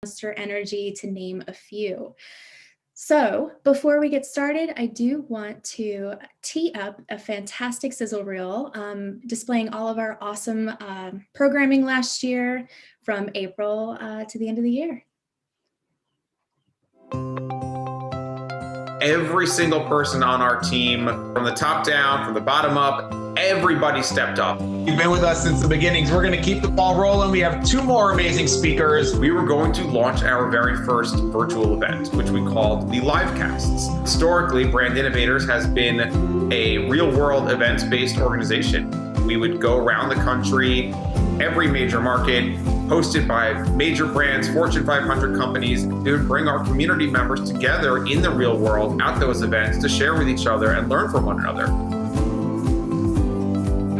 Monster Energy, to name a few. So before we get started, I do want to tee up a fantastic sizzle reel displaying all of our awesome programming last year from April to the end of the year. Every single person on our team, from the top down, from the bottom up, everybody stepped up. You've been with us since the beginning, so we're going to keep the ball rolling. We have two more amazing speakers. We were going to launch our very first virtual event, which we called the Livecasts. Historically, Brand Innovators has been a real-world events-based organization. We would go around the country, every major market, hosted by major brands, Fortune 500 companies. We would bring our community members together in the real world at those events to share with each other and learn from one another.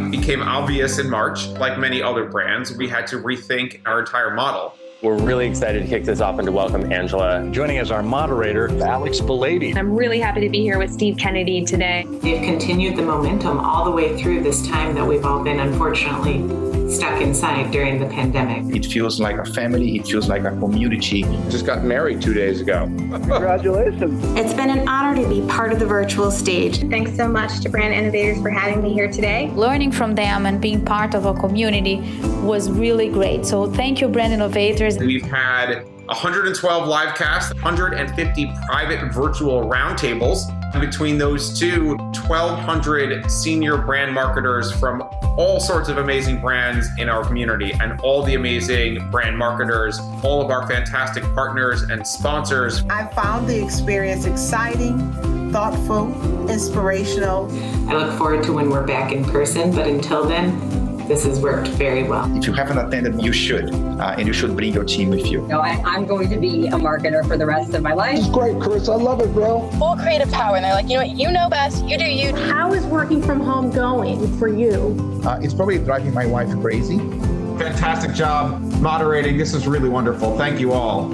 It became obvious in March, like many other brands, we had to rethink our entire model. We're really excited to kick this off and to welcome Angela. Joining as our moderator, Alex Belady. I'm really happy to be here with Steve Kennedy today. They've continued the momentum all the way through this time that we've all been, unfortunately, stuck inside during the pandemic. It feels like a family. It feels like a community. Just got married 2 days ago. Congratulations. It's been an honor to be part of the virtual stage. Thanks so much to Brand Innovators for having me here today. Learning from them and being part of a community was really great. So thank you, Brand Innovators. We've had 112 live casts, 150 private virtual roundtables. Between those two, 1,200 senior brand marketers from all sorts of amazing brands in our community, and all the amazing brand marketers, all of our fantastic partners and sponsors. I found the experience exciting, thoughtful, inspirational. I look forward to when we're back in person, but until then, this has worked very well. If you haven't attended, you should, and you should bring your team with you. I'm going to be a marketer for the rest of my life. It's great, Chris. I love it, bro. Full creative power, and they're like, you know what, you know best, you do you. How is working from home going for you? It's probably driving my wife crazy. Fantastic job moderating. This is really wonderful. Thank you all.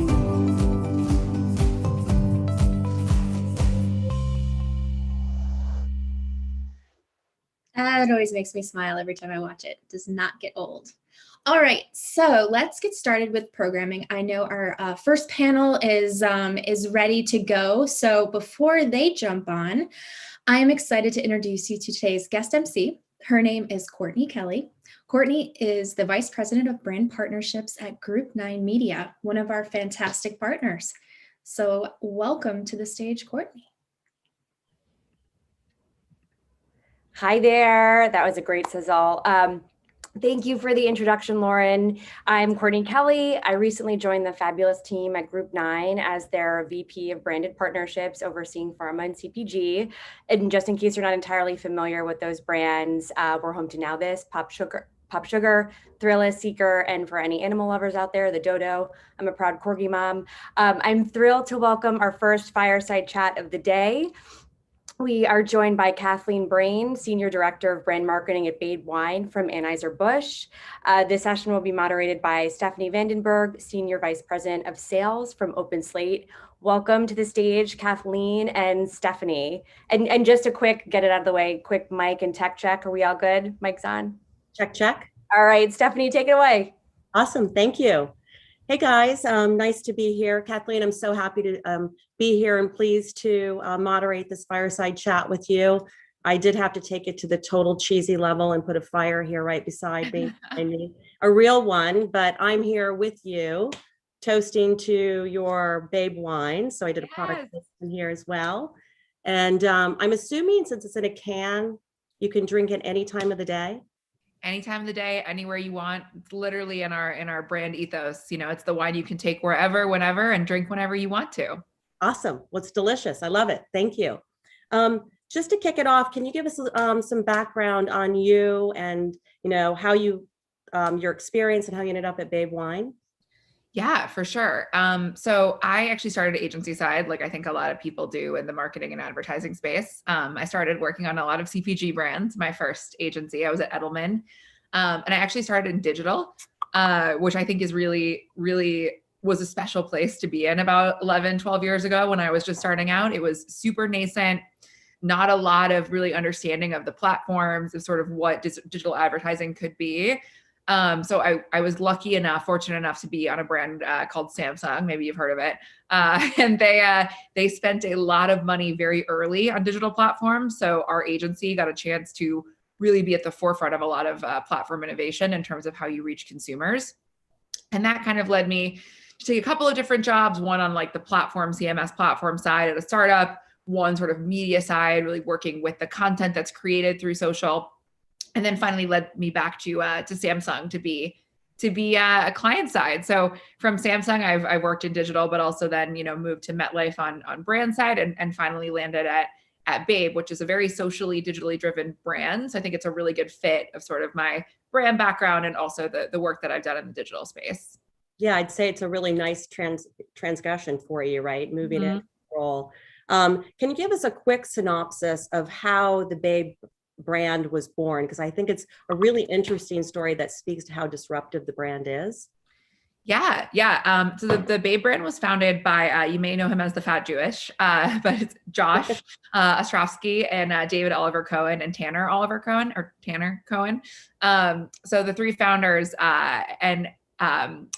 That always makes me smile every time I watch it. It does not get old. All right, so let's get started with programming. I know our first panel is ready to go. So before they jump on, I am excited to introduce you to today's guest MC. Her name is Courtney Kelly. Courtney is the Vice President of Brand Partnerships at Group 9 Media, one of our fantastic partners. So welcome to the stage, Courtney. Hi there. That was a great sizzle. Thank you for the introduction, Lauren. I'm Courtney Kelly. I recently joined the fabulous team at Group 9 as their VP of Branded Partnerships, overseeing pharma and CPG. And just in case you're not entirely familiar with those brands, we're home to Now This, Pop Sugar, Thrillist, Seeker, and for any animal lovers out there, the dodo. I'm a proud corgi mom. I'm thrilled to welcome our first fireside chat of the day. We are joined by Kathleen Brain, Senior Director of Brand Marketing at Babe Wine from Anheuser-Busch. This session will be moderated by Stephanie Vandenberg, Senior Vice President of Sales from Open Slate. Welcome to the stage, Kathleen and Stephanie. And just a quick, get it out of the way, quick mic and tech check. Are we all good? Mic's on? Check, check. All right, Stephanie, take it away. Awesome, thank you. Hey guys, nice to be here. Kathleen, I'm so happy to be here and pleased to moderate this fireside chat with you. I did have to take it to the total cheesy level and put a fire here right beside me, a real one, but I'm here with you, toasting to your Babe Wine. So I did a product listing here as well. And I'm assuming since it's in a can, you can drink it any time of the day. Any time of the day, anywhere you want. It's literally in our brand ethos. You know, it's the wine you can take wherever, whenever, and drink whenever you want to. Awesome. Well, it's delicious. I love it. Thank you. Just to kick it off, can you give us some background on you and, you know, how you, your experience and how you ended up at Babe Wine? Yeah, for sure. So I actually started agency side, like I think a lot of people do in the marketing and advertising space. I started working on a lot of CPG brands. My first agency, I was at Edelman. And I actually started in digital, which I think is really, really was a special place to be in about 11, 12 years ago when I was just starting out. It was super nascent, not a lot of really understanding of the platforms of sort of what digital advertising could be. So I was fortunate enough to be on a brand called Samsung. Maybe you've heard of it. And they spent a lot of money very early on digital platforms. So our agency got a chance to really be at the forefront of a lot of platform innovation in terms of how you reach consumers. And that kind of led me to take a couple of different jobs, one on like the platform, CMS platform side at a startup, one sort of media side, really working with the content that's created through social. And then finally led me back to Samsung to be a client side. So from Samsung, I've worked in digital, but also then, moved to MetLife on brand side and finally landed at Babe, which is a very socially, digitally driven brand. So I think it's a really good fit of sort of my brand background and also the work that I've done in the digital space. Yeah, I'd say it's a really nice transgression for you, right? Moving into the role. Can you give us a quick synopsis of how the Babe brand was born? Because I think it's a really interesting story that speaks to how disruptive the brand is. Yeah. So the Babe brand was founded by, you may know him as the Fat Jewish, but it's Josh Ostrovsky and David Oliver Cohen and Tanner Oliver Cohen or Tanner Cohen. So the three founders, and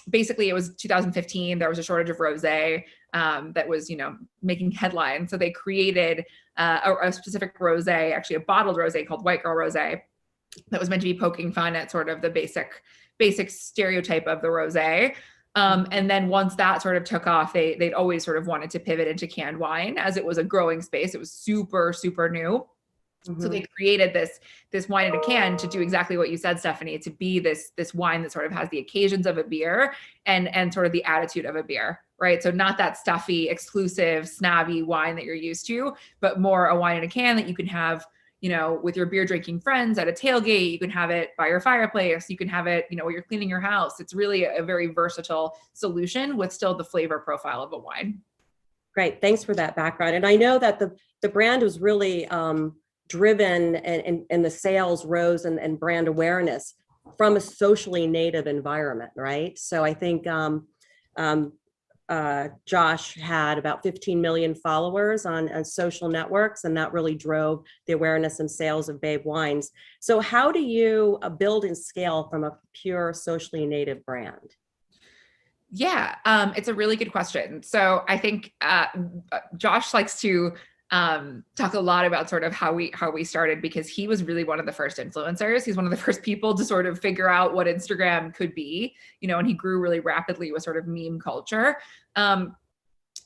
basically it was 2015. There was a shortage of rosé that was, making headlines. So they created a specific rosé, actually a bottled rosé called White Girl Rosé, that was meant to be poking fun at sort of the basic stereotype of the rosé. And then once that sort of took off, they'd always sort of wanted to pivot into canned wine as it was a growing space. It was super, super new. So they created this wine in a can to do exactly what you said, Stephanie, to be this wine that sort of has the occasions of a beer and sort of the attitude of a beer, right? So not that stuffy, exclusive, snobby wine that you're used to, but more a wine in a can that you can have, with your beer drinking friends at a tailgate. You can have it by your fireplace. You can have it, while you're cleaning your house. It's really a very versatile solution with still the flavor profile of a wine. Great. Thanks for that background. And I know that the brand was really driven and the sales rose and brand awareness from a socially native environment, right? So I think Josh had about 15 million followers on social networks, and that really drove the awareness and sales of Babe Wines. So how do you build and scale from a pure socially native brand? Yeah, it's a really good question. So I think Josh likes to talk a lot about sort of how we started, because he was really one of the first influencers. He's one of the first people to sort of figure out what Instagram could be, and he grew really rapidly with sort of meme culture. I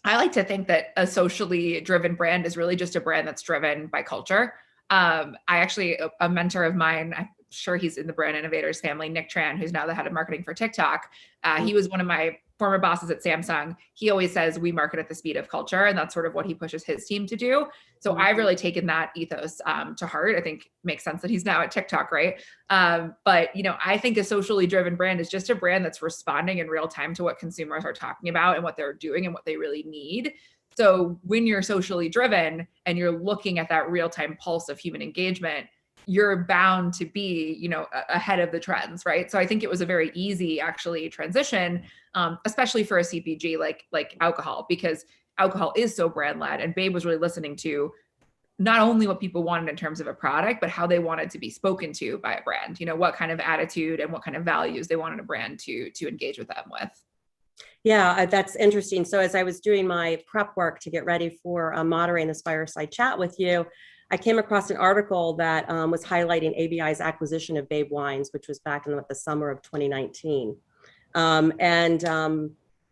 like to think that a socially driven brand is really just a brand that's driven by culture. A mentor of mine, I'm sure he's in the brand innovators family, Nick Tran, who's now the head of marketing for TikTok. He was one of my former bosses at Samsung. He always says we market at the speed of culture, and that's sort of what he pushes his team to do. So I've really taken that ethos to heart. I think it makes sense that he's now at TikTok, right? But I think a socially driven brand is just a brand that's responding in real time to what consumers are talking about and what they're doing and what they really need. So when you're socially driven and you're looking at that real-time pulse of human engagement, you're bound to be, ahead of the trends, right? So I think it was a very easy, actually, transition, especially for a CPG like alcohol, because alcohol is so brand led, and Babe was really listening to not only what people wanted in terms of a product, but how they wanted to be spoken to by a brand. What kind of attitude and what kind of values they wanted a brand to engage with them with. Yeah, that's interesting. So as I was doing my prep work to get ready for moderating this fireside chat with you, I came across an article that was highlighting ABI's acquisition of Babe Wines, which was back in the summer of 2019.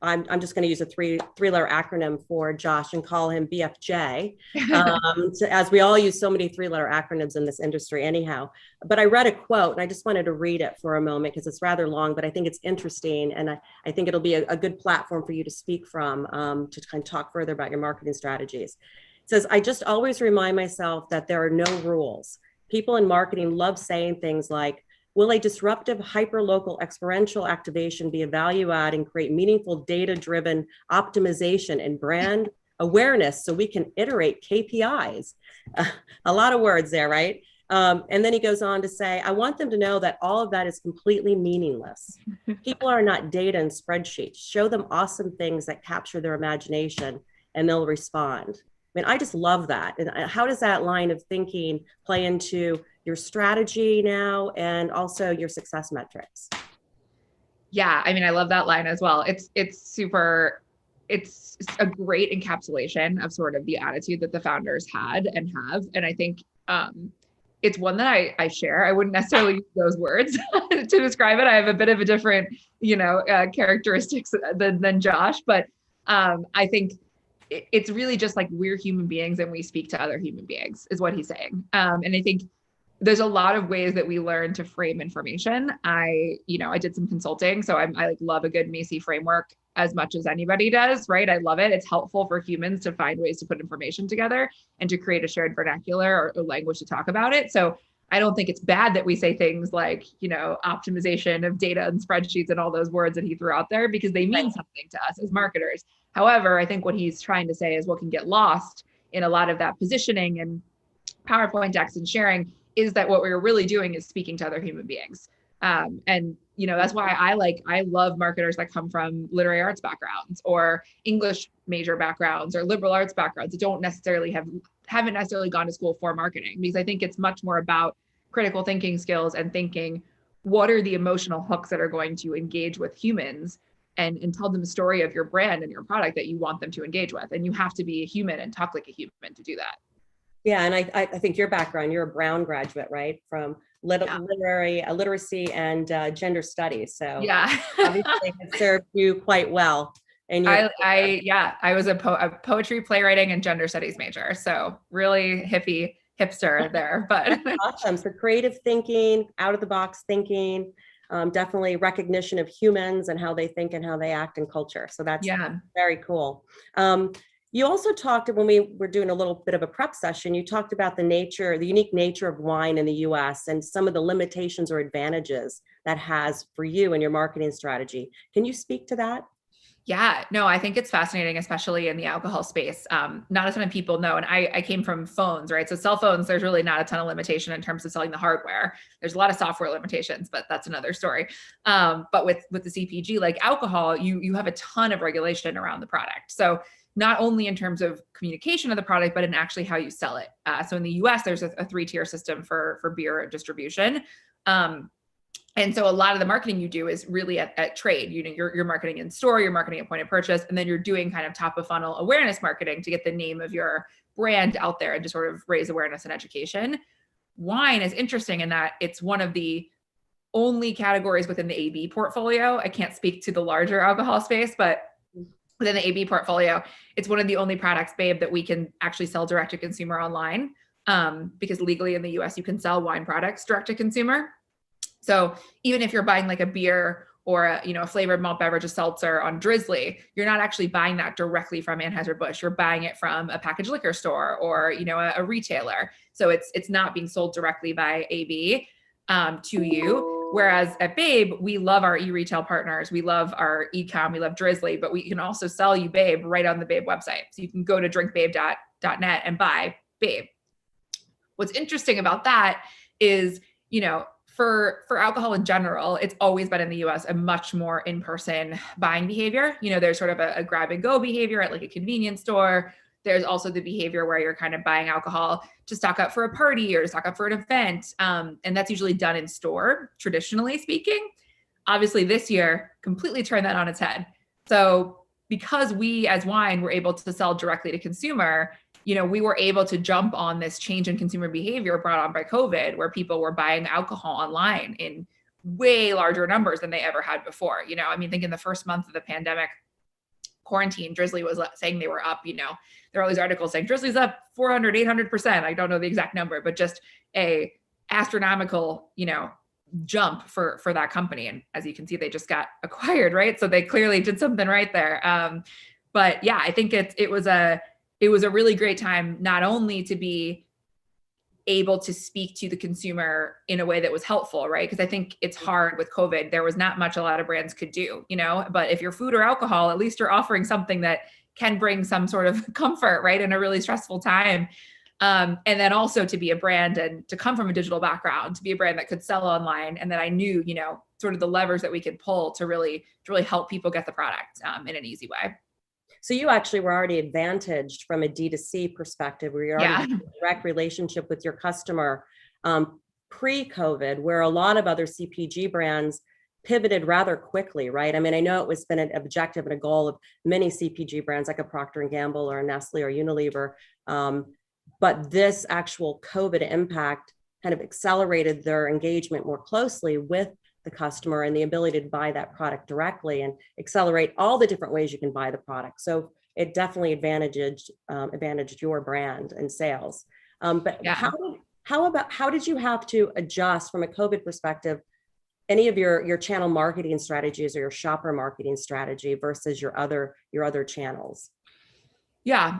I'm just going to use a three-letter acronym for Josh and call him BFJ, as we all use so many three-letter acronyms in this industry anyhow. But I read a quote, and I just wanted to read it for a moment because it's rather long, but I think it's interesting, and I think it'll be a good platform for you to speak from to kind of talk further about your marketing strategies. It says, "I just always remind myself that there are no rules. People in marketing love saying things like, will a disruptive, hyper-local experiential activation be a value add and create meaningful data-driven optimization and brand awareness so we can iterate KPIs?" A lot of words there, right? And then he goes on to say, "I want them to know that all of that is completely meaningless. People are not data and spreadsheets. Show them awesome things that capture their imagination and they'll respond." I mean, I just love that. And how does that line of thinking play into your strategy now and also your success metrics? Yeah, I mean, I love that line as well. It's a great encapsulation of sort of the attitude that the founders had and have. And I think it's one that I share. I wouldn't necessarily use those words to describe it. I have a bit of a different, characteristics than Josh, but I think it's really just like we're human beings and we speak to other human beings is what he's saying. And I think there's a lot of ways that we learn to frame information. I did some consulting, so I like love a good Macy framework as much as anybody does, right? I love it. It's helpful for humans to find ways to put information together and to create a shared vernacular or language to talk about it. So I don't think it's bad that we say things like, optimization of data and spreadsheets and all those words that he threw out there, because they mean something to us as marketers. However, I think what he's trying to say is what can get lost in a lot of that positioning and PowerPoint decks and sharing is that what we're really doing is speaking to other human beings. And that's why I love marketers that come from literary arts backgrounds or English major backgrounds or liberal arts backgrounds that don't necessarily haven't necessarily gone to school for marketing, because I think it's much more about critical thinking skills and thinking, what are the emotional hooks that are going to engage with humans and tell them the story of your brand and your product that you want them to engage with. And you have to be a human and talk like a human to do that. Yeah, and I think your background, you're a Brown graduate, right? From literacy and gender studies. So yeah, obviously it served you quite well. And I was a poetry, playwriting, and gender studies major. So really hipster there, but awesome. So creative thinking, out of the box thinking, definitely recognition of humans and how they think and how they act in culture. So that's very cool. You also talked, when we were doing a little bit of a prep session, you talked about the unique nature of wine in the US and some of the limitations or advantages that has for you and your marketing strategy. Can you speak to that? Yeah, no, I think it's fascinating, especially in the alcohol space. Not a ton of people know, and I came from phones, right? So cell phones, there's really not a ton of limitation in terms of selling the hardware. There's a lot of software limitations, but that's another story. But with the CPG, like alcohol, you have a ton of regulation around the product. So not only in terms of communication of the product, but in actually how you sell it. So in the US, there's a 3-tier system for beer distribution. And so a lot of the marketing you do is really at trade. You're marketing in store, you're marketing at point of purchase, and then you're doing kind of top of funnel awareness marketing to get the name of your brand out there and to sort of raise awareness and education. Wine is interesting in that it's one of the only categories within the AB portfolio. I can't speak to the larger alcohol space, but within the AB portfolio, it's one of the only products, Babe, that we can actually sell direct to consumer online, because legally in the US, you can sell wine products direct to consumer. So even if you're buying like a beer or a flavored malt beverage, a seltzer on Drizzly, you're not actually buying that directly from Anheuser-Busch. You're buying it from a packaged liquor store or a retailer. So it's not being sold directly by AB to you. Whereas at Babe, we love our e-retail partners. We love our e-com, we love Drizzly, but we can also sell you Babe right on the Babe website. So you can go to drinkbabe.net and buy Babe. What's interesting about that is, for alcohol in general, it's always been in the US a much more in-person buying behavior. There's sort of a grab and go behavior at like a convenience store. There's also the behavior where you're kind of buying alcohol to stock up for a party or to stock up for an event. And that's usually done in store, traditionally speaking. Obviously this year, completely turned that on its head. So because we as wine were able to sell directly to consumer, we were able to jump on this change in consumer behavior brought on by COVID, where people were buying alcohol online in way larger numbers than they ever had before. Think in the first month of the pandemic quarantine, Drizzly was saying they were up, there are all these articles saying Drizzly's up 400, 800%. I don't know the exact number, but just a astronomical, jump for that company. And as you can see, they just got acquired, right? So they clearly did something right there. But yeah, I think it was a really great time, not only to be able to speak to the consumer in a way that was helpful, right? Because I think it's hard with COVID. There was not much a lot of brands could do, but if you're food or alcohol, at least you're offering something that can bring some sort of comfort, right? In a really stressful time. And then also to be a brand and to come from a digital background, to be a brand that could sell online. And that I knew, sort of the levers that we could pull to really help people get the product in an easy way. So you actually were already advantaged from a D2C perspective, where you already had a direct relationship with your customer pre-COVID, where a lot of other CPG brands pivoted rather quickly, right? I mean, I know it was been an objective and a goal of many CPG brands like a Procter & Gamble or a Nestle or Unilever. But this actual COVID impact kind of accelerated their engagement more closely with the customer and the ability to buy that product directly and accelerate all the different ways you can buy the product. So it definitely advantaged your brand and sales. But yeah. How did you have to adjust from a COVID perspective, any of your channel marketing strategies or your shopper marketing strategy versus your other channels? Yeah,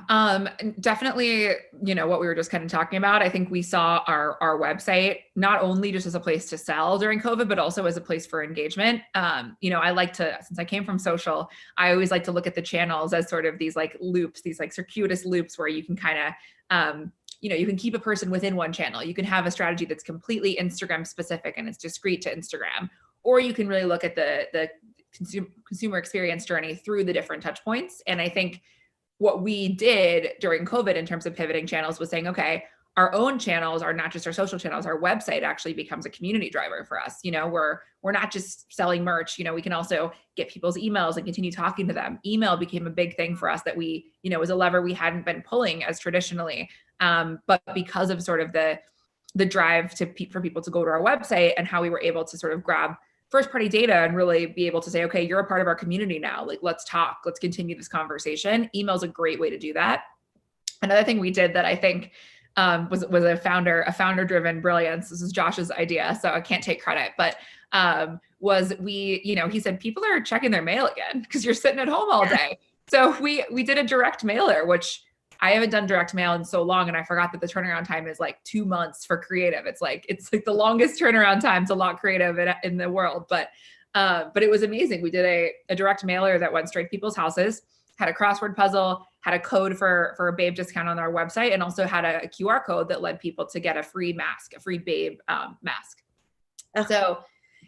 definitely, what we were just kind of talking about. I think we saw our website not only just as a place to sell during COVID, but also as a place for engagement. I like to, since I came from social, I always like to look at the channels as sort of these like loops, these like circuitous loops where you can kind of, you can keep a person within one channel. You can have a strategy that's completely Instagram specific and it's discrete to Instagram, or you can really look at the consumer experience journey through the different touch points. And I think what we did during COVID in terms of pivoting channels was saying, okay, our own channels are not just our social channels. Our website actually becomes a community driver for us. We're not just selling merch. We can also get people's emails and continue talking to them. Email became a big thing for us that we, was a lever we hadn't been pulling as traditionally. But because of sort of the drive for people to go to our website and how we were able to sort of grab first party data and really be able to say, okay, you're a part of our community now. Like, let's talk, let's continue this conversation. Email is a great way to do that. Another thing we did that I think was a founder driven brilliance. This is Josh's idea, so I can't take credit, but was he said, people are checking their mail again because you're sitting at home all day. So we did a direct mailer, which I haven't done direct mail in so long, and I forgot that the turnaround time is like 2 months for creative. It's like the longest turnaround time to launch creative in the world. But it was amazing. We did a direct mailer that went straight to people's houses, had a crossword puzzle, had a code for a Babe discount on our website, and also had a QR code that led people to get a free mask, a free Babe mask. So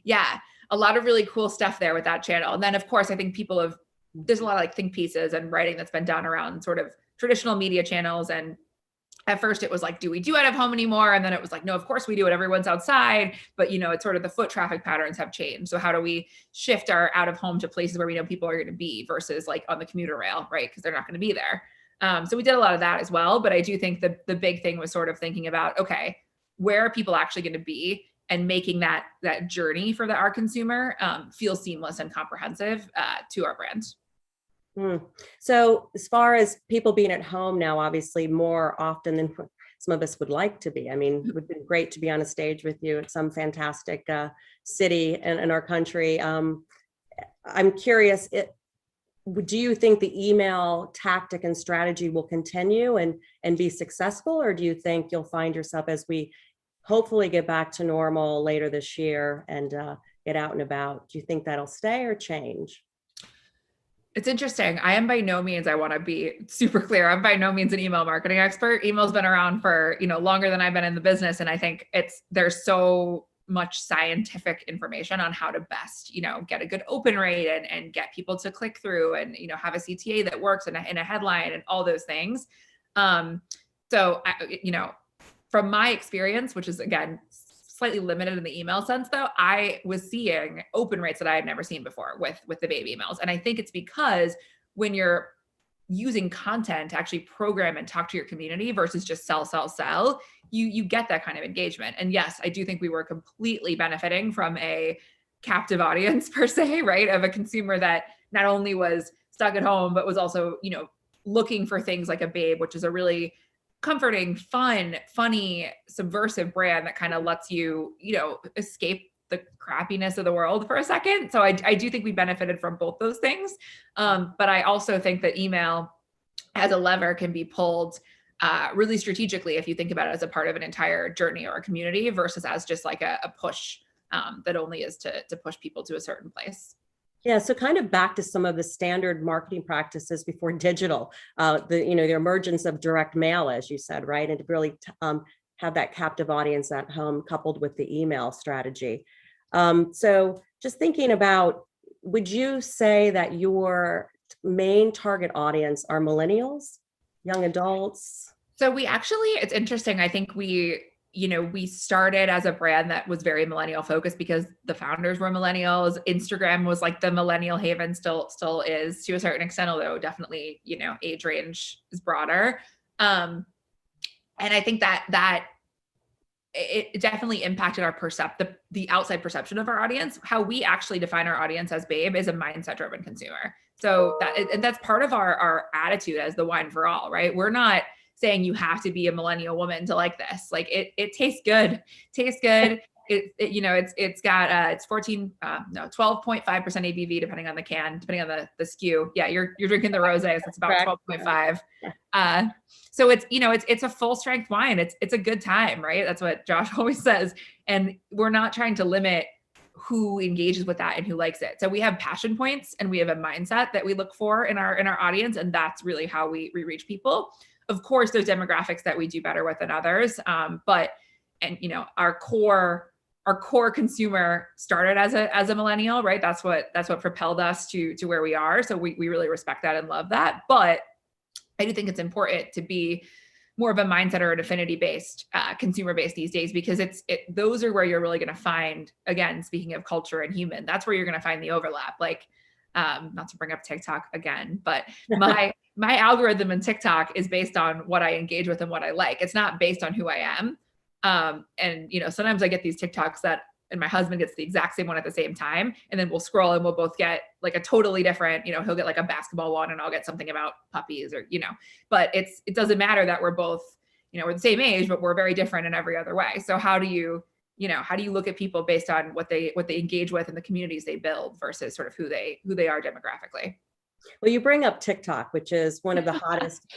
yeah, a lot of really cool stuff there with that channel. And then of course, I think there's a lot of like think pieces and writing that's been done around sort of traditional media channels. And at first it was like, do we do out of home anymore? And then it was like, no, of course we do it. Everyone's outside, but it's sort of the foot traffic patterns have changed. So how do we shift our out of home to places where we know people are going to be versus like on the commuter rail, right? Because they're not going to be there. So we did a lot of that as well. But I do think the big thing was sort of thinking about, okay, where are people actually going to be? And making that journey for our consumer feel seamless and comprehensive to our brand. So as far as people being at home now, obviously more often than some of us would like to be. I mean, it would be great to be on a stage with you at some fantastic city in our country. I'm curious, do you think the email tactic and strategy will continue and be successful? Or do you think you'll find yourself as we hopefully get back to normal later this year and get out and about? Do you think that'll stay or change? It's interesting. I am by no means, I want to be super clear, I'm by no means an email marketing expert. Email's been around for, longer than I've been in the business. And I think there's so much scientific information on how to best, get a good open rate and get people to click through and, have a CTA that works in a headline and all those things. So, from my experience, which is again, slightly limited in the email sense though, I was seeing open rates that I had never seen before with the Babe emails. And I think it's because when you're using content to actually program and talk to your community versus just sell, you get that kind of engagement. And yes, I do think we were completely benefiting from a captive audience per se, right? Of a consumer that not only was stuck at home, but was also, looking for things like a Babe, which is a really comforting, fun, funny, subversive brand that kind of lets you, escape the crappiness of the world for a second. So I do think we benefited from both those things. But I also think that email as a lever can be pulled really strategically if you think about it as a part of an entire journey or a community versus as just like a push that only is to push people to a certain place. Yeah, so kind of back to some of the standard marketing practices before digital, the emergence of direct mail, as you said, right? And to really have that captive audience at home coupled with the email strategy. So just thinking about, would you say that your main target audience are millennials, young adults? So it's interesting. I think we we started as a brand that was very millennial focused because the founders were millennials. Instagram was like the millennial haven, still is to a certain extent, although definitely, age range is broader. And I think that it definitely impacted our the outside perception of our audience. How we actually define our audience as Babe is a mindset driven consumer. So that's part of our attitude as the Wine for All, right? We're not saying you have to be a millennial woman to like this. Like it tastes good. It's got 12.5% ABV depending on the can, depending on the SKU. Yeah, you're drinking the rosé, so it's about 12.5. So it's a full strength wine. It's a good time, right? That's what Josh always says. And we're not trying to limit who engages with that and who likes it. So we have passion points and we have a mindset that we look for in our audience, and that's really how we reach people. Of course, there's demographics that we do better with than others, but our core consumer started as a millennial, right? That's what propelled us to where we are. So we really respect that and love that. But I do think it's important to be more of a mindset or an affinity based consumer base these days, because those are where you're really going to find, again, speaking of culture and human, that's where you're going to find the overlap. Like, not to bring up TikTok again, but my algorithm in TikTok is based on what I engage with and what I like. It's not based on who I am. And sometimes I get these TikToks and my husband gets the exact same one at the same time. And then we'll scroll and we'll both get like a totally different, he'll get like a basketball one and I'll get something about puppies but it doesn't matter that we're both, we're the same age, but we're very different in every other way. So how do you look at people based on what they engage with and the communities they build versus sort of who they are demographically? Well, you bring up TikTok, which is one of the hottest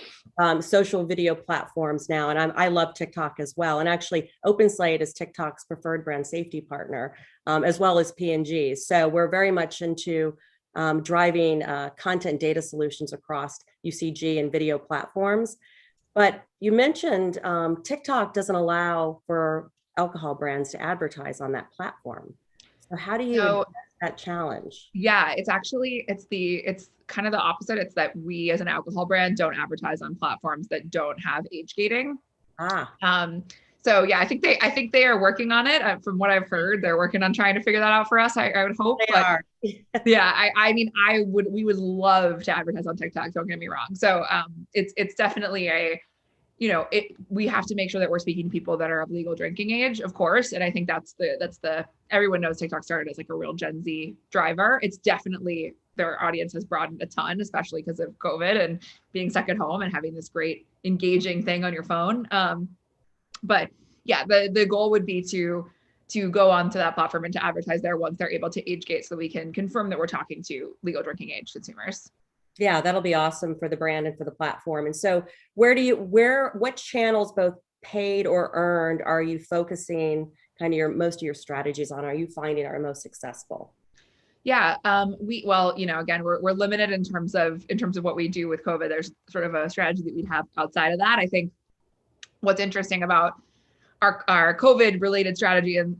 social video platforms now. And I love TikTok as well. And actually OpenSlate is TikTok's preferred brand safety partner, as well as P&G. So we're very much into driving content data solutions across UCG and video platforms. But you mentioned TikTok doesn't allow for alcohol brands to advertise on that platform. So how do you address that challenge? Yeah, it's kind of the opposite. It's that we as an alcohol brand don't advertise on platforms that don't have age gating. So yeah, I think they are working on it. From what I've heard, they're working on trying to figure that out for us. I would hope. They are. Yeah, we would love to advertise on TikTok. Don't get me wrong. So it's definitely we have to make sure that we're speaking to people that are of legal drinking age, of course. And I think that's everyone knows TikTok started as like a real Gen Z driver. It's definitely, their audience has broadened a ton, especially because of COVID and being stuck at home and having this great engaging thing on your phone. But yeah, the goal would be to go onto that platform and to advertise there once they're able to age gate, so we can confirm that we're talking to legal drinking age consumers. Yeah, that'll be awesome for the brand and for the platform. And so what channels, both paid or earned, are you focusing kind of most of your strategies on? Are you finding are most successful? Yeah, again, we're limited in terms of what we do with COVID. There's sort of a strategy that we'd have outside of that. I think what's interesting about our COVID related strategy and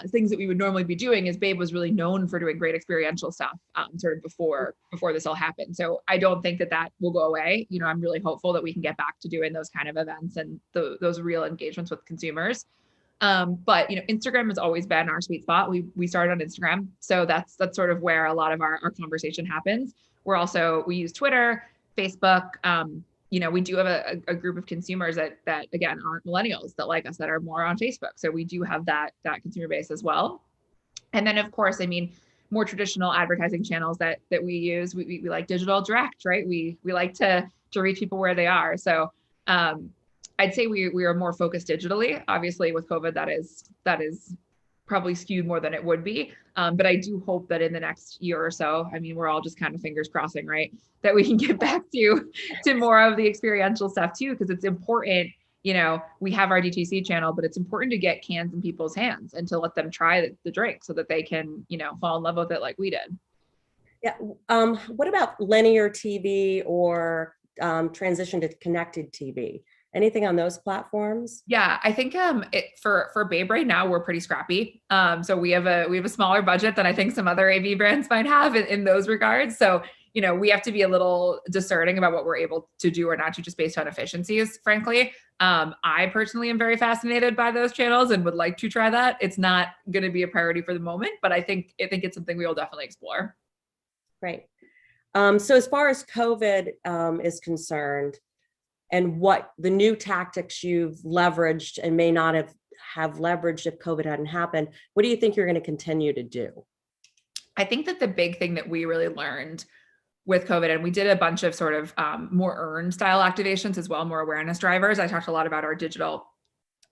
things that we would normally be doing is Babe was really known for doing great experiential stuff sort of before this all happened. So I don't think that will go away. I'm really hopeful that we can get back to doing those kind of events and those real engagements with consumers. But Instagram has always been our sweet spot. We started on Instagram, so that's sort of where a lot of our conversation happens. We use Twitter, Facebook. We do have a group of consumers that again aren't millennials that like us, that are more on Facebook. So we do have that consumer base as well. And then of course, more traditional advertising channels that we use. We like digital direct, right? We like to reach people where they are. So I'd say we are more focused digitally. Obviously with COVID, that is probably skewed more than it would be. But I do hope that in the next year or so, we're all just kind of fingers crossing, right, that we can get back to more of the experiential stuff too, because it's important. We have our DTC channel, but it's important to get cans in people's hands and to let them try the drink so that they can, fall in love with it like we did. Yeah. What about linear TV or transition to connected TV? Anything on those platforms? Yeah, I think for Babe right now, we're pretty scrappy. So we have a smaller budget than I think some other AV brands might have in those regards. So, we have to be a little discerning about what we're able to do or not to just based on efficiencies, frankly. I personally am very fascinated by those channels and would like to try that. It's not going to be a priority for the moment, but I think it's something we will definitely explore. Great. So as far as COVID is concerned, and what the new tactics you've leveraged and may not have leveraged if COVID hadn't happened, what do you think you're going to continue to do? I think that the big thing that we really learned with COVID, and we did a bunch of sort of more earned style activations as well, more awareness drivers. I talked a lot about our digital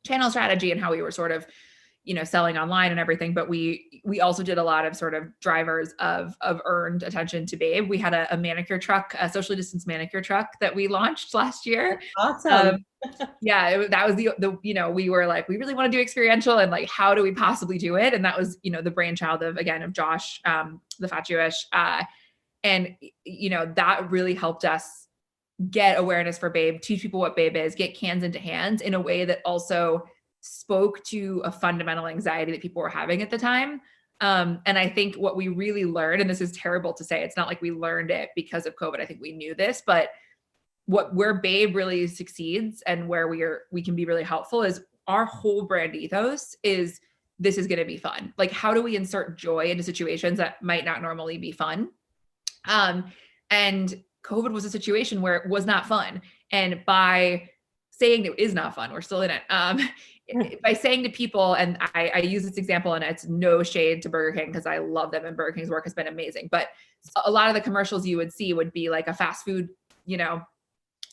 channel strategy and how we were sort of, selling online and everything, but we also did a lot of sort of drivers of earned attention to Babe. We had a manicure truck, a socially distanced manicure truck that we launched last year. Awesome. That was the we were like, we really want to do experiential and like, how do we possibly do it? And that was, the brainchild of Josh, the Fat Jewish, and that really helped us get awareness for Babe, teach people what Babe is, get cans into hands in a way that also spoke to a fundamental anxiety that people were having at the time. And I think what we really learned, and this is terrible to say, it's not like we learned it because of COVID. I think we knew this, but where Babe really succeeds and where we can be really helpful is our whole brand ethos is this is going to be fun. Like, how do we insert joy into situations that might not normally be fun? And COVID was a situation where it was not fun. And by saying it is not fun, we're still in it. By saying to people, and I use this example, and it's no shade to Burger King because I love them and Burger King's work has been amazing. But a lot of the commercials you would see would be like a fast food,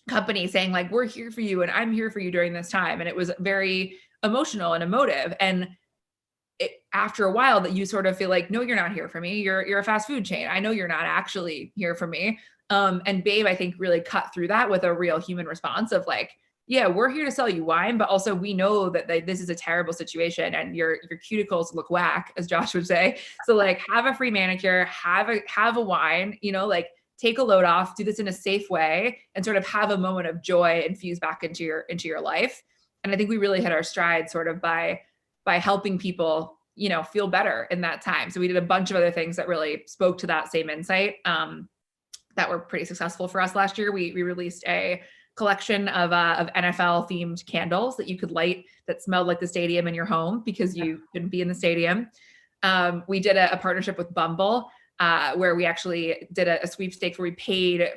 company saying like, we're here for you and I'm here for you during this time. And it was very emotional and emotive. And after a while that you sort of feel like, no, you're not here for me. You're a fast food chain. I know you're not actually here for me. And Babe, I think, really cut through that with a real human response of like, yeah, we're here to sell you wine, but also we know that this is a terrible situation and your cuticles look whack, as Josh would say. So like, have a free manicure, have a wine, like take a load off, do this in a safe way, and sort of have a moment of joy infused back into your life. And I think we really hit our stride sort of by helping people, feel better in that time. So we did a bunch of other things that really spoke to that same insight that were pretty successful for us last year. We released a collection of NFL themed candles that you could light that smelled like the stadium in your home because you couldn't be in the stadium. We did a partnership with Bumble where we actually did a sweepstakes where we paid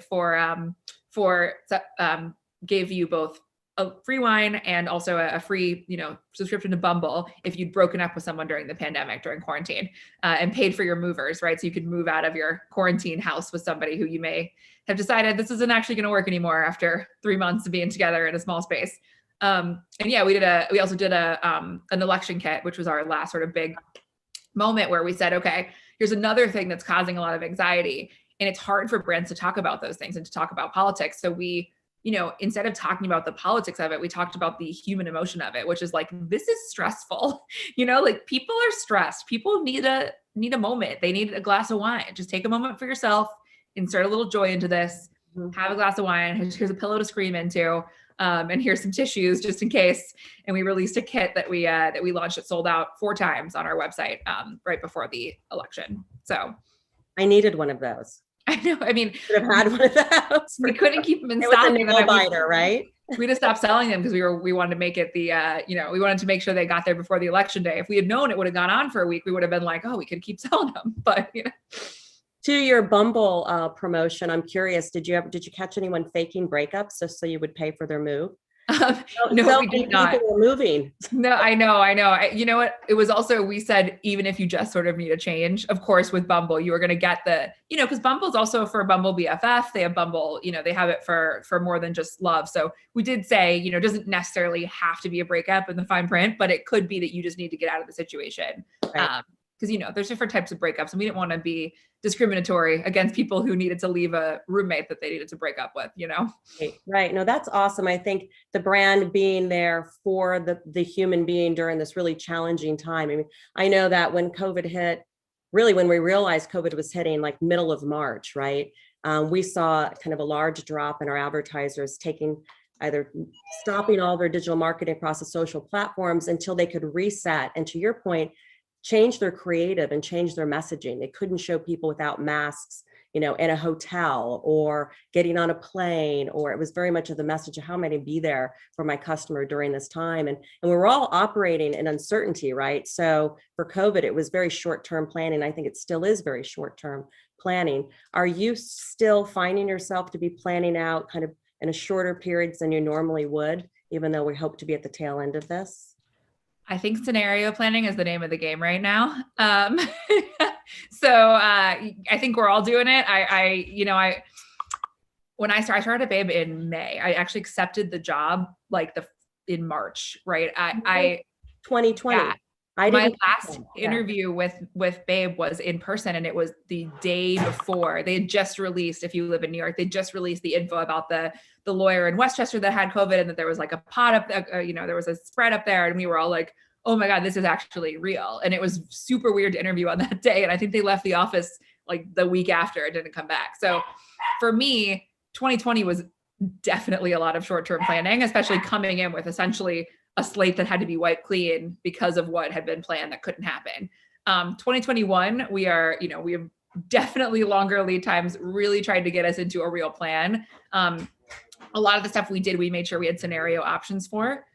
gave you both a free wine and also a free, subscription to Bumble if you'd broken up with someone during the pandemic, during quarantine, and paid for your movers, right? So you could move out of your quarantine house with somebody who you may have decided this isn't actually going to work anymore after 3 months of being together in a small space. And yeah, we also did an election kit, which was our last sort of big moment where we said, okay, here's another thing that's causing a lot of anxiety. And it's hard for brands to talk about those things and to talk about politics. So we, instead of talking about the politics of it, we talked about the human emotion of it, which is like, this is stressful. Like people are stressed. People need a moment. They need a glass of wine. Just take a moment for yourself, insert a little joy into this, have a glass of wine. Here's a pillow to scream into. And here's some tissues just in case. And we released a kit that we launched. It sold out 4 times on our website right before the election. So I needed one of those. I know. I mean, could have had one of those. We couldn't keep them in stock. stock. It was a nail biter, right? We just stopped selling them because we wanted to make it we wanted to make sure they got there before the election day. If we had known it would have gone on for a week, we would have been like, oh, we could keep selling them. But To your Bumble promotion, I'm curious, did you catch anyone faking breakups just so you would pay for their move? No, we did not. People were moving. No, I know. You know what? It was also, we said, even if you just sort of need a change, of course, with Bumble, you are going to get because Bumble's also for Bumble BFF. They have Bumble, they have it for more than just love. So we did say, it doesn't necessarily have to be a breakup in the fine print, but it could be that you just need to get out of the situation. Right. Because, there's different types of breakups and we didn't want to be discriminatory against people who needed to leave a roommate that they needed to break up with, Right. No, that's awesome. I think the brand being there for the human being during this really challenging time. I mean, I know that when COVID hit, really when we realized COVID was hitting like middle of March, right? We saw kind of a large drop in our advertisers either stopping all their digital marketing across the social platforms until they could reset. And to your point, change their creative and change their messaging. They couldn't show people without masks in a hotel or getting on a plane, or it was very much of the message of how am I to be there for my customer during this time. And we're all operating in uncertainty, right? So for COVID, it was very short-term planning. I think it still is very short-term planning. Are you still finding yourself to be planning out kind of in a shorter periods than you normally would, even though we hope to be at the tail end of this? I think scenario planning is the name of the game right now. I think we're all doing it. When I started at Babe in May, I actually accepted the job in March, right? 2020. Yeah. My last interview with Babe was in person, and it was the day before. They had just released, if you live in New York, they just released the info about the lawyer in Westchester that had COVID, and that there was like a pot up, there was a spread up there, and we were all like, oh my God, this is actually real. And it was super weird to interview on that day. And I think they left the office like the week after and didn't come back. So for me, 2020 was definitely a lot of short-term planning, especially coming in with essentially a slate that had to be wiped clean because of what had been planned that couldn't happen. 2021, we have definitely longer lead times, really tried to get us into a real plan. A lot of the stuff we did, we made sure we had scenario options for.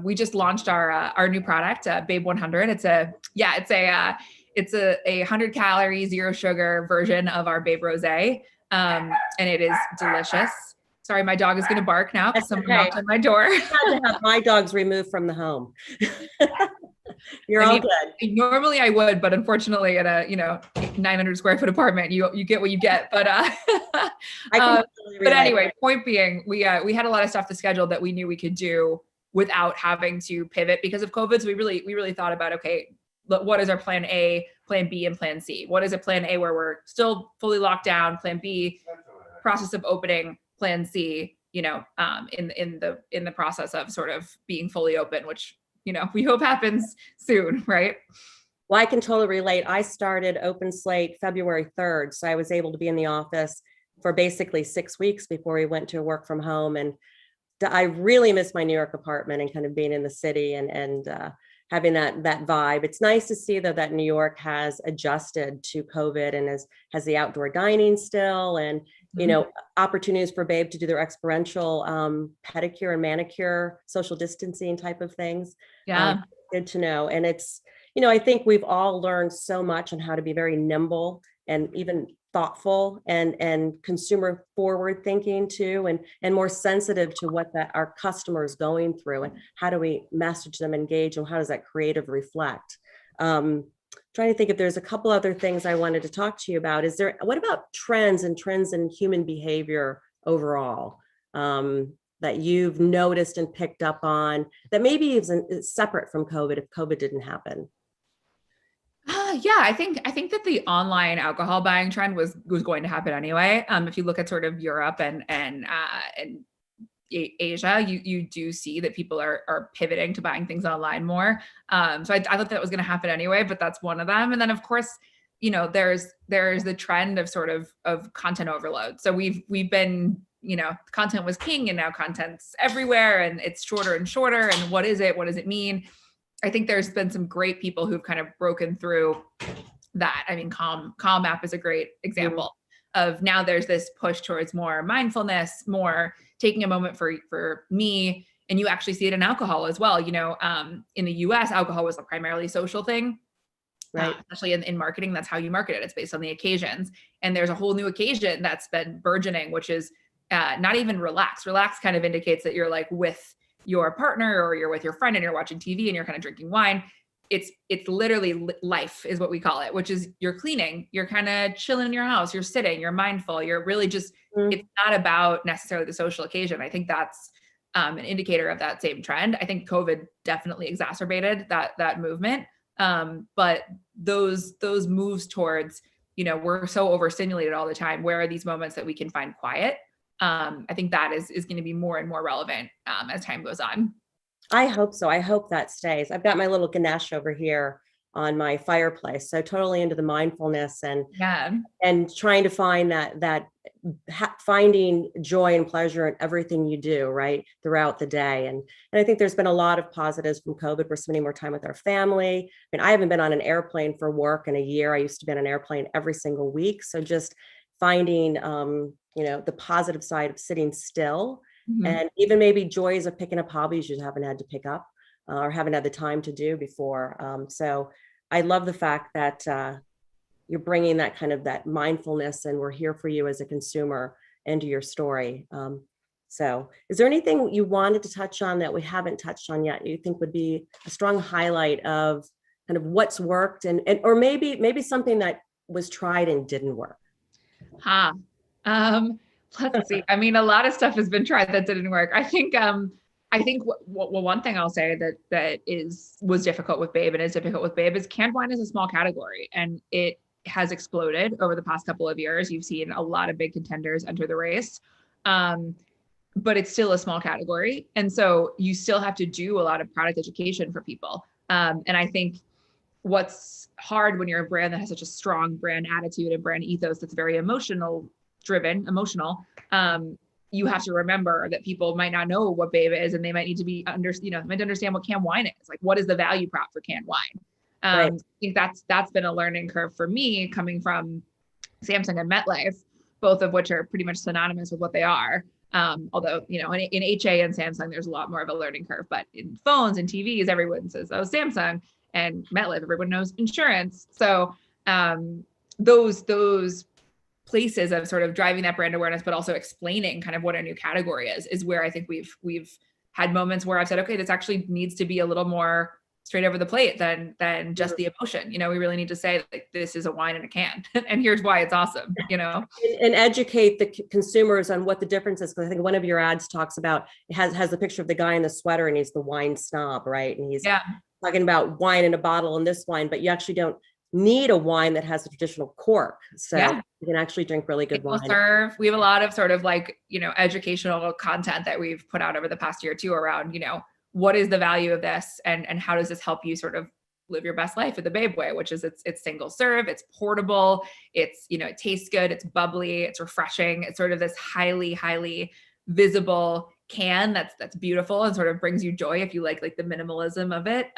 We just launched our new product, Babe 100. It's a 100 calorie, zero sugar version of our Babe Rosé. And it is delicious. Sorry, my dog is going to bark now because someone knocked on my door. I had to have my dogs removed from the home. You're all good. Normally I would, but unfortunately at a 900 square foot apartment, you get what you get. But but anyway, point being, we had a lot of stuff to schedule that we knew we could do without having to pivot because of COVID. So we really thought about, okay, what is our plan A, plan B, and plan C? What is a plan A where we're still fully locked down? Plan B, process of opening. Plan C, in the process of sort of being fully open, which, we hope happens soon, right? Well, I can totally relate. I started Open Slate February 3rd. So I was able to be in the office for basically 6 weeks before we went to work from home. And I really miss my New York apartment and kind of being in the city and having that vibe. It's nice to see though that New York has adjusted to COVID and has the outdoor dining still, and opportunities for Babe to do their experiential pedicure and manicure, social distancing type of things. Yeah, good to know. And it's I think we've all learned so much on how to be very nimble and even thoughtful and consumer forward thinking too, and more sensitive to what our customer is going through and how do we message them, engage, and how does that creative reflect. Trying to think if there's a couple other things I wanted to talk to you about. What about trends in human behavior overall that you've noticed and picked up on that maybe is separate from COVID if COVID didn't happen? Yeah, I think that the online alcohol buying trend was going to happen anyway. If you look at sort of Europe and Asia, you do see that people are pivoting to buying things online more. So I thought that was going to happen anyway, but that's one of them. And then of course, there's the trend of sort of content overload. So we've been, content was king and now content's everywhere and it's shorter and shorter. And what is it? What does it mean? I think there's been some great people who've kind of broken through that. I mean, Calm app is a great example of now there's this push towards more mindfulness, more taking a moment for me. And you actually see it in alcohol as well. In the US, alcohol was a primarily social thing, right? Especially in marketing, that's how you market it. It's based on the occasions. And there's a whole new occasion that's been burgeoning, which is not even relax. Relax kind of indicates that you're like with your partner or you're with your friend and you're watching TV and you're kind of drinking wine. It's literally life is what we call it, which is you're cleaning, you're kind of chilling in your house, you're sitting, you're mindful, you're really just, it's not about necessarily the social occasion. I think that's an indicator of that same trend. I think COVID definitely exacerbated that movement. But those moves towards, we're so overstimulated all the time. Where are these moments that we can find quiet? I think that is going to be more and more relevant as time goes on. I hope so. I hope that stays. I've got my little Ganesh over here on my fireplace. So totally into the mindfulness and trying to find finding joy and pleasure in everything you do, right, throughout the day. And I think there's been a lot of positives from COVID. We're spending more time with our family. I mean, I haven't been on an airplane for work in a year. I used to be on an airplane every single week. So just finding, the positive side of sitting still, and even maybe joys of picking up hobbies you haven't had to pick up or haven't had the time to do before. So I love the fact that you're bringing that kind of that mindfulness, and we're here for you as a consumer into your story. So is there anything you wanted to touch on that we haven't touched on yet you think would be a strong highlight of kind of what's worked and or maybe something that was tried and didn't work? Let's see. I mean, a lot of stuff has been tried that didn't work. I think one thing I'll say that was difficult with Babe and is difficult with Babe is canned wine is a small category, and it has exploded over the past couple of years. You've seen a lot of big contenders enter the race. But it's still a small category. And so you still have to do a lot of product education for people. And I think what's hard when you're a brand that has such a strong brand attitude and brand ethos that's very emotional, you have to remember that people might not know what Babe is, and they might need to might understand what canned wine is. Like, what is the value prop for canned wine? Right. I think that's been a learning curve for me, coming from Samsung and MetLife, both of which are pretty much synonymous with what they are. Although, in HA and Samsung, there's a lot more of a learning curve, but in phones and TVs, everyone says, oh, Samsung, and MetLife, everyone knows insurance. So those places of sort of driving that brand awareness, but also explaining kind of what a new category is where I think we've had moments where I've said, okay, this actually needs to be a little more straight over the plate than just the emotion. We really need to say, like, this is a wine in a can and here's why it's awesome, and educate the consumers on what the difference is. Because I think one of your ads talks about, it has the picture of the guy in the sweater, and he's the wine snob, right? And he's talking about wine in a bottle and this wine, but you actually don't need a wine that has a traditional cork. So you can actually drink really good wine. We have a lot of sort of like, educational content that we've put out over the past year or two around, what is the value of this, and how does this help you sort of live your best life with the Babe way, which is it's single serve, it's portable, it's, it tastes good, it's bubbly, it's refreshing. It's sort of this highly, highly visible can that's beautiful and sort of brings you joy if you like the minimalism of it.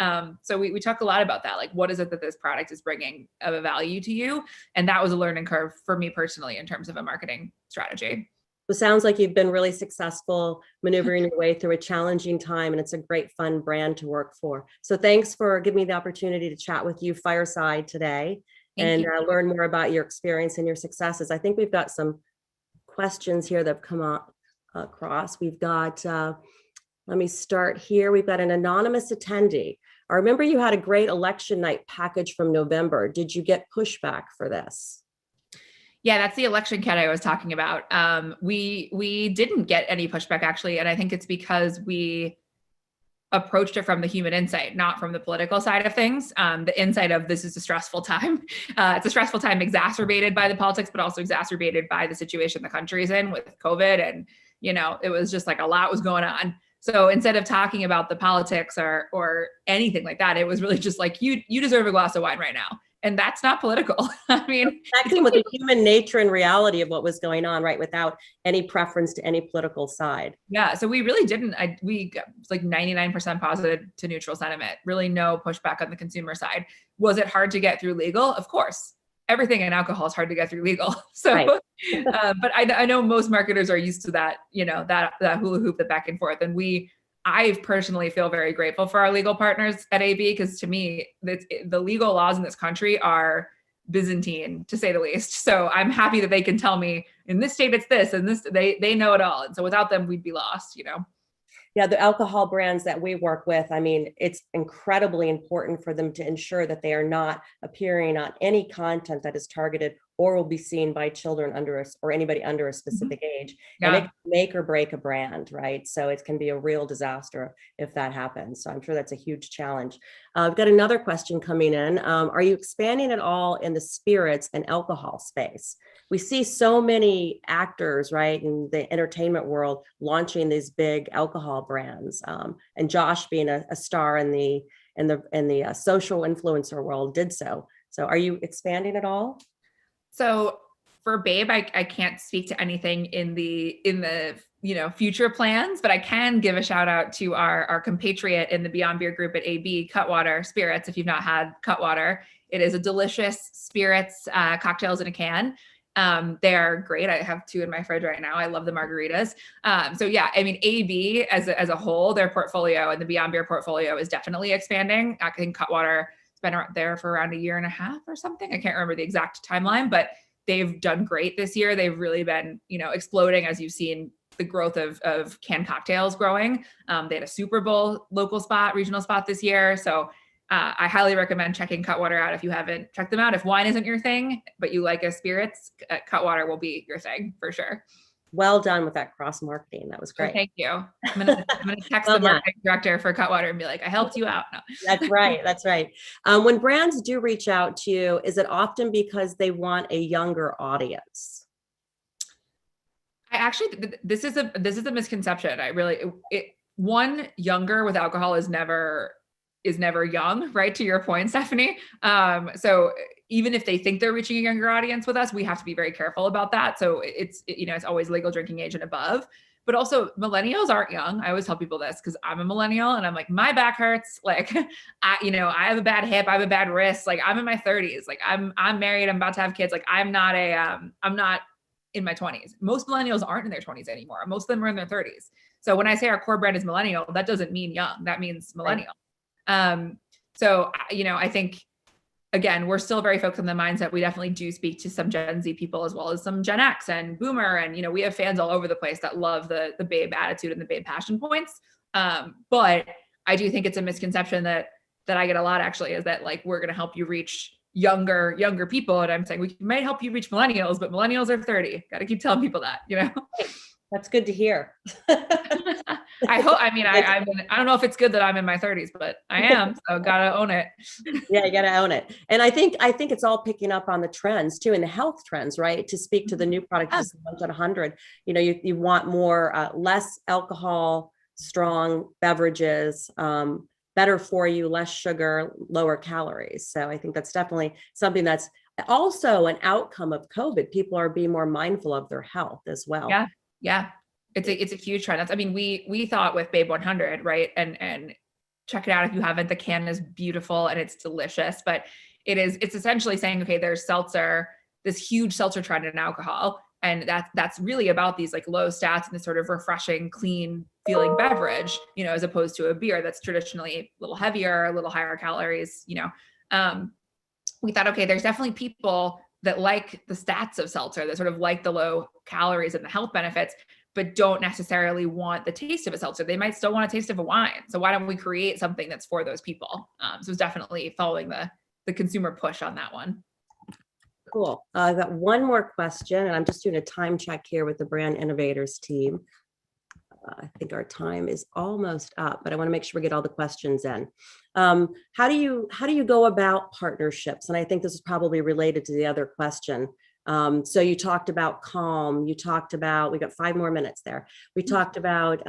So we talk a lot about that. Like, what is it that this product is bringing of a value to you? And that was a learning curve for me personally in terms of a marketing strategy. It sounds like you've been really successful maneuvering your way through a challenging time, and it's a great, fun brand to work for. So thanks for giving me the opportunity to chat with you fireside today and learn more about your experience and your successes. I think we've got some questions here that have come across. We've got, let me start here. We've got an anonymous attendee. I remember you had a great election night package from November. Did you get pushback for this? Yeah, that's the election kit I was talking about. We didn't get any pushback, actually. And I think it's because we approached it from the human insight, not from the political side of things. The insight of this is a stressful time. It's a stressful time exacerbated by the politics, but also exacerbated by the situation the country is in with COVID. And, it was just like a lot was going on. So instead of talking about the politics or anything like that, it was really just like, you deserve a glass of wine right now. And that's not political. I mean, acting with the human nature and reality of what was going on, right? Without any preference to any political side. Yeah. So we really didn't, we got like 99% positive to neutral sentiment, really no pushback on the consumer side. Was it hard to get through legal? Of course. Everything in alcohol is hard to get through legal. So, right. But I know most marketers are used to that, that hula hoop, the back and forth. And I personally feel very grateful for our legal partners at AB, because to me, the legal laws in this country are Byzantine, to say the least. So I'm happy that they can tell me in this state it's this, and this they know it all. And so without them, we'd be lost, Yeah, the alcohol brands that we work with, I mean, it's incredibly important for them to ensure that they are not appearing on any content that is targeted or will be seen by children or anybody under a specific age. Yeah. And it can make or break a brand, right? So it can be a real disaster if that happens. So I'm sure that's a huge challenge. I've got another question coming in. Are you expanding at all in the spirits and alcohol space? We see so many actors, right, in the entertainment world launching these big alcohol brands, and Josh, being a star in the social influencer world, did so. So, are you expanding at all? So, for Babe, I can't speak to anything in the future plans, but I can give a shout out to our compatriot in the Beyond Beer group at AB, Cutwater Spirits. If you've not had Cutwater, it is a delicious spirits cocktails in a can. They are great. I have 2 in my fridge right now. I love the margaritas. So yeah, I mean, AB as a whole, their portfolio and the Beyond Beer portfolio is definitely expanding. I think Cutwater has been there for around 1.5 years or something. I can't remember the exact timeline, but they've done great this year. They've really been, exploding, as you've seen the growth of canned cocktails growing. They had a Super Bowl regional spot this year. So I highly recommend checking Cutwater out if you haven't checked them out. If wine isn't your thing, but you like a spirits, Cutwater will be your thing for sure. Well done with that cross marketing. That was great. Oh, thank you. I'm gonna text the marketing director for Cutwater and be like, I helped you out. No. That's right. That's right. When brands do reach out to you, is it often because they want a younger audience? I actually, this is a misconception. One, younger with alcohol is never young, right? To your point, Stephanie. So even if they think they're reaching a younger audience with us, we have to be very careful about that. So it's always legal drinking age and above. But also millennials aren't young. I always tell people this because I'm a millennial and I'm like, my back hurts. Like, I have a bad hip. I have a bad wrist. Like I'm in my 30s. Like I'm married. I'm about to have kids. Like I'm not in my 20s. Most millennials aren't in their 20s anymore. Most of them are in their 30s. So when I say our core brand is millennial, that doesn't mean young. That means millennial. Right. So, I think, again, we're still very focused on the mindset. We definitely do speak to some Gen Z people as well as some Gen X and Boomer. And, we have fans all over the place that love the babe attitude and the babe passion points. But I do think it's a misconception that I get a lot actually, is that like, we're going to help you reach younger people. And I'm saying we might help you reach millennials, but millennials are 30. Got to keep telling people that, That's good to hear. I hope, I don't know if it's good that I'm in my 30s, but I am, so gotta own it. Yeah, you gotta own it. And I think it's all picking up on the trends too, and the health trends, right? To speak to the new product, just launched at 100, you want more, less alcohol, strong beverages, better for you, less sugar, lower calories. So I think that's definitely something that's also an outcome of COVID. People are being more mindful of their health as well. Yeah. It's a huge trend. We thought with Babe 100, right? And check it out if you haven't. The can is beautiful and it's delicious, but it's essentially saying, okay, there's seltzer, this huge seltzer trend in alcohol. And that's really about these like low stats and this sort of refreshing, clean feeling beverage, as opposed to a beer that's traditionally a little heavier, a little higher calories, we thought, okay, there's definitely people that like the stats of seltzer, that sort of like the low calories and the health benefits, but don't necessarily want the taste of a seltzer. They might still want a taste of a wine. So why don't we create something that's for those people? So it's definitely following the consumer push on that one. Cool. I've got one more question, and I'm just doing a time check here with the Brand Innovators team. I think our time is almost up, but I want to make sure we get all the questions in. How do you go about partnerships? And I think this is probably related to the other question. So you talked about Calm. We got 5 more minutes there. We talked about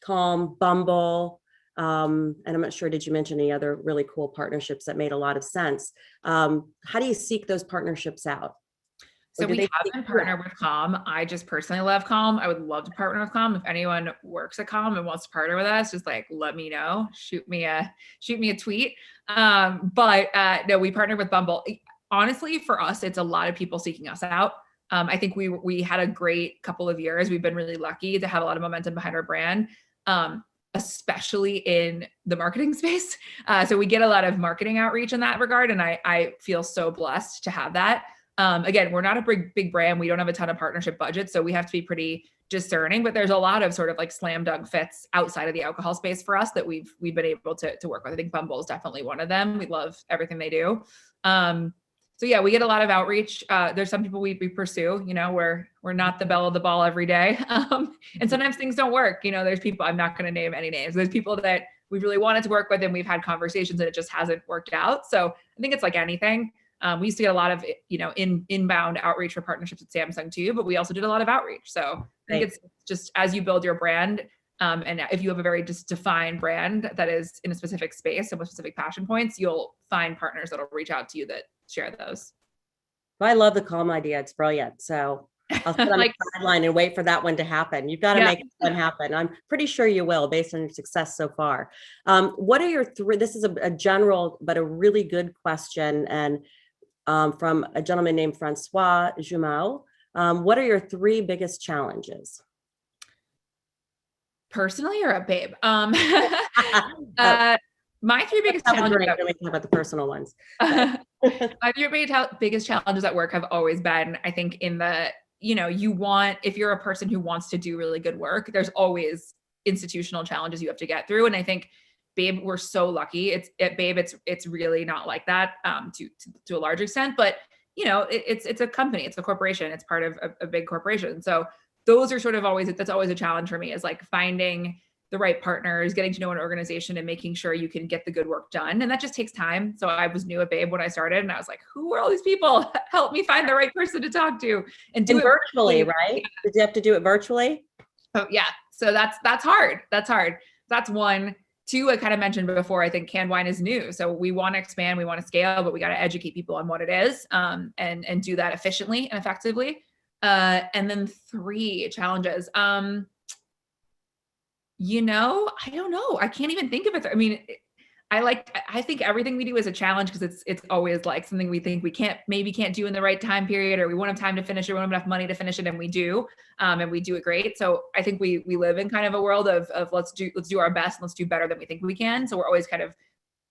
Calm, Bumble, and I'm not sure, did you mention any other really cool partnerships that made a lot of sense? How do you seek those partnerships out? So we haven't partnered with Calm. I just personally love Calm. I would love to partner with Calm. If anyone works at Calm and wants to partner with us, just like, let me know, shoot me a tweet. But no, we partnered with Bumble. Honestly, for us, it's a lot of people seeking us out. I think we had a great couple of years. We've been really lucky to have a lot of momentum behind our brand, especially in the marketing space. So we get a lot of marketing outreach in that regard. And I feel so blessed to have that. Again, we're not a big brand. We don't have a ton of partnership budget, so we have to be pretty discerning, but there's a lot of sort of like slam dunk fits outside of the alcohol space for us that we've been able to work with. I think Bumble is definitely one of them. We love everything they do. So yeah, we get a lot of outreach. There's some people we pursue, we're not the belle of the ball every day. And sometimes things don't work. There's people, I'm not going to name any names. There's people that we really wanted to work with and we've had conversations and it just hasn't worked out. So I think it's like anything. We used to get a lot of, inbound outreach for partnerships at Samsung too, but we also did a lot of outreach. So I think it's just as you build your brand, and if you have a very just defined brand that is in a specific space and with specific passion points, you'll find partners that'll reach out to you that share those. Well, I love the Calm idea. It's brilliant. So I'll sit on the sideline and wait for that one to happen. You've got to make it happen. I'm pretty sure you will, based on your success so far. What are your 3? This is a general, but a really good question. And from a gentleman named Francois Jumeau. What are your 3 biggest challenges? Personally or a babe? My 3 biggest challenges. Then we can talk about the personal ones. My 3 biggest challenges at work have always been, I think, in the, if you're a person who wants to do really good work, there's always institutional challenges you have to get through. And I think, Babe, we're so lucky. It's really not like that to a large extent, but it's a company, it's a corporation, it's part of a big corporation. So those are sort of that's always a challenge for me, is like finding the right partners, getting to know an organization and making sure you can get the good work done. And that just takes time. So I was new at Babe when I started, and I was like, who are all these people? Help me find the right person to talk to and do it virtually, right? Yeah. Did you have to do it virtually? Oh yeah. So that's hard. That's 1. 2, I kind of mentioned before, I think canned wine is new. So we want to expand, we want to scale, but we got to educate people on what it is, and do that efficiently and effectively. And then 3 challenges. I don't know. I can't even think of it. I mean, I think everything we do is a challenge, because it's always like something we think we can't do in the right time period, or we won't have time to finish it, we won't have enough money to finish it, and we do, and we do it great. So I think we live in kind of a world of let's do our best, and let's do better than we think we can. So we're always kind of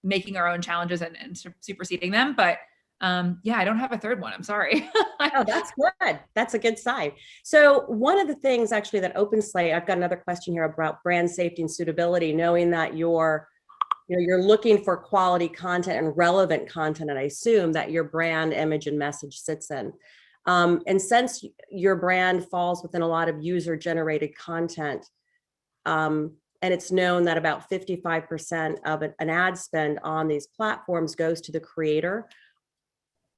making our own challenges and superseding them. But I don't have a 3rd one. I'm sorry. Oh, that's good. That's a good sign. So one of the things actually that OpenSlate, I've got another question here about brand safety and suitability, knowing that you're looking for quality content and relevant content, and I assume that your brand image and message sits in. And since your brand falls within a lot of user-generated content, and it's known that about 55% of an ad spend on these platforms goes to the creator,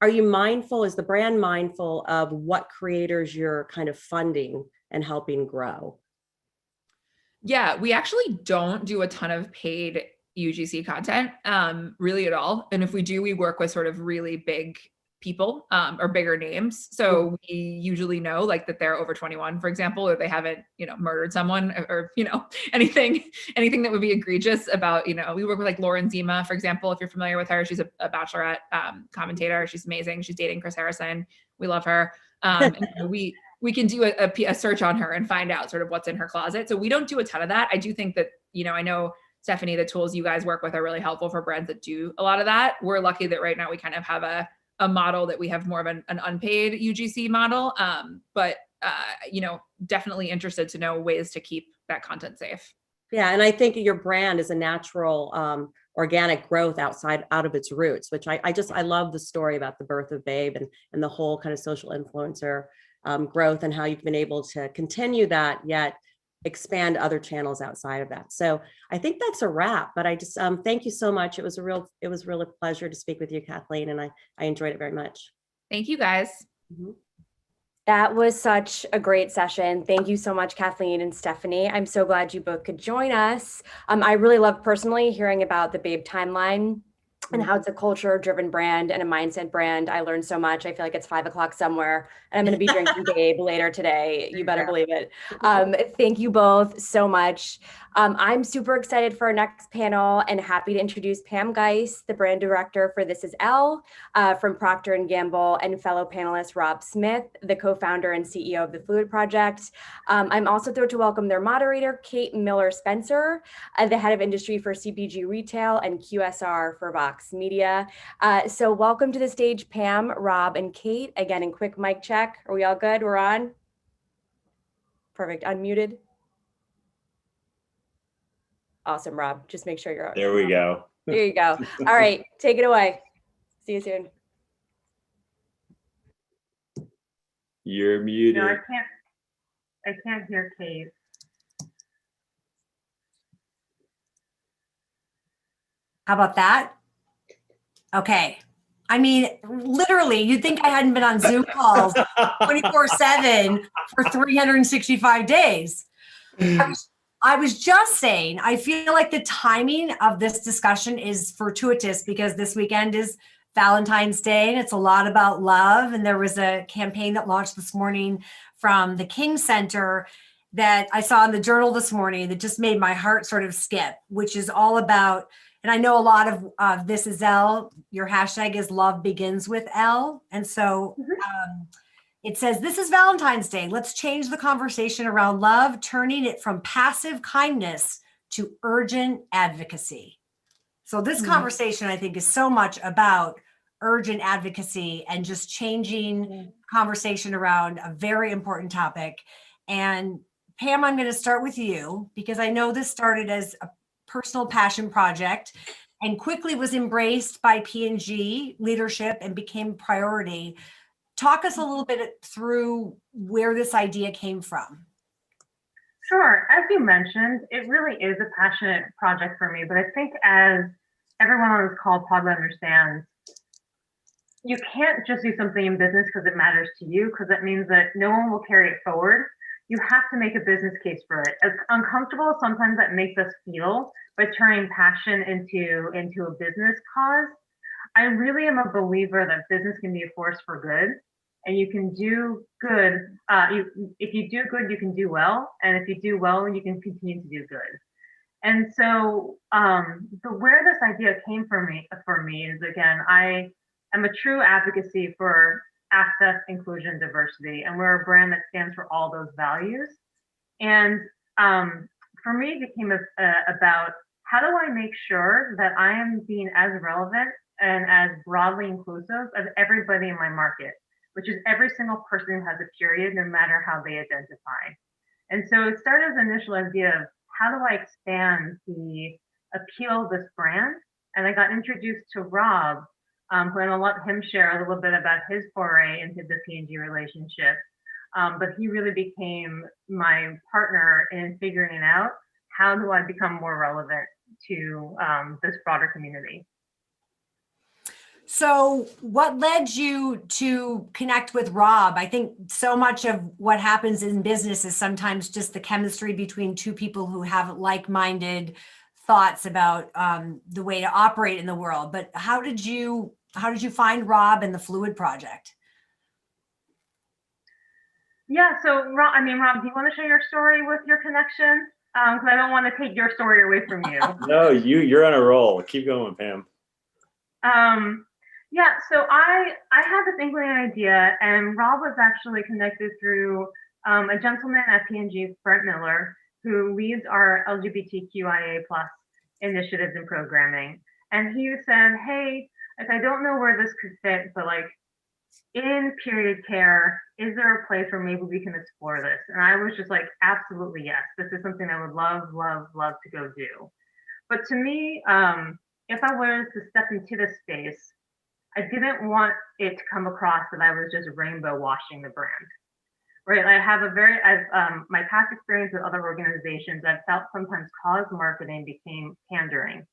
are you mindful, is the brand mindful of what creators you're kind of funding and helping grow? Yeah, we actually don't do a ton of paid UGC content, really at all. And if we do, we work with sort of really big people, or bigger names. So we usually know like that they're over 21, for example, or they haven't, murdered someone, or, anything that would be egregious about, we work with like Lauren Zima, for example, if you're familiar with her. She's a Bachelorette commentator. She's amazing. She's dating Chris Harrison. We love her. And we can do a search on her and find out sort of what's in her closet. So we don't do a ton of that. I do think that, I know, Stephanie, the tools you guys work with are really helpful for brands that do a lot of that. We're lucky that right now we kind of have a model that we have more of an unpaid UGC model. But definitely interested to know ways to keep that content safe. Yeah. And I think your brand is a natural, organic growth out of its roots, which I love the story about the birth of Babe and the whole kind of social influencer growth, and how you've been able to continue that, yet expand other channels outside of that. So I think that's a wrap, but I just thank you so much. It was really a pleasure to speak with you, Kathleen, and I enjoyed it very much. Thank you, guys. Mm-hmm. That was such a great session. Thank you so much, Kathleen and Stephanie. I'm so glad you both could join us. I really love personally hearing about the Babe timeline and how it's a culture-driven brand and a mindset brand. I learned so much. I feel like it's 5 o'clock somewhere, and I'm going to be drinking Babe later today. You better believe it. Thank you both so much. I'm super excited for our next panel and happy to introduce Pam Geis, the brand director for This Is Elle from Procter & Gamble, and fellow panelist Rob Smith, the co-founder and CEO of the Fluid Project. I'm also thrilled to welcome their moderator, Kate Miller-Spencer, the head of industry for CPG Retail and QSR for Vox Media. So welcome to the stage, Pam, Rob, and Kate. Again, in quick mic check. Are we all good? We're on? Perfect. Unmuted. Awesome, Rob. Just make sure you're on. There we go. There you go. All right, take it away. See you soon. You're muted. No, I can't hear Kate. How about that? Okay. I mean, literally, you'd think I hadn't been on Zoom calls 24/7 for 365 days. I was just saying, I feel like the timing of this discussion is fortuitous because this weekend is Valentine's Day and it's a lot about love. And there was a campaign that launched this morning from the King Center that I saw in the journal this morning that just made my heart sort of skip, which is all about, and I know a lot of this is L, your hashtag is love begins with L. And so it says, this is Valentine's Day. Let's change the conversation around love, turning it from passive kindness to urgent advocacy. So this conversation, I think, is so much about urgent advocacy and just changing conversation around a very important topic. And Pam, I'm going to start with you because I know this started as a personal passion project and quickly was embraced by P&G leadership and became a priority. Talk us a little bit through where this idea came from. Sure. As you mentioned, it really is a passionate project for me, but I think as everyone on this call probably understands, you can't just do something in business because it matters to you, because that means that no one will carry it forward. You have to make a business case for it. As uncomfortable as sometimes that makes us feel by turning passion into a business cause, I really am a believer that business can be a force for good, and you can do good. If you do good, you can do well, and if you do well, you can continue to do good. And so, where this idea came for me is, again, I am a true advocacy for access, inclusion, diversity, and we're a brand that stands for all those values. And for me, it became about how do I make sure that I am being as relevant and as broadly inclusive of everybody in my market, which is every single person who has a period, no matter how they identify. And so it started as an initial idea of how do I expand the appeal of this brand? And I got introduced to Rob, who I'll let him share a little bit about his foray into the P&G relationship. But he really became my partner in figuring out how do I become more relevant to this broader community. So what led you to connect with Rob? I think so much of what happens in business is sometimes just the chemistry between two people who have like-minded thoughts about the way to operate in the world. But how did you find Rob and the Fluid Project? Yeah, so Rob, do you want to share your story with your connection? Because I don't want to take your story away from you. No, you're on a roll. Keep going, Pam. Yeah, so I had this inkling idea, and Rob was actually connected through a gentleman at P&G, Brent Miller, who leads our LGBTQIA+ initiatives and programming. And he said, hey, I don't know where this could fit, but in period care, is there a place where maybe we can explore this? And I was just like, absolutely yes. This is something I would love, love, love to go do. But to me, if I was to step into this space, I didn't want it to come across that I was just rainbow washing the brand, right? I have my past experience with other organizations, I've felt sometimes cause marketing became pandering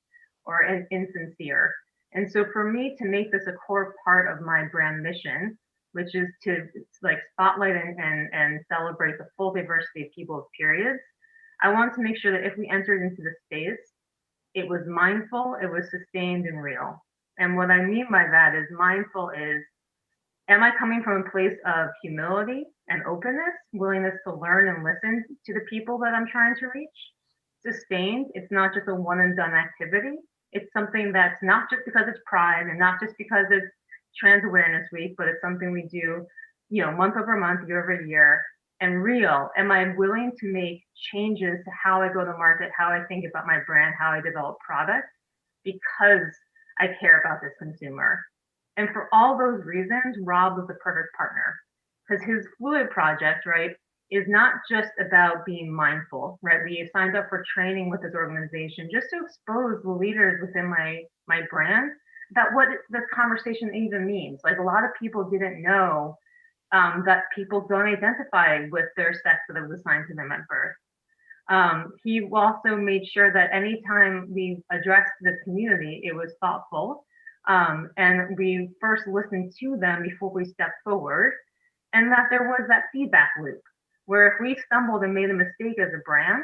or insincere. And so for me to make this a core part of my brand mission, which is to spotlight and celebrate the full diversity of people's periods, I wanted to make sure that if we entered into the space, it was mindful, it was sustained and real. And what I mean by that is mindful is, am I coming from a place of humility and openness, willingness to learn and listen to the people that I'm trying to reach? Sustained, it's not just a one and done activity. It's something that's not just because it's Pride and not just because it's Trans Awareness Week, but it's something we do, month over month, year over year. And real, am I willing to make changes to how I go to market, how I think about my brand, how I develop product, because I care about this consumer. And for all those reasons, Rob was the perfect partner, because his Fluid Project, right, is not just about being mindful, right? We signed up for training with this organization just to expose the leaders within my brand about what this conversation even means. A lot of people didn't know that people don't identify with their sex that was assigned to them at birth. He also made sure that anytime we addressed the community, it was thoughtful. And we first listened to them before we stepped forward, and that there was that feedback loop where if we stumbled and made a mistake as a brand,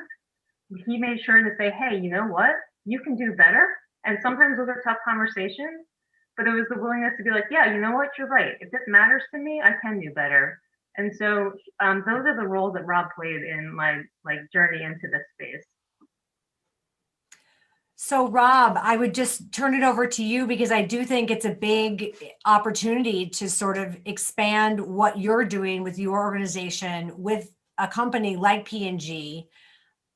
he made sure to say, hey, you know what? You can do better. And sometimes those are tough conversations, but it was the willingness to be like, yeah, you know what? You're right. If this matters to me, I can do better. And so those are the roles that Rob played in my journey into this space. So Rob, I would just turn it over to you because I do think it's a big opportunity to sort of expand what you're doing with your organization with a company like P&G.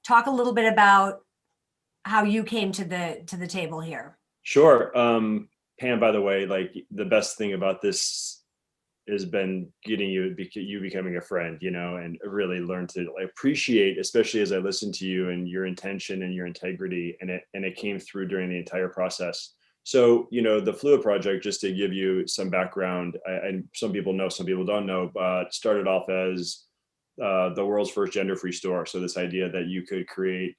Talk a little bit about how you came to the table here. Sure. Pam, by the way, like the best thing about this has been getting you becoming a friend, and really learn to appreciate, especially as I listened to you and your intention and your integrity, and it came through during the entire process. So, the Fluid Project, just to give you some background, and some people know, some people don't know, but started off as the world's first gender-free store. So this idea that you could create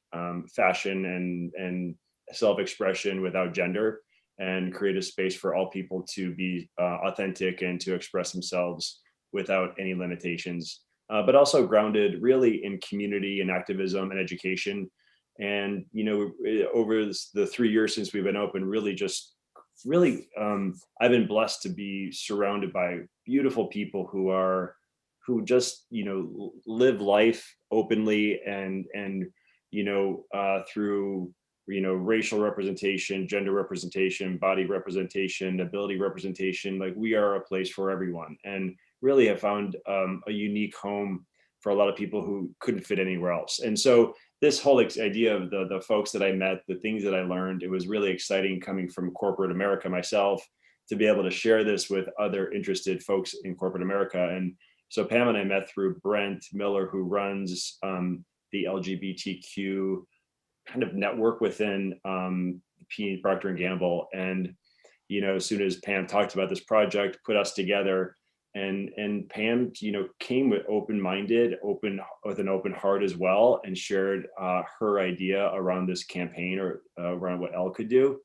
fashion and self-expression without gender, and create a space for all people to be authentic and to express themselves without any limitations, but also grounded really in community and activism and education. And, over the 3 years since we've been open, I've been blessed to be surrounded by beautiful people who just, live life openly and through racial representation, gender representation, body representation, ability representation. Like, we are a place for everyone, and really have found a unique home for a lot of people who couldn't fit anywhere else. And so this whole idea of the folks that I met, the things that I learned, it was really exciting coming from corporate America myself to be able to share this with other interested folks in corporate America. And so Pam and I met through Brent Miller, who runs the LGBTQ kind of network within Procter & Gamble. And, as soon as Pam talked about this project, put us together, and Pam, came with open-minded, with an open heart as well, and shared her idea around this campaign, or around what Elle could do.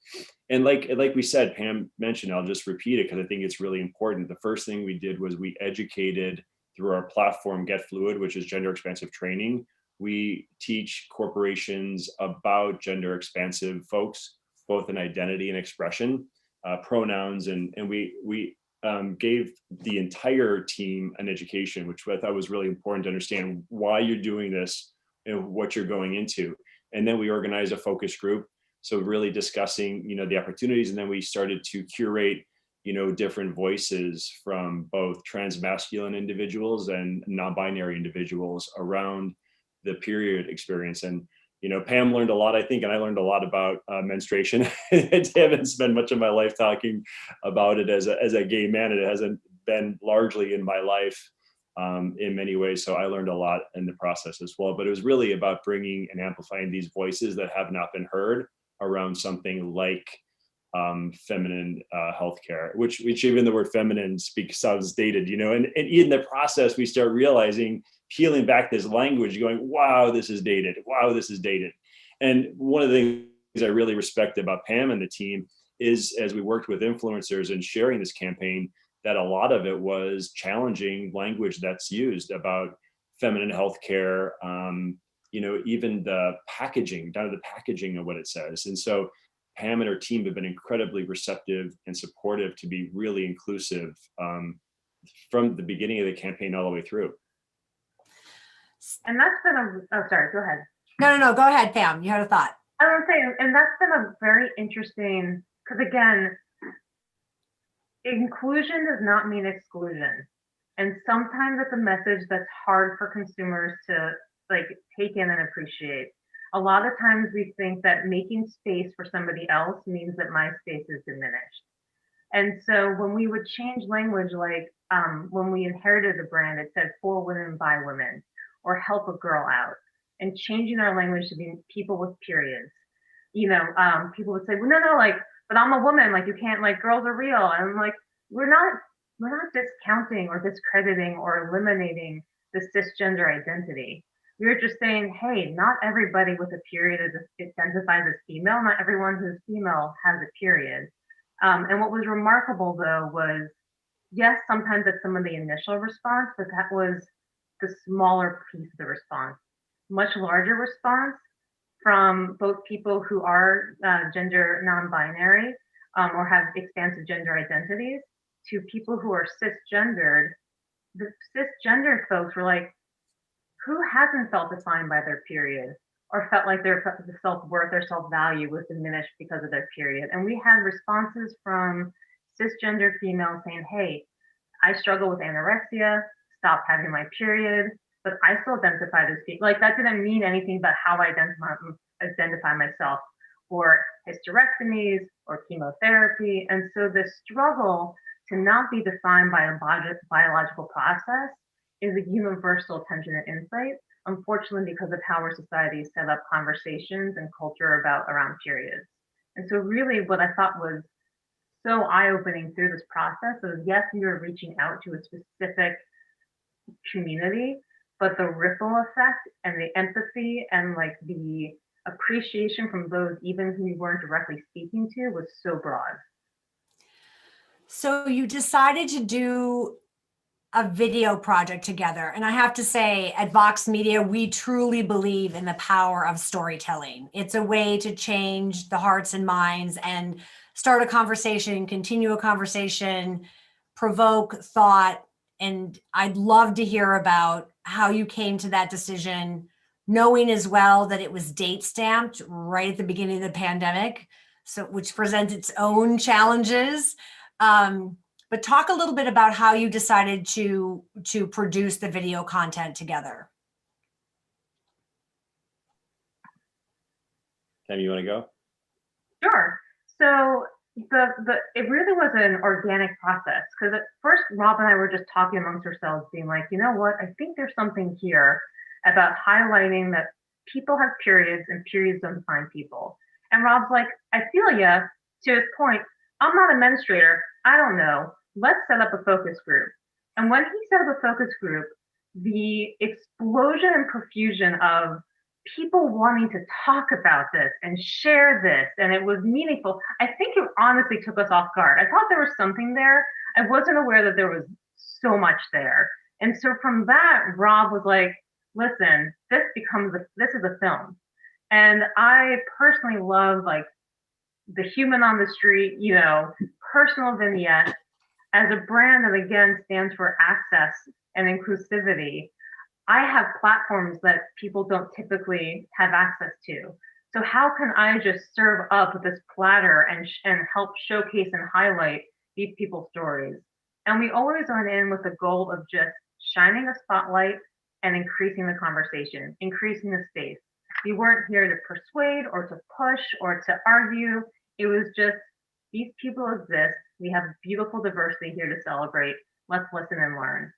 And like we said, Pam mentioned, I'll just repeat it because I think it's really important. The first thing we did was we educated through our platform, Get Fluid, which is gender expansive training. We teach corporations about gender expansive folks, both in identity and expression, pronouns, and we gave the entire team an education, which I thought was really important to understand why you're doing this and what you're going into. And then we organized a focus group, so really discussing, the opportunities. And then we started to curate, different voices from both transmasculine individuals and non-binary individuals around the period experience. And Pam learned a lot, I think, and I learned a lot about menstruation. I haven't spent much of my life talking about it as a gay man. It hasn't been largely in my life in many ways. So I learned a lot in the process as well. But it was really about bringing and amplifying these voices that have not been heard around something like feminine healthcare, which even the word feminine sounds dated, and in the process we start realizing, peeling back this language, going, wow, this is dated. Wow, this is dated. And one of the things I really respect about Pam and the team is, as we worked with influencers and sharing this campaign, that a lot of it was challenging language that's used about feminine healthcare, even the packaging, down to the packaging of what it says. And so Pam and her team have been incredibly receptive and supportive to be really inclusive from the beginning of the campaign all the way through. And that's been sorry, go ahead. No, go ahead, Pam. You had a thought. I was saying, and that's been a very interesting, because again, inclusion does not mean exclusion. And sometimes it's a message that's hard for consumers to take in and appreciate. A lot of times we think that making space for somebody else means that my space is diminished. And so when we would change language, when we inherited the brand, it said for women by women, or help a girl out, and changing our language to be people with periods. People would say, well, no, but I'm a woman, you can't, girls are real. And I'm like, we're not discounting or discrediting or eliminating the cisgender identity. We're just saying, hey, not everybody with a period identifies as female. Not everyone who's female has a period. And what was remarkable, though, was, yes, sometimes it's some of the initial response, but that was the smaller piece of the response. Much larger response from both people who are gender non-binary or have expansive gender identities, to people who are cisgendered the cisgender folks were like, who hasn't felt defined by their period or felt like their self-worth or self-value was diminished because of their period? And we had responses from cisgender females saying, hey, I struggle with anorexia, stop having my period, but I still identify as female. Like, that didn't mean anything but how I identify myself, or hysterectomies or chemotherapy. And so the struggle to not be defined by a biological process is a universal tension and insight, unfortunately, because of how our society set up conversations and culture around periods. And so really what I thought was so eye-opening through this process was, yes, we were reaching out to a specific community, but the ripple effect and the empathy and like the appreciation from those even who we weren't directly speaking to was so broad. So you decided to do a video project together. And I have to say, at Vox Media, we truly believe in the power of storytelling. It's a way to change the hearts and minds and start a conversation, continue a conversation, provoke thought. And I'd love to hear about how you came to that decision, knowing as well that it was date stamped right at the beginning of the pandemic, so which presents its own challenges. But talk a little bit about how you decided to produce the video content together. Tam, you want to go? Sure. So it really was an organic process, because at first Rob and I were just talking amongst ourselves, being like, you know what, I think there's something here about highlighting that people have periods and periods don't define people. And Rob's like, I feel ya, to his point, I'm not a menstruator, I don't know, let's set up a focus group. And when he set up a focus group, the explosion and profusion of people wanting to talk about this and share this, and it was meaningful. I think it honestly took us off guard. I thought there was something there. I wasn't aware that there was so much there. And so from that, Rob was like, listen, this is a film. And I personally love like the human on the street, you know, personal vignettes as a brand that again stands for access and inclusivity. I have platforms that people don't typically have access to. So how can I just serve up this platter and help showcase and highlight these people's stories? And we always went in with the goal of just shining a spotlight and increasing the conversation, increasing the space. We weren't here to persuade or to push or to argue. It was just, these people exist. We have beautiful diversity here to celebrate. Let's listen and learn.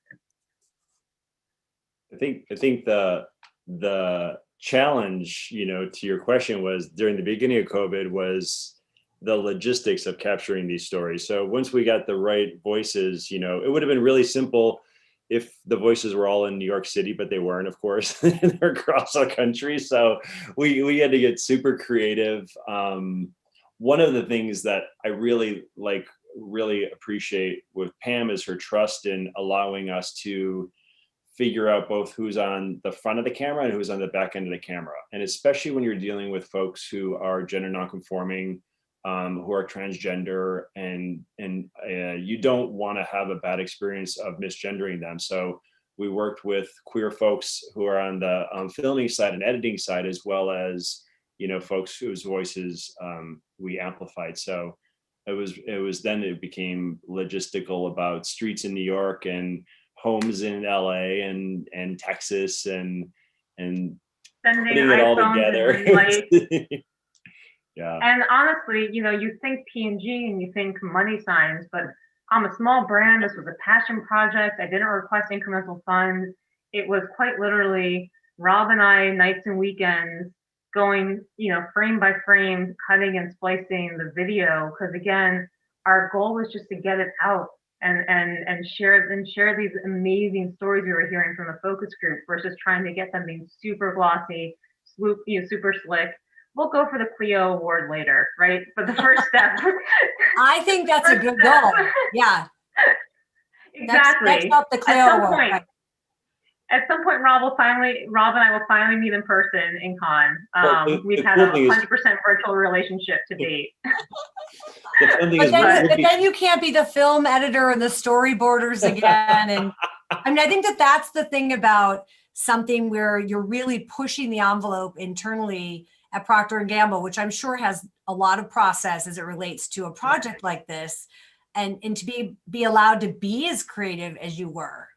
I think the challenge, you know, to your question was during the beginning of COVID was the logistics of capturing these stories. So once we got the right voices, you know, it would have been really simple if the voices were all in New York City, but they weren't, of course. They're across the country. So we had to get super creative. One of the things that I really appreciate with Pam is her trust in allowing us to figure out both who's on the front of the camera and who's on the back end of the camera. And especially when you're dealing with folks who are gender nonconforming, who are transgender, and you don't want to have a bad experience of misgendering them. So we worked with queer folks who are on the filming side and editing side, as well as, you know, folks whose voices we amplified. So it became logistical about streets in New York and homes in LA and Texas and sending putting it all together. Yeah. And honestly, you know, you think P&G and you think money signs, but I'm a small brand. This was a passion project. I didn't request incremental funds. It was quite literally Rob and I, nights and weekends, going, you know, frame by frame, cutting and splicing the video. Because again, our goal was just to get it out and share these amazing stories we were hearing from the focus group versus trying to get something super glossy, super slick. We'll go for the Clio Award later, right? But the first step. I think that's a good goal. Yeah. Exactly. Next up, the Clio Award. At some point, Rob and I will finally meet in person in Cannes. We've had a 100% virtual relationship to date. But then you can't be the film editor and the storyboarders again. And I mean, I think that that's the thing about something where you're really pushing the envelope internally at Procter & Gamble, which I'm sure has a lot of process as it relates to a project like this, and to be allowed to be as creative as you were.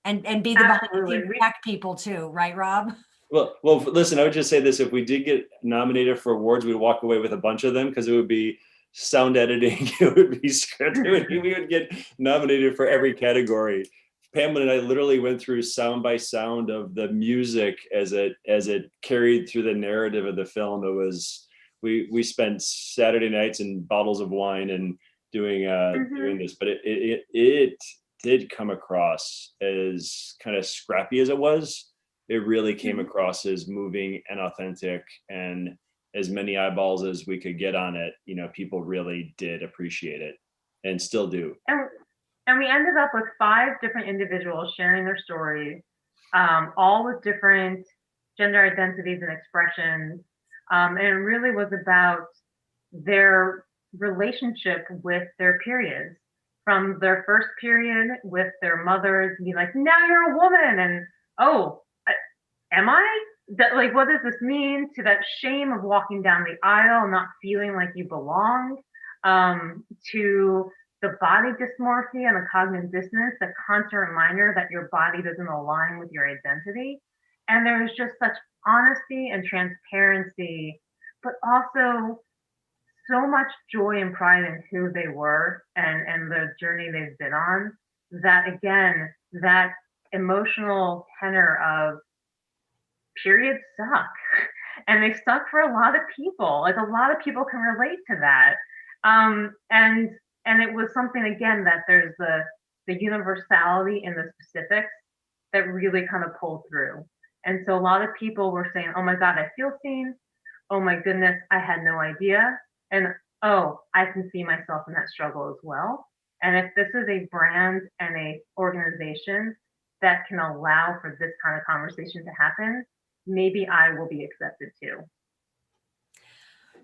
And be the behind tech people too, right, Rob? Well, listen, I would just say this: if we did get nominated for awards, we'd walk away with a bunch of them because it would be sound editing, it would be script, we would get nominated for every category. Pamela and I literally went through sound by sound of the music as it carried through the narrative of the film. It was we spent Saturday nights and bottles of wine and doing this, but it did come across as kind of scrappy as it was. It really came across as moving and authentic, and as many eyeballs as we could get on it, people really did appreciate it and still do. And we ended up with 5 different individuals sharing their stories, all with different gender identities and expressions. And it really was about their relationship with their periods, from their first period with their mothers, and be like, now you're a woman, and oh, am I? That, like, what does this mean? To that shame of walking down the aisle, not feeling like you belong, to the body dysmorphia and the cognitive dissonance, the constant reminder that your body doesn't align with your identity. And there's just such honesty and transparency, but also so much joy and pride in who they were and the journey they've been on, that again, that emotional tenor of periods suck. And they suck for a lot of people. Like, a lot of people can relate to that. And it was something, again, that there's the universality in the specifics that really kind of pulled through. And so a lot of people were saying, oh my God, I feel seen. Oh my goodness, I had no idea. And oh, I can see myself in that struggle as well. And if this is a brand and a organization that can allow for this kind of conversation to happen, maybe I will be accepted too.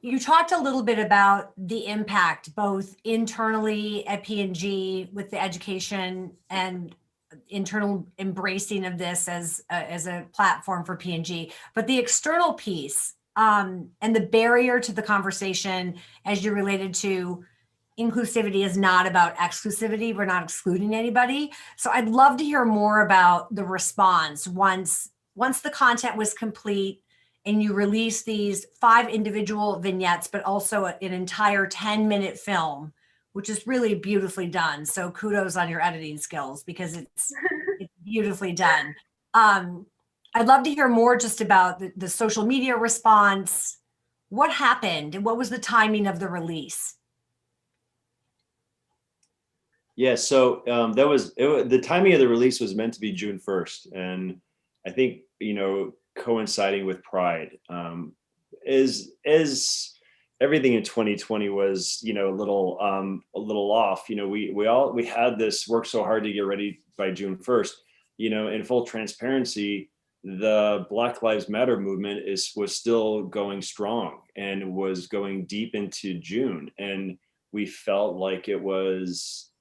You talked a little bit about the impact, both internally at P&G with the education and internal embracing of this as a platform for P&G, but the external piece and the barrier to the conversation as you related to inclusivity is not about exclusivity. We're not excluding anybody. So I'd love to hear more about the response once the content was complete and you release these 5 individual vignettes, but also an entire 10-minute film, which is really beautifully done. So kudos on your editing skills, because it's beautifully done. I'd love to hear more just about the social media response. What happened and what was the timing of the release? Yeah, so the timing of the release was meant to be June 1st. And I think, coinciding with Pride, as everything in 2020 was, a little off. We had this work so hard to get ready by June 1st. In full transparency, the Black Lives Matter movement was still going strong and was going deep into June, and we felt like it was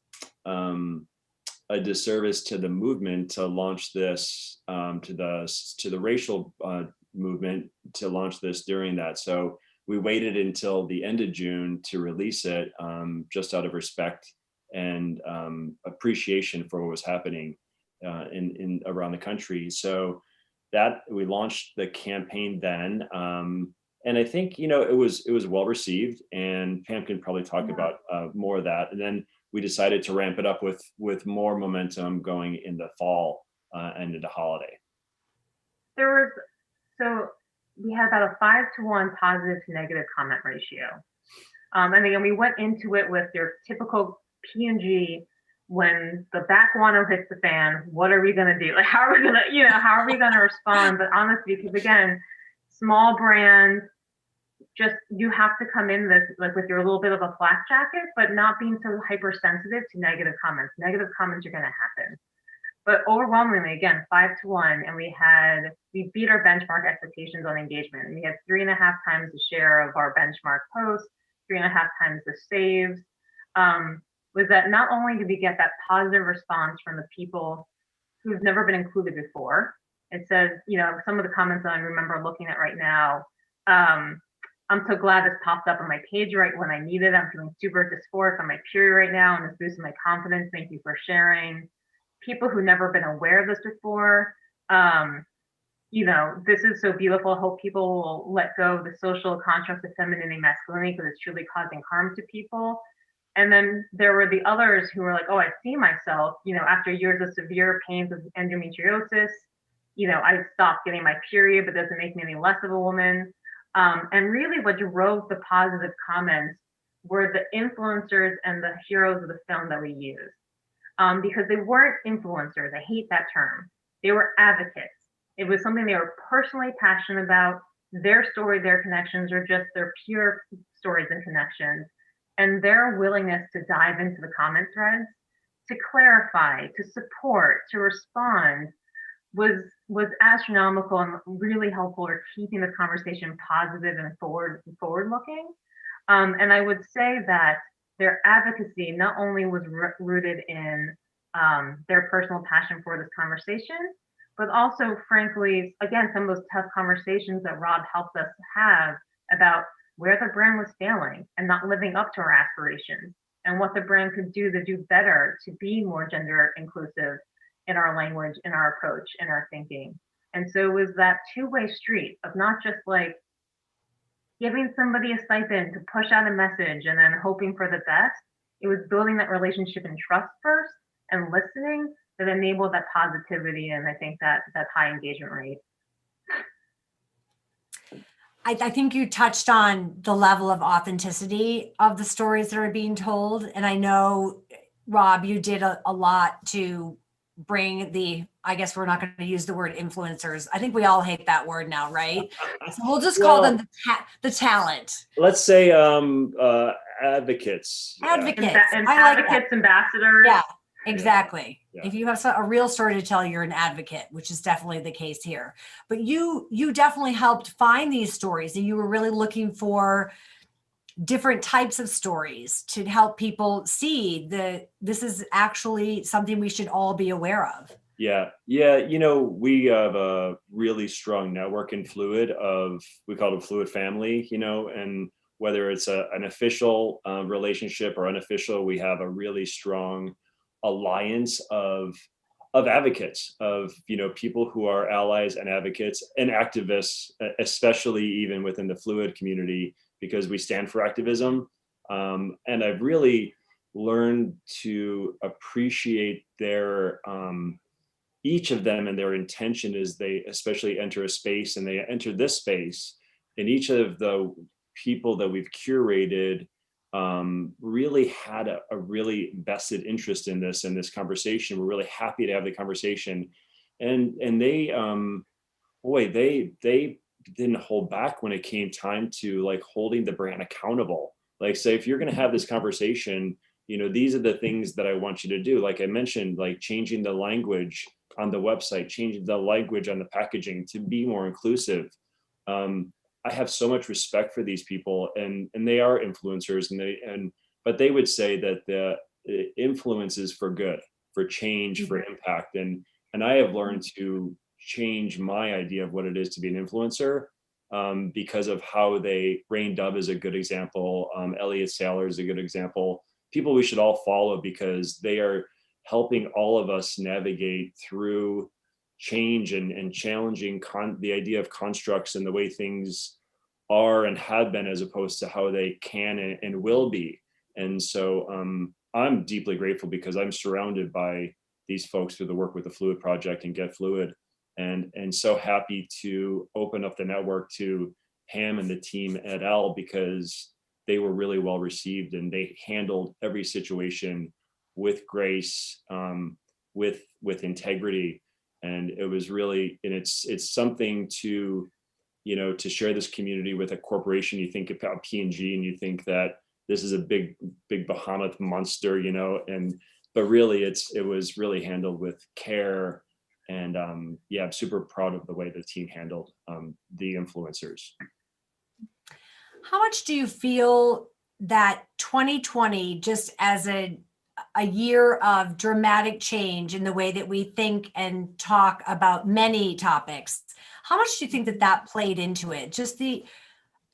a disservice to the movement to launch this, to the racial movement to launch this during that. So we waited until the end of June to release it, just out of respect and appreciation for what was happening in around the country. So that we launched the campaign then, and I think it was well received. And Pam can probably talk about more of that. And then we decided to ramp it up with more momentum going in the fall and into holiday. We had about a 5-to-1 positive to negative comment ratio. And again, we went into it with your typical P&G, when the back guano hits the fan, what are we going to do? Like, how are we going to respond? But honestly, because again, small brands, just, you have to come in this like with your little bit of a flak jacket, but not being so hypersensitive to negative comments. Negative comments are going to happen. But overwhelmingly, again, 5-to-1, and we beat our benchmark expectations on engagement. We had 3.5 times the share of our benchmark posts, 3.5 times the saves, was that not only did we get that positive response from the people who've never been included before, it says, some of the comments that I remember looking at right now, I'm so glad this popped up on my page right when I need it. I'm feeling super dysphoric on my period right now, and it's boosting my confidence. Thank you for sharing. People who've never been aware of this before, this is so beautiful. I hope people will let go of the social constructs of femininity and masculinity because it's truly causing harm to people. And then there were the others who were like, oh, I see myself, after years of severe pains of endometriosis, I stopped getting my period, but doesn't make me any less of a woman. And really what drove the positive comments were the influencers and the heroes of the film that we used. Because they weren't influencers. I hate that term. They were advocates. It was something they were personally passionate about, their story, their connections, or just their pure stories and connections. And their willingness to dive into the comment threads, to clarify, to support, to respond was astronomical and really helpful for keeping the conversation positive and forward looking. And I would say that their advocacy not only was rooted in their personal passion for this conversation, but also, frankly, again, some of those tough conversations that Rob helped us have about where the brand was failing and not living up to our aspirations, and what the brand could do to do better to be more gender inclusive in our language, in our approach, in our thinking. And so it was that two-way street of not just like giving somebody a stipend to push out a message and then hoping for the best. It was building that relationship and trust first and listening that enabled that positivity, and I think that high engagement rate. I think you touched on the level of authenticity of the stories that are being told. And I know, Rob, you did a lot to bring I guess we're not going to use the word influencers. I think we all hate that word now, right? So we'll just call them the talent. Let's say advocates. Advocates. And I like advocates, that. ambassadors. Yeah, exactly. Yeah. If you have a real story to tell, you're an advocate, which is definitely the case here. But you definitely helped find these stories, and you were really looking for different types of stories to help people see that this is actually something we should all be aware of. Yeah. We have a really strong network in Fluid we call it Fluid family, and whether it's an official relationship or unofficial, we have a really strong alliance of advocates, of people who are allies and advocates and activists, especially even within the Fluid community, because we stand for activism. And I've really learned to appreciate their each of them and their intention as they especially enter a space, and they enter this space. And each of the people that we've curated really had a really vested interest in this conversation. We're really happy to have the conversation, and they they didn't hold back when it came time to like holding the brand accountable. Like, say, if you're going to have this conversation, these are the things that I want you to do. Like I mentioned, like changing the language on the website, changing the language on the packaging to be more inclusive. I have so much respect for these people, and they are influencers, but they would say that the influence is for good, for change, for impact. And I have learned to change my idea of what it is to be an influencer because of how Rain Dove is a good example. Elliot Saylor is a good example. People we should all follow because they are helping all of us navigate through change and challenging the idea of constructs and the way things are and have been, as opposed to how they can and will be. And so I'm deeply grateful because I'm surrounded by these folks through the work with the Fluid Project and Get Fluid, and so happy to open up the network to Ham and the team at L, because they were really well received and they handled every situation with grace, with integrity. And it was really, and it's something to, to share this community with a corporation. You think about P&G and you think that this is a big behemoth monster, but really it was really handled with care. And I'm super proud of the way the team handled the influencers. How much do you feel that 2020, just as a a year of dramatic change in the way that we think and talk about many topics. How much do you think that that played into it?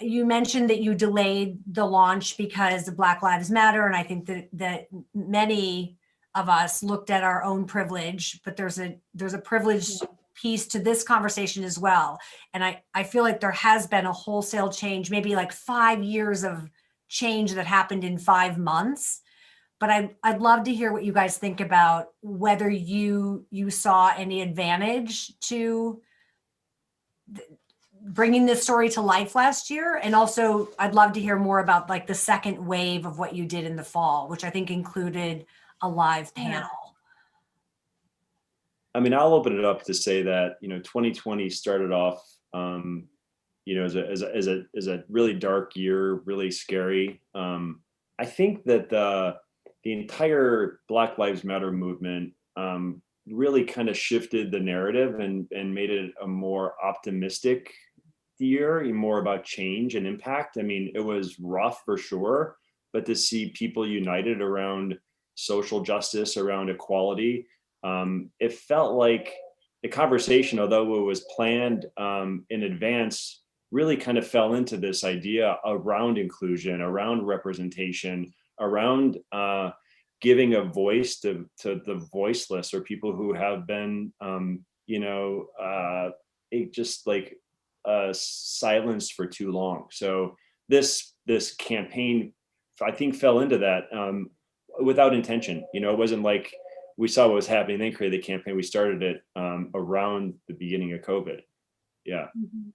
You mentioned that you delayed the launch because of Black Lives Matter, and I think that many of us looked at our own privilege, but there's a privilege piece to this conversation as well. And I feel like there has been a wholesale change, maybe like 5 years of change that happened in 5 months. But I'd love to hear what you guys think about whether you saw any advantage to bringing this story to life last year. And also I'd love to hear more about like the second wave of what you did in the fall, which I think included a live panel. I mean, I'll open it up to say that, 2020 started off, as a really dark year, really scary. I think that the entire Black Lives Matter movement really kind of shifted the narrative and made it a more optimistic year, more about change and impact. I mean, it was rough for sure, but to see people united around social justice, around equality, it felt like the conversation, although it was planned in advance, really kind of fell into this idea around inclusion, around representation, around giving a voice to the voiceless or people who have been, silenced for too long. So this campaign, I think, fell into that without intention. It wasn't like we saw what was happening, then created the campaign. We started it around the beginning of COVID. Yeah. Mm-hmm.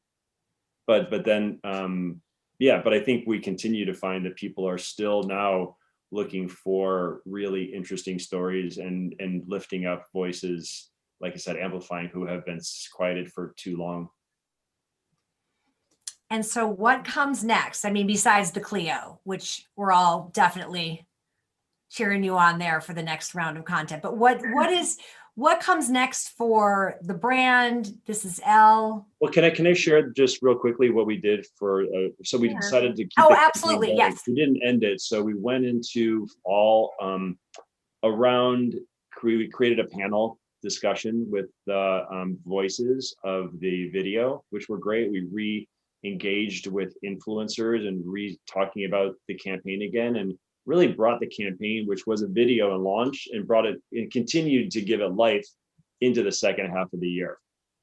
But then, but I think we continue to find that people are still now looking for really interesting stories and lifting up voices, like I said, amplifying who have been quieted for too long. And so what comes next? I mean, besides the Clio, which we're all definitely cheering you on there for the next round of content, but what comes next for the brand? This is Elle. Well, can I share just real quickly what we did for? So we decided to keep. Oh, absolutely, yes. We didn't end it, so we went into fall around. We created a panel discussion with the voices of the video, which were great. We re-engaged with influencers and talking about the campaign again, and really brought the campaign, which was a video and launch, and brought it and continued to give it life into the second half of the year.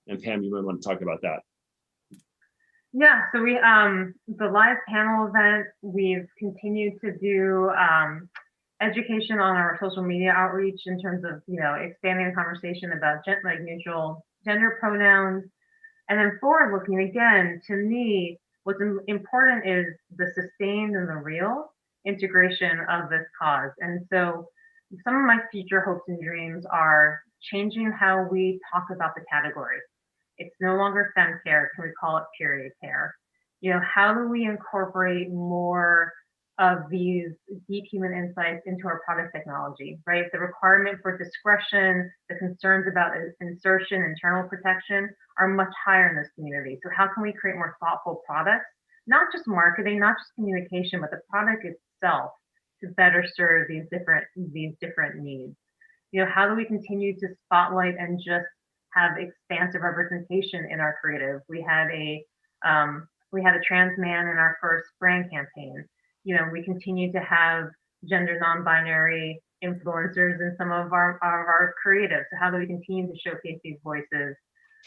And Pam, you might want to talk about that. Yeah, so we the live panel event, we've continued to do education on our social media outreach in terms of expanding the conversation about neutral gender pronouns. And then forward looking, again, to me, what's important is the sustained and the real integration of this cause. And so some of my future hopes and dreams are changing how we talk about the category. It's no longer fem care, can we call it period care? How do we incorporate more of these deep human insights into our product technology, right? The requirement for discretion, the concerns about insertion, internal protection are much higher in this community. So how can we create more thoughtful products, not just marketing, not just communication, but the product itself to better serve these different needs? How do we continue to spotlight and just have expansive representation in our creative? We had a trans man in our first brand campaign. We continue to have gender non-binary influencers in some of our creative. So how do we continue to showcase these voices?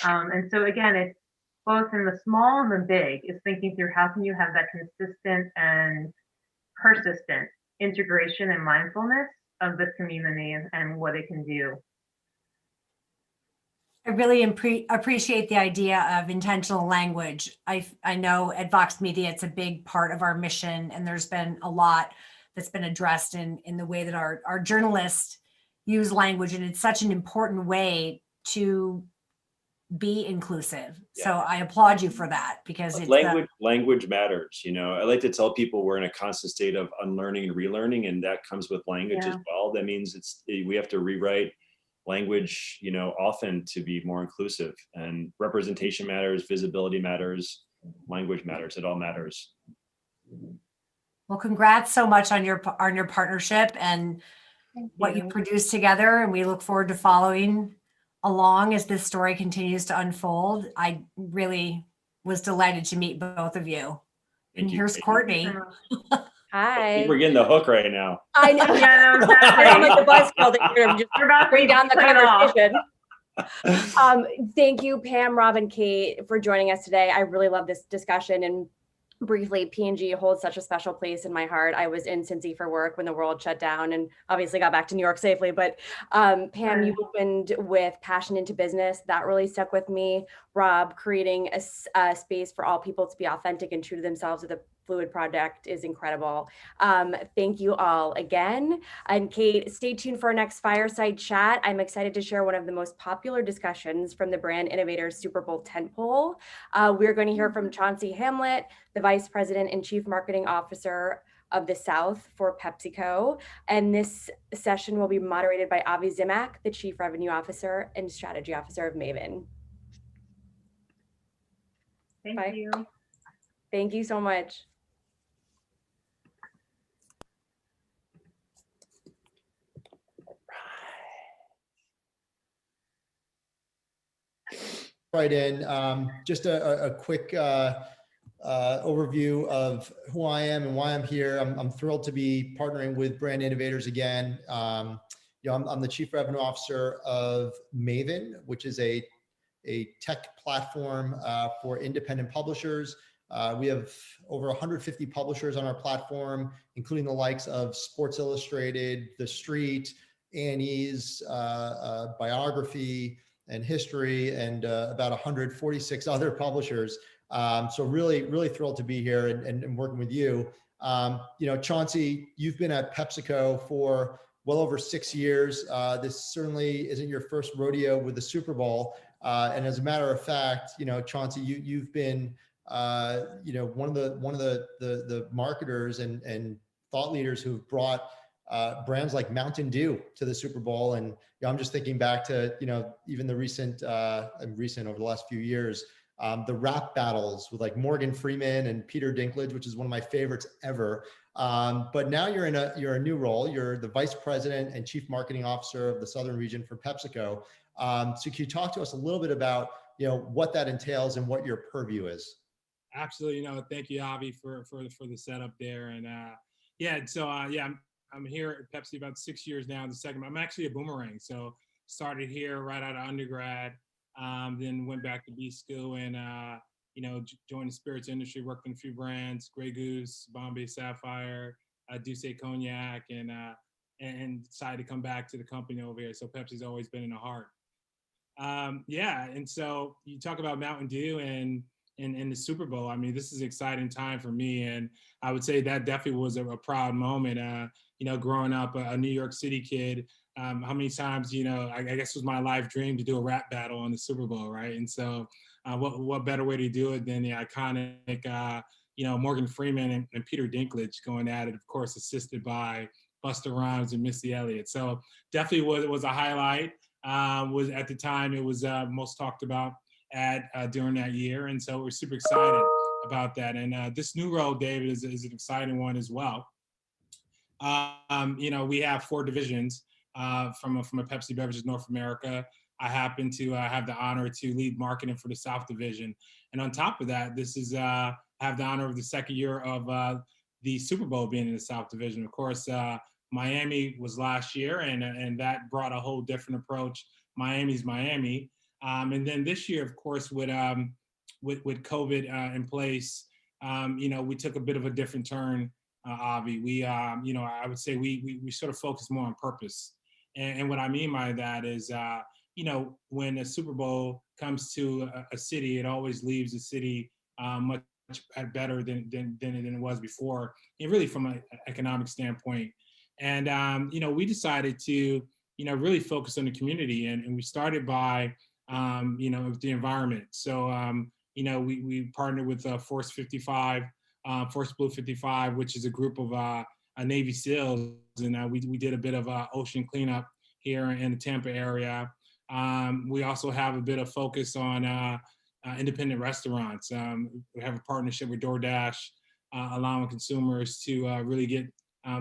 And so again, it's both in the small and the big, is thinking through how can you have that consistent and persistent integration and mindfulness of this community and what it can do. I really appreciate the idea of intentional language. I know at Vox Media, it's a big part of our mission, and there's been a lot that's been addressed in the way that our journalists use language, and it's such an important way to be inclusive. Yeah. So I applaud you for that, because it's language matters. I like to tell people we're in a constant state of unlearning and relearning, and that comes with language as well. That means we have to rewrite language, often to be more inclusive, and representation matters, visibility matters, language matters. It all matters. Well, congrats so much on your partnership, and what you produced together, and we look forward to following along as this story continues to unfold. I really was delighted to meet both of you. And here's Courtney. I Hi. think we're getting the hook right now. I know. Yeah, no, exactly. I'm like the buzzkill that you're just We're about to bring down the play it off. conversation. Thank you, Pam, Rob, and Kate, for joining us today. I really love this discussion. And briefly, P&G holds such a special place in my heart. I was in Cincy for work when the world shut down and obviously got back to New York safely. But Pam, you opened with passion into business. That really stuck with me. Rob, creating a space for all people to be authentic and true to themselves with a fluid project is incredible. Thank you all again. And Kate, stay tuned for our next fireside chat. I'm excited to share one of the most popular discussions from the Brand Innovators Super Bowl tentpole. We're going to hear from Chauncey Hamlet, the Vice President and Chief Marketing Officer of the South for PepsiCo. And this session will be moderated by Avi Zimak, the Chief Revenue Officer and Strategy Officer of Maven. Thank you. Thank you so much. Right in, just a quick overview of who I am and why I'm here. I'm thrilled to be partnering with Brand Innovators again. I'm the Chief Revenue Officer of Maven, which is a tech platform for independent publishers. We have over 150 publishers on our platform, including the likes of Sports Illustrated, The Street, Annie's, Biography, and History, and about 146 other publishers. So really thrilled to be here and working with you. Chauncey, you've been at PepsiCo for well over 6 years. This certainly isn't your first rodeo with the Super Bowl. And as a matter of fact, Chauncey, you've been one of the marketers and thought leaders who've brought brands like Mountain Dew to the Super Bowl. And I'm just thinking back to, even the recent over the last few years, the rap battles with like Morgan Freeman and Peter Dinklage, which is one of my favorites ever. But now you're in a new role. You're the Vice President and Chief Marketing Officer of the Southern region for PepsiCo. So can you talk to us a little bit about, what that entails and what your purview is? Absolutely. Thank you, Avi, for the setup there. And I'm here at Pepsi about 6 years now. I'm actually a boomerang. So started here right out of undergrad, then went back to B school and, joined the spirits industry, worked in a few brands, Grey Goose, Bombay Sapphire, Douce Cognac, and decided to come back to the company over here. So Pepsi's always been in the heart. And so you talk about Mountain Dew and the Super Bowl. I mean, this is an exciting time for me. And I would say that definitely was a proud moment, growing up a New York City kid. How many times, I guess it was my life dream to do a rap battle on the Super Bowl, right? And so what better way to do it than the iconic, Morgan Freeman and Peter Dinklage going at it, of course, assisted by Busta Rhymes and Missy Elliott. So definitely was a highlight. Was at the time it was most talked about during that year, and so we're super excited about that. And this new role, David, is an exciting one as well. We have 4 divisions from a Pepsi Beverages North America. I happen to have the honor to lead marketing for the South Division, and on top of that, this is have the honor of the second year of the Super Bowl being in the South Division. Of course, Miami was last year, and that brought a whole different approach. Miami's Miami. And then this year, of course, with COVID in place, we took a bit of a different turn, Avi. We, I would say we sort of focus more on purpose. And what I mean by that is, when a Super Bowl comes to a city, it always leaves the city much better than it was before, and really from an economic standpoint. And, we decided to, really focus on the community. And we started by, the environment. So, we partnered with Force 55, Force Blue 55, which is a group of Navy SEALs. And we did a bit of ocean cleanup here in the Tampa area. We also have a bit of focus on independent restaurants. We have a partnership with DoorDash, allowing consumers to really get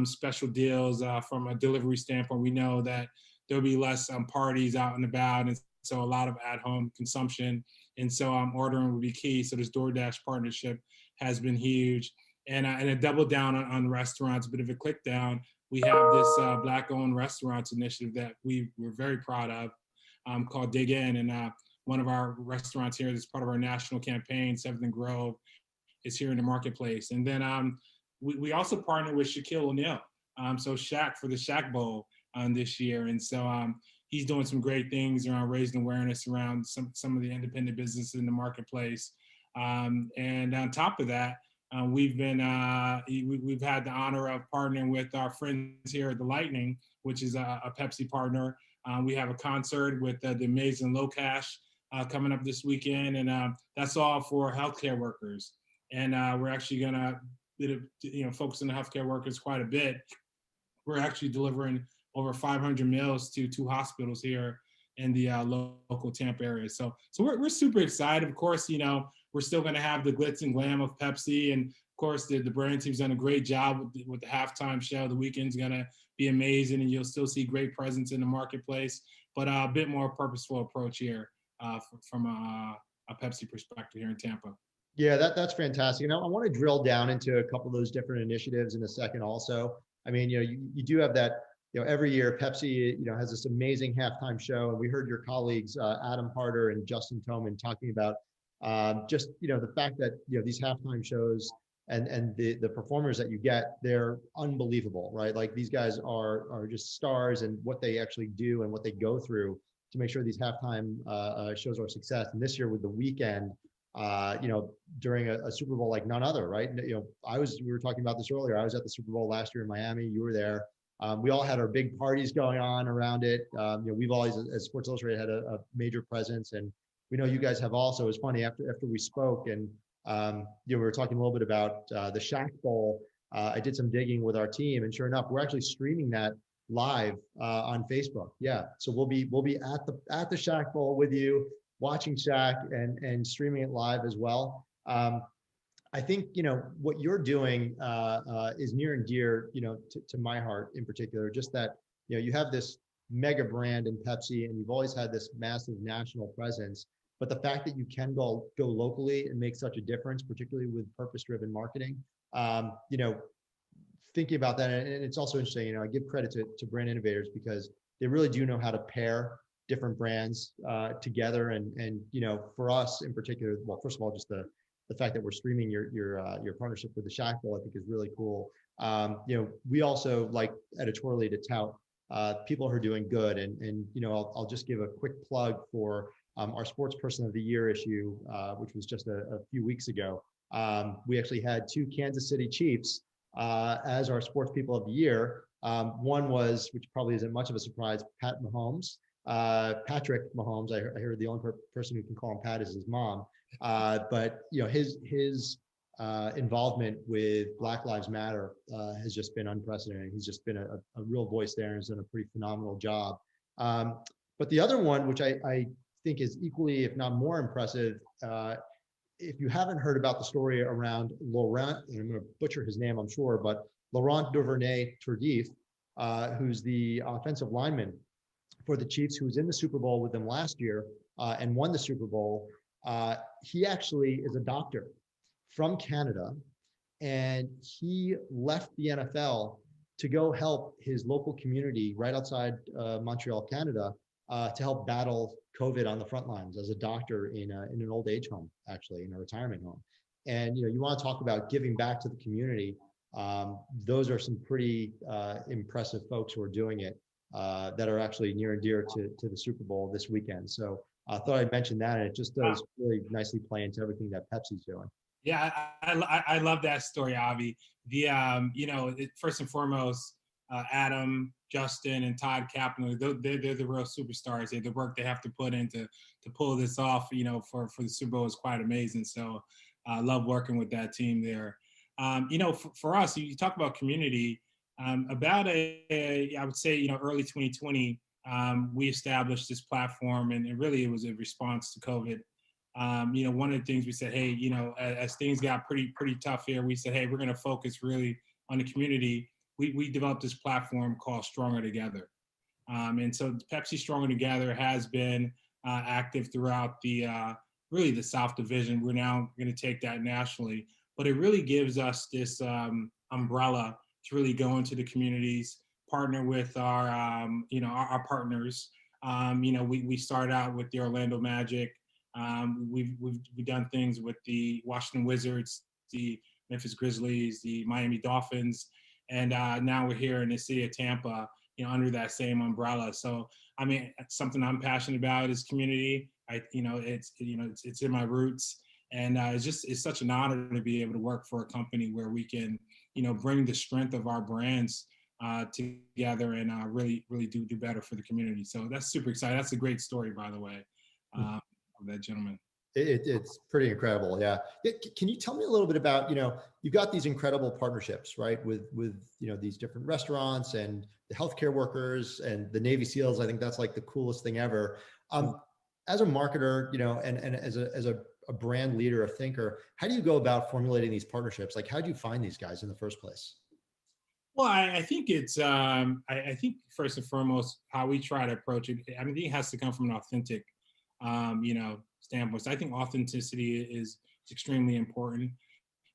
special deals from a delivery standpoint. We know that there'll be less parties out and about, and so a lot of at-home consumption. And so ordering will be key. So this DoorDash partnership has been huge. And a double down on restaurants, a bit of a click down. We have this Black-owned restaurants initiative that we're very proud of, called Dig In. And one of our restaurants here that's part of our national campaign, 7th and Grove, is here in the marketplace. And then we also partnered with Shaquille O'Neal. So Shaq for the Shaq Bowl this year. And so he's doing some great things around raising awareness around some of the independent businesses in the marketplace. And on top of that, we've had the honor of partnering with our friends here at the Lightning, which is a Pepsi partner. We have a concert with the amazing Low Cash coming up this weekend, and that's all for healthcare workers. And we're actually gonna focus on the healthcare workers quite a bit. We're actually delivering over 500 meals to 2 hospitals here in the local Tampa area. So we're super excited. Of course, we're still going to have the glitz and glam of Pepsi, and of course the brand team's done a great job with the halftime show. The weekend's going to be amazing, and you'll still see great presence in the marketplace, but a bit more purposeful approach here from a Pepsi perspective here in Tampa. Yeah, that's fantastic. I want to drill down into a couple of those different initiatives in a second also. I mean, you do have that, every year Pepsi, has this amazing halftime show. And we heard your colleagues, Adam Harder and Justin Toman, talking about just, the fact that, these halftime shows and the performers that you get, they're unbelievable, right? Like these guys are just stars, and what they actually do and what they go through to make sure these halftime shows are a success. And this year with the weekend, during a Super Bowl like none other, right? We were talking about this earlier. I was at the Super Bowl last year in Miami. You were there. We all had our big parties going on around it. We've always, as Sports Illustrated, had a major presence, and we know you guys have also. It was funny after we spoke, and we were talking a little bit about the Shaq Bowl. I did some digging with our team, and sure enough, we're actually streaming that live on Facebook. Yeah, so we'll be at the Shaq Bowl with you, watching Shaq and streaming it live as well. I think, what you're doing is near and dear, to my heart in particular, just that, you have this mega brand in Pepsi, and you've always had this massive national presence, but the fact that you can go locally and make such a difference, particularly with purpose-driven marketing, thinking about that. And it's also interesting, I give credit to brand innovators because they really do know how to pair different brands together. And for us in particular, well, first of all, just the fact that we're streaming your partnership with the Shaq Bowl, I think is really cool. We also like editorially to tout people who are doing good. And I'll just give a quick plug for our Sports Person of the Year issue, which was just a few weeks ago. We actually had 2 Kansas City Chiefs as our Sports People of the Year. One was, which probably isn't much of a surprise, Patrick Mahomes. I heard the only person who can call him Pat is his mom. But his involvement with Black Lives Matter has just been unprecedented. He's just been a real voice there and has done a pretty phenomenal job. But the other one, which I think is equally, if not more impressive, if you haven't heard about the story around Laurent, and I'm going to butcher his name, I'm sure, but Laurent Duvernay-Tardif, who's the offensive lineman for the Chiefs, who was in the Super Bowl with them last year and won the Super Bowl. He actually is a doctor from Canada, and he left the NFL to go help his local community right outside Montreal, Canada, to help battle COVID on the front lines as a doctor in an old age home, actually, in a retirement home. And you want to talk about giving back to the community. Those are some pretty impressive folks who are doing it that are actually near and dear to the Super Bowl this weekend. So I thought I'd mention that, and it just does really nicely play into everything that Pepsi's doing. Yeah, I love that story, Avi. First and foremost, Adam, Justin, and Todd Kaplan, they're the real superstars. The work they have to put in to pull this off, for the Super Bowl is quite amazing. So I love working with that team there. For us, you talk about community. About I would say, early 2020, we established this platform, and really it was a response to COVID. One of the things we said, hey, as things got pretty tough here, we said, hey, we're going to focus really on the community. we developed this platform called Stronger Together. And so Pepsi Stronger Together has been active throughout the really the South Division. We're now going to take that nationally, but it really gives us this umbrella to really go into the communities, partner with our our partners. We start out with the Orlando Magic. We've done things with the Washington Wizards, the Memphis Grizzlies, the Miami Dolphins, and now we're here in the city of Tampa, under that same umbrella. So, I mean, something I'm passionate about is community. It's in my roots, and it's such an honor to be able to work for a company where we can, bring the strength of our brands together and really do better for the community. So that's super exciting. That's a great story, by the way, of that gentleman. It's pretty incredible. Yeah. Can you tell me a little bit about, you've got these incredible partnerships, right? With these different restaurants and the healthcare workers and the Navy SEALs. I think that's like the coolest thing ever. As a marketer, and as a brand leader, a thinker, how do you go about formulating these partnerships? Like, how do you find these guys in the first place? Well, I think it's, I think first and foremost, how we try to approach it, I think it has to come from an authentic, standpoint. So I think authenticity is extremely important.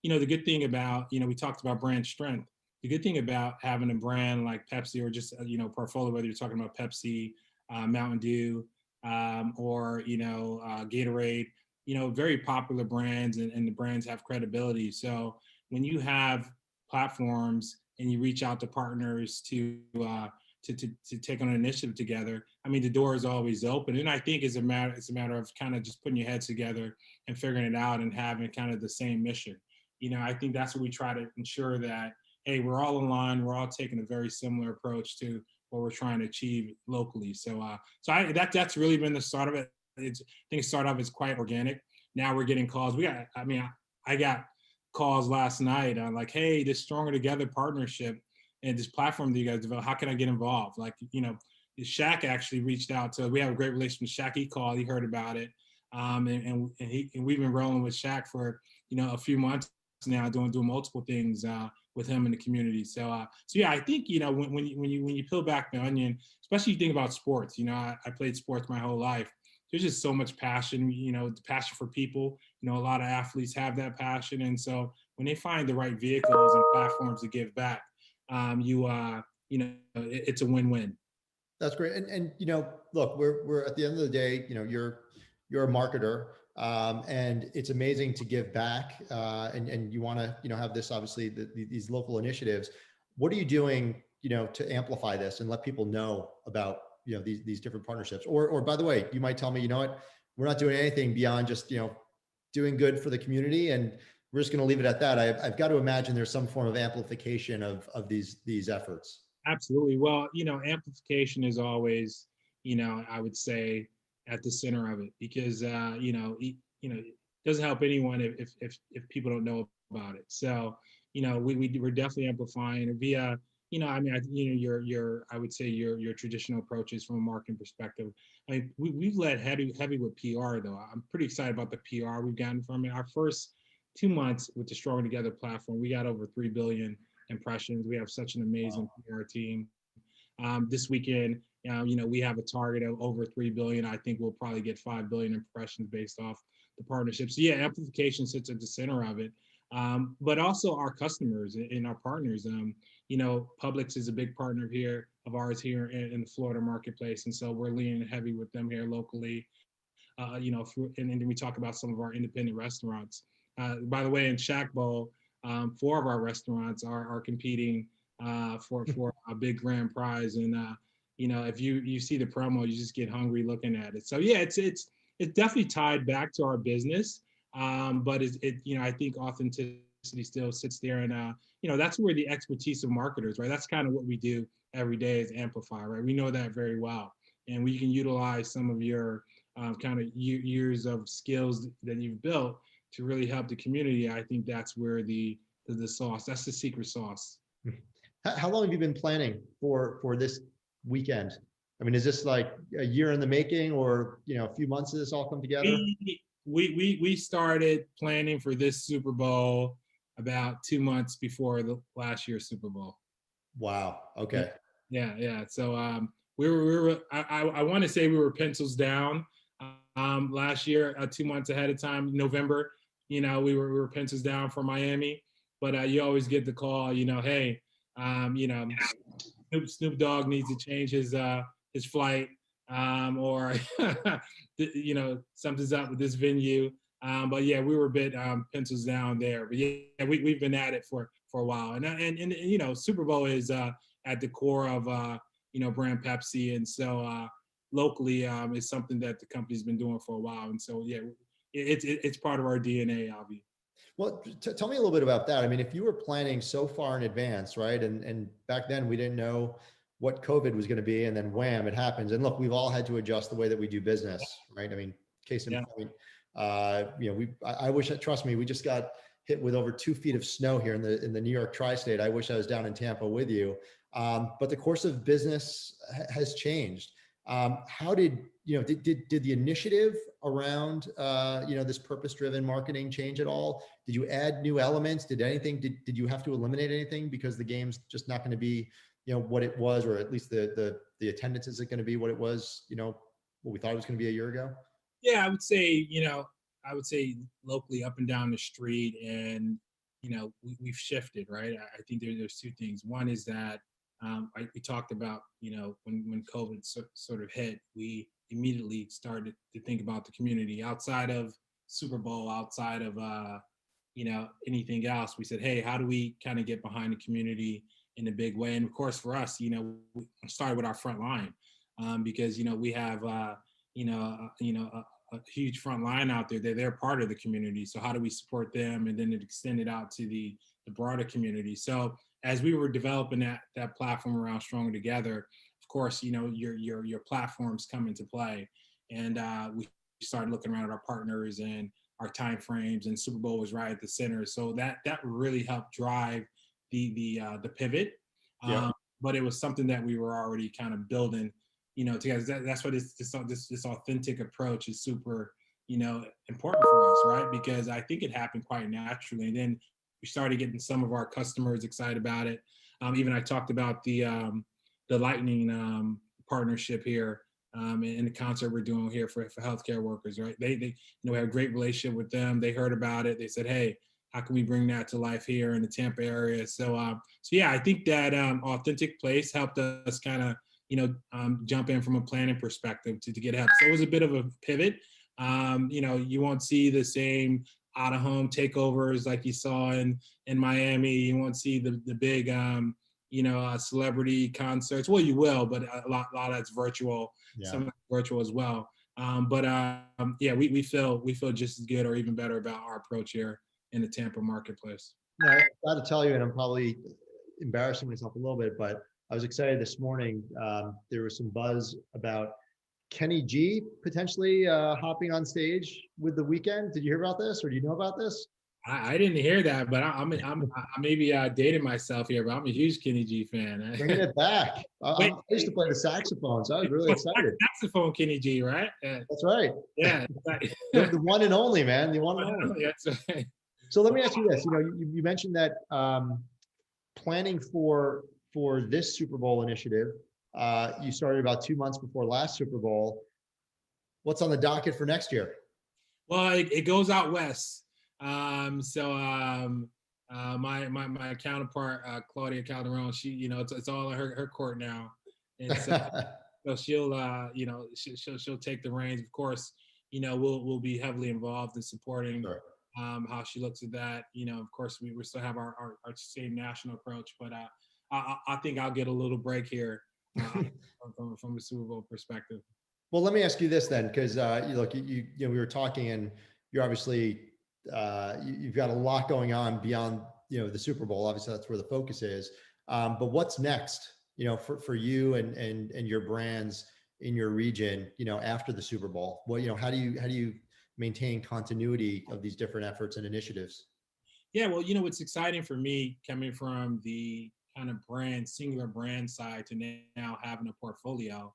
The good thing about, we talked about brand strength. The good thing about having a brand like Pepsi or just, portfolio, whether you're talking about Pepsi, Mountain Dew, or, Gatorade, very popular brands and the brands have credibility. So when you have platforms and you reach out to partners to take on an initiative together, I mean, the door is always open. And I think it's a matter of kind of just putting your heads together and figuring it out and having kind of the same mission. I think that's what we try to ensure that, hey, we're all aligned. We're all taking a very similar approach to what we're trying to achieve locally. So, that's really been the start of it. I think it started off as quite organic. Now we're getting calls. I got calls last night on like, hey, this Stronger Together partnership and this platform that you guys developed, how can I get involved? Like, Shaq actually reached out to, we have a great relationship with Shaq. He called, he heard about it. And we've been rolling with Shaq for, a few months now, doing multiple things with him in the community. So yeah, I think, when you peel back the onion, especially you think about sports, I played sports my whole life. There's just so much passion, the passion for people. A lot of athletes have that passion. And so when they find the right vehicles and platforms to give back, it's a win-win. That's great. And look, we're at the end of the day, you're a marketer, and it's amazing to give back, and you want to, have this, obviously these local initiatives. What are you doing, to amplify this and let people know about, these different partnerships? Or by the way, you might tell me, we're not doing anything beyond just, doing good for the community, and we're just going to leave it at that. I've got to imagine there's some form of amplification of these efforts. Absolutely. Well, amplification is always, I would say, at the center of it, because it doesn't help anyone if people don't know about it. So we're definitely amplifying via I would say your traditional approaches from a marketing perspective. I mean, we've led heavy with PR though. I'm pretty excited about the PR we've gotten from it. Our first 2 months with the Stronger Together platform, we got over 3 billion impressions. We have such an amazing PR team. This weekend, we have a target of over 3 billion. I think we'll probably get 5 billion impressions based off the partnership. So yeah, amplification sits at the center of it. But also our customers and our partners. Publix is a big partner of ours here in the Florida marketplace. And so we're leaning heavy with them here locally. And then we talk about some of our independent restaurants. By the way, in Shack Bowl, 4 of our restaurants are competing for a big grand prize. And if you see the promo, you just get hungry looking at it. So yeah, it's definitely tied back to our business. But I think authenticity still sits there, and that's where the expertise of marketers, right? That's kind of what we do every day is amplify, right? We know that very well, and we can utilize some of your kind of years of skills that you've built to really help the community. I think that's where the sauce, that's the secret sauce. How long have you been planning for this weekend? I mean, is this like a year in the making, or a few months of this all come together? We started planning for this Super Bowl about 2 months before the last year's Super Bowl. Wow. Okay. Yeah. So we were I want to say we were pencils down last year, 2 months ahead of time, November. We were pencils down for Miami, but you always get the call. Hey, Snoop Dogg needs to change his flight, or something's up with this venue. But yeah, we were a bit pencils down there. But yeah, we've been at it for a while, and Super Bowl is at the core of brand Pepsi, and so locally is something that the company's been doing for a while, and so yeah, it's part of our DNA, Avi. Well, tell me a little bit about that. I mean, if you were planning so far in advance, right? And back then we didn't know what COVID was going to be, and then wham, it happens. And look, we've all had to adjust the way that we do business, right? I mean, case in point, I wish, trust me, we just got hit with over 2 feet of snow here in the New York tri-state. I wish I was down in Tampa with you. But the course of business has changed. How did the initiative around this purpose-driven marketing change at all? Did you add new elements? Did you have to eliminate anything because the game's just not going to be what it was, or at least the attendance isn't going to be what it was, what we thought it was going to be a year ago? Yeah, I would say locally up and down the street, and we've shifted, right? I think there's 2 things. One is that we talked about, when COVID sort of hit, we immediately started to think about the community outside of Super Bowl, outside of anything else. We said, hey, how do we kind of get behind the community in a big way? And of course, for us, we started with our front line, because we have a huge front line out there. They're part of the community. So how do we support them, and then it extended out to the broader community? So as we were developing that platform around Stronger Together, of course, your platforms come into play, and we started looking around at our partners and our time frames, and Super Bowl was right at the center. So that really helped drive the pivot. But it was something that we were already kind of building, together. That's why this authentic approach is super, important for us, right? Because I think it happened quite naturally, and then we started getting some of our customers excited about it. Even I talked about the Lightning partnership here, and the concert we're doing here for healthcare workers, right? They we have a great relationship with them. They heard about it. They said, hey, how can we bring that to life here in the Tampa area? So yeah, I think that authentic place helped us kind of jump in from a planning perspective to get help. So it was a bit of a pivot. You won't see the same out of home takeovers like you saw in Miami. You won't see the big celebrity concerts. Well, you will, but a lot of that's virtual. Yeah. Some of that's virtual as well. Yeah, we feel just as good or even better about our approach here in the Tampa marketplace. Now, I got to tell you, and I'm probably embarrassing myself a little bit, but I was excited this morning. There was some buzz about Kenny G potentially hopping on stage with The Weeknd. Did you hear about this, or do you know about this? I didn't hear that, but I maybe dating myself here, but I'm a huge Kenny G fan. Bringing it back. I used to play the saxophone, so I was really excited. Saxophone Kenny G, right? That's right. Yeah. The one and only, man. The one and only. That's right. So let me ask you this. You mentioned that planning for this Super Bowl initiative, you started about 2 months before last Super Bowl. What's on the docket for next year? Well, it goes out west. My counterpart, Claudia Calderon, she, it's all in her court now. And so she'll take the reins. Of course, we'll be heavily involved in supporting how she looks at that. Of course, we still have our same national approach, but I think I'll get a little break here from a Super Bowl perspective. Well, let me ask you this then, because we were talking, and you're obviously you've got a lot going on beyond the Super Bowl. Obviously, that's where the focus is. But what's next? For you and your brands in your region, after the Super Bowl. Well, how do you maintain continuity of these different efforts and initiatives? Yeah, well, what's exciting for me coming from the kind of singular brand side to now having a portfolio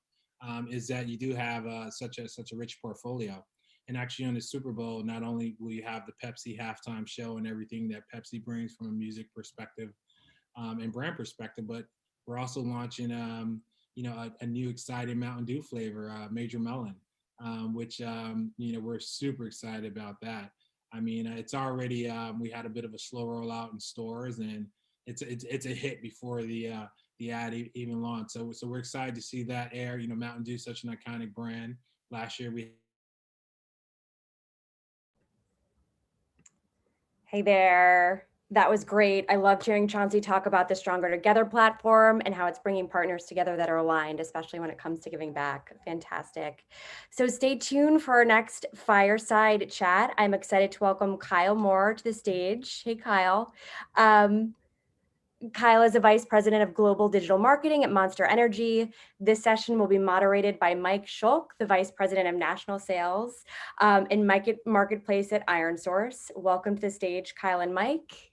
is that you do have such a rich portfolio. And actually on the Super Bowl, not only will you have the Pepsi halftime show and everything that Pepsi brings from a music perspective and brand perspective, but we're also launching, a new exciting Mountain Dew flavor, Major Melon, which, we're super excited about that. I mean, it's already, we had a bit of a slow rollout in stores, and it's a hit before the ad even launched. So we're excited to see that air. Mountain Dew is such an iconic brand. Last year we. Hey there. That was great. I loved hearing Chauncey talk about the Stronger Together platform and how it's bringing partners together that are aligned, especially when it comes to giving back. Fantastic. So stay tuned for our next fireside chat. I'm excited to welcome Kyle Moore to the stage. Hey, Kyle. Kyle is a vice president of global digital marketing at Monster Energy. This session will be moderated by Mike Schulk, the vice president of national sales and marketplace at IronSource. Welcome to the stage, Kyle and Mike.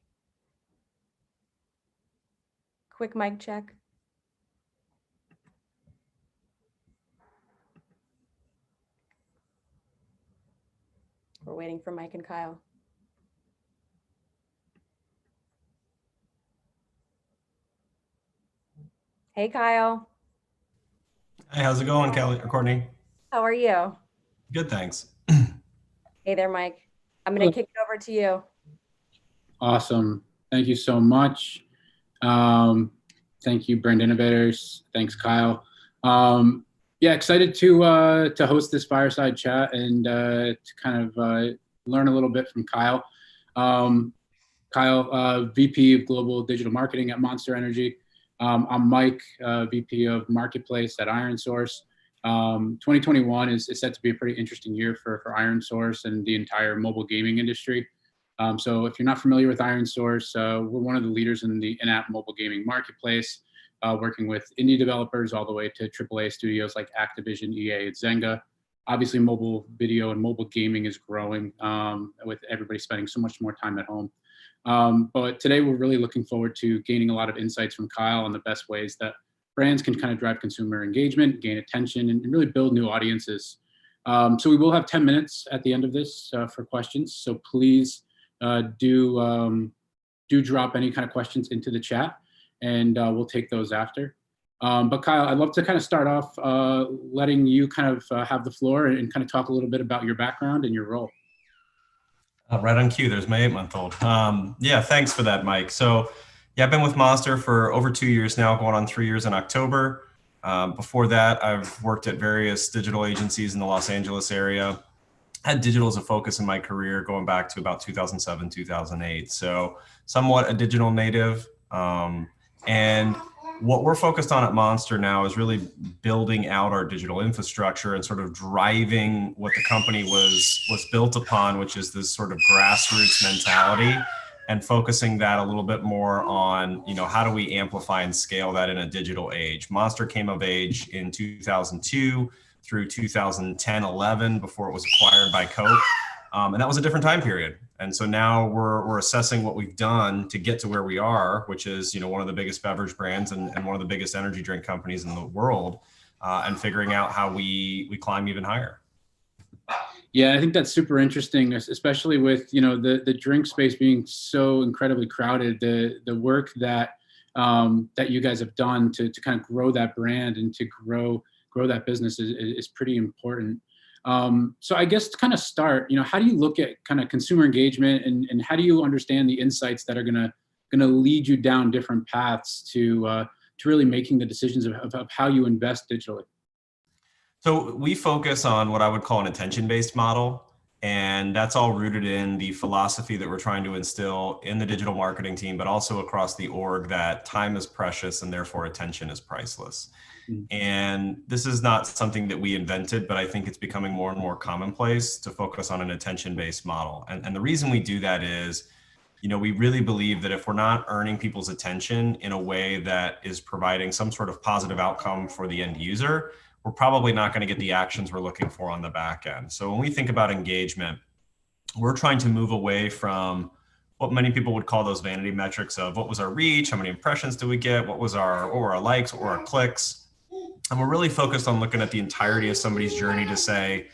Quick mic check. We're waiting for Mike and Kyle. Hey, Kyle. Hey, how's it going, Kelly or Courtney? How are you? Good, thanks. Hey there, Mike. I'm going to kick it over to you. Awesome. Thank you so much. Thank you, Brand Innovators. Thanks, Kyle. Excited to host this fireside chat and to kind of learn a little bit from Kyle. Kyle, VP of Global Digital Marketing at Monster Energy. I'm Mike, VP of Marketplace at IronSource. 2021 is set to be a pretty interesting year for IronSource and the entire mobile gaming industry. So if you're not familiar with IronSource, we're one of the leaders in the in-app mobile gaming marketplace, working with indie developers all the way to AAA studios like Activision, EA, and Zynga. Obviously, mobile video and mobile gaming is growing with everybody spending so much more time at home. But today we're really looking forward to gaining a lot of insights from Kyle on the best ways that brands can kind of drive consumer engagement, gain attention, and really build new audiences. So we will have 10 minutes at the end of this for questions. So please do drop any kind of questions into the chat, and we'll take those after. But Kyle, I'd love to kind of start off letting you kind of have the floor and kind of talk a little bit about your background and your role. Right on cue, there's my 8-month-old. Yeah, thanks for that, Mike. So yeah, I've been with Monster for over 2 years now, going on 3 years in October. Before that, I've worked at various digital agencies in the Los Angeles area. Had digital as a focus in my career going back to about 2007, 2008. So somewhat a digital native. And what we're focused on at Monster now is really building out our digital infrastructure and sort of driving what the company was built upon, which is this sort of grassroots mentality, and focusing that a little bit more on, how do we amplify and scale that in a digital age? Monster came of age in 2002 through 2010, 11 before it was acquired by Coke. And that was a different time period. And so now we're assessing what we've done to get to where we are, which is, one of the biggest beverage brands and one of the biggest energy drink companies in the world, and figuring out how we climb even higher. Yeah, I think that's super interesting, especially with, the drink space being so incredibly crowded. The work that that you guys have done to kind of grow that brand and to grow that business is pretty important. So I guess to kind of start, how do you look at kind of consumer engagement and how do you understand the insights that are gonna lead you down different paths to really making the decisions of how you invest digitally? So we focus on what I would call an attention-based model, and that's all rooted in the philosophy that we're trying to instill in the digital marketing team, but also across the org, that time is precious and therefore attention is priceless. And this is not something that we invented, but I think it's becoming more and more commonplace to focus on an attention-based model. And the reason we do that is, we really believe that if we're not earning people's attention in a way that is providing some sort of positive outcome for the end user, we're probably not going to get the actions we're looking for on the back end. So when we think about engagement, we're trying to move away from what many people would call those vanity metrics of what was our reach, how many impressions did we get, what were our likes, what were our clicks. And we're really focused on looking at the entirety of somebody's journey to say,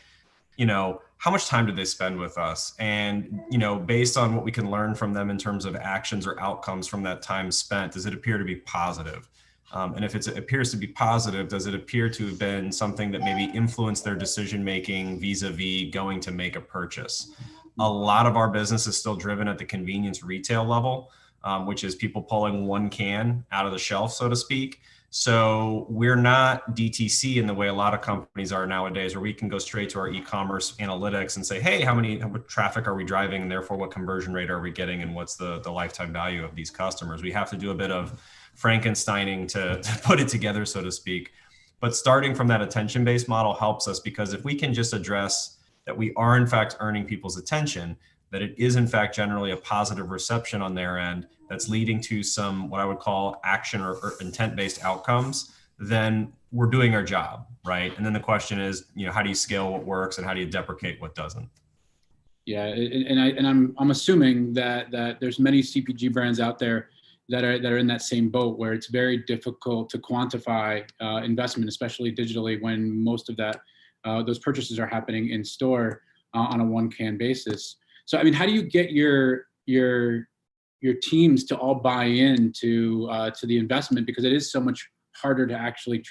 how much time did they spend with us? And, based on what we can learn from them in terms of actions or outcomes from that time spent, does it appear to be positive? And if it appears to be positive, does it appear to have been something that maybe influenced their decision-making vis-a-vis going to make a purchase? A lot of our business is still driven at the convenience retail level, which is people pulling one can out of the shelf, so to speak. So we're not DTC in the way a lot of companies are nowadays, where we can go straight to our e-commerce analytics and say, hey, how much traffic are we driving? And therefore, what conversion rate are we getting? And what's the lifetime value of these customers? We have to do a bit of Frankensteining to put it together, so to speak. But starting from that attention-based model helps us, because if we can just address that we are in fact earning people's attention, that it is in fact generally a positive reception on their end that's leading to some what I would call action or intent-based outcomes, then we're doing our job, right? And then the question is, how do you scale what works and how do you deprecate what doesn't? Yeah, and I'm assuming that there's many CPG brands out there that are in that same boat, where it's very difficult to quantify investment, especially digitally, when most of those purchases are happening in store on a one can basis. So, I mean, how do you get your teams to all buy in to the investment, because it is so much harder to actually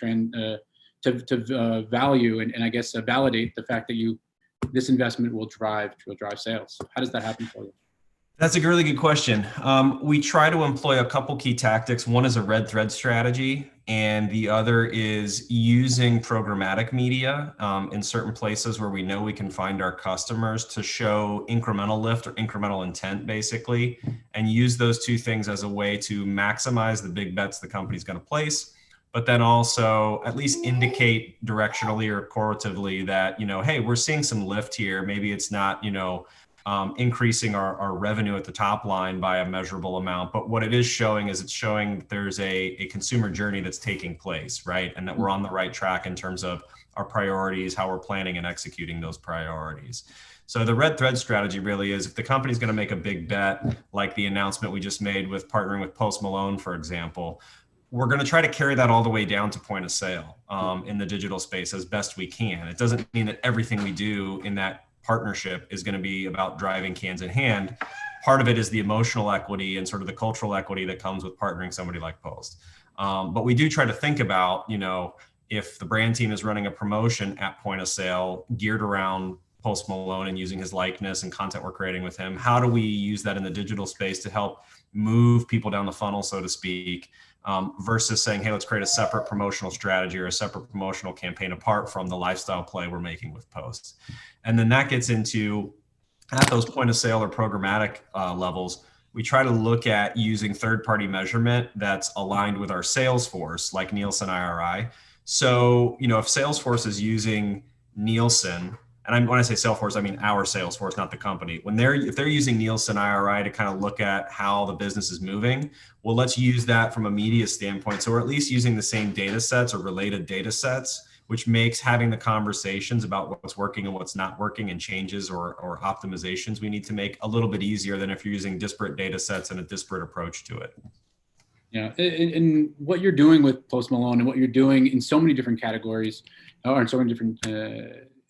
value and I guess validate the fact that this investment will drive sales? How does that happen for you? That's a really good question. We try to employ a couple key tactics. One is a red thread strategy, and the other is using programmatic media in certain places where we know we can find our customers to show incremental lift or incremental intent, basically, and use those two things as a way to maximize the big bets the company's going to place, but then also at least indicate directionally or correlatively that, hey, we're seeing some lift here. Maybe it's not, increasing our revenue at the top line by a measurable amount, but what it is showing is it's showing that there's a consumer journey that's taking place, right? And that we're on the right track in terms of our priorities, how we're planning and executing those priorities. So the red thread strategy really is, if the company's going to make a big bet, like the announcement we just made with partnering with Post Malone, for example, we're going to try to carry that all the way down to point of sale in the digital space as best we can. It doesn't mean that everything we do in that partnership is going to be about driving cans in hand. Part of it is the emotional equity and sort of the cultural equity that comes with partnering somebody like Post. But we do try to think about, if the brand team is running a promotion at point of sale geared around Post Malone and using his likeness and content we're creating with him, how do we use that in the digital space to help move people down the funnel, so to speak, versus saying, hey, let's create a separate promotional strategy or a separate promotional campaign apart from the lifestyle play we're making with Post. And then that gets into, at those point of sale or programmatic levels, we try to look at using third-party measurement that's aligned with our Salesforce, like Nielsen IRI. So, if Salesforce is using Nielsen, and when I say Salesforce, I mean our Salesforce, not the company. If they're using Nielsen IRI to kind of look at how the business is moving, well, let's use that from a media standpoint. So we're at least using the same data sets or related data sets, which makes having the conversations about what's working and what's not working and changes or optimizations we need to make a little bit easier than if you're using disparate data sets and a disparate approach to it. Yeah, and what you're doing with Post Malone and what you're doing in so many different categories or in so many different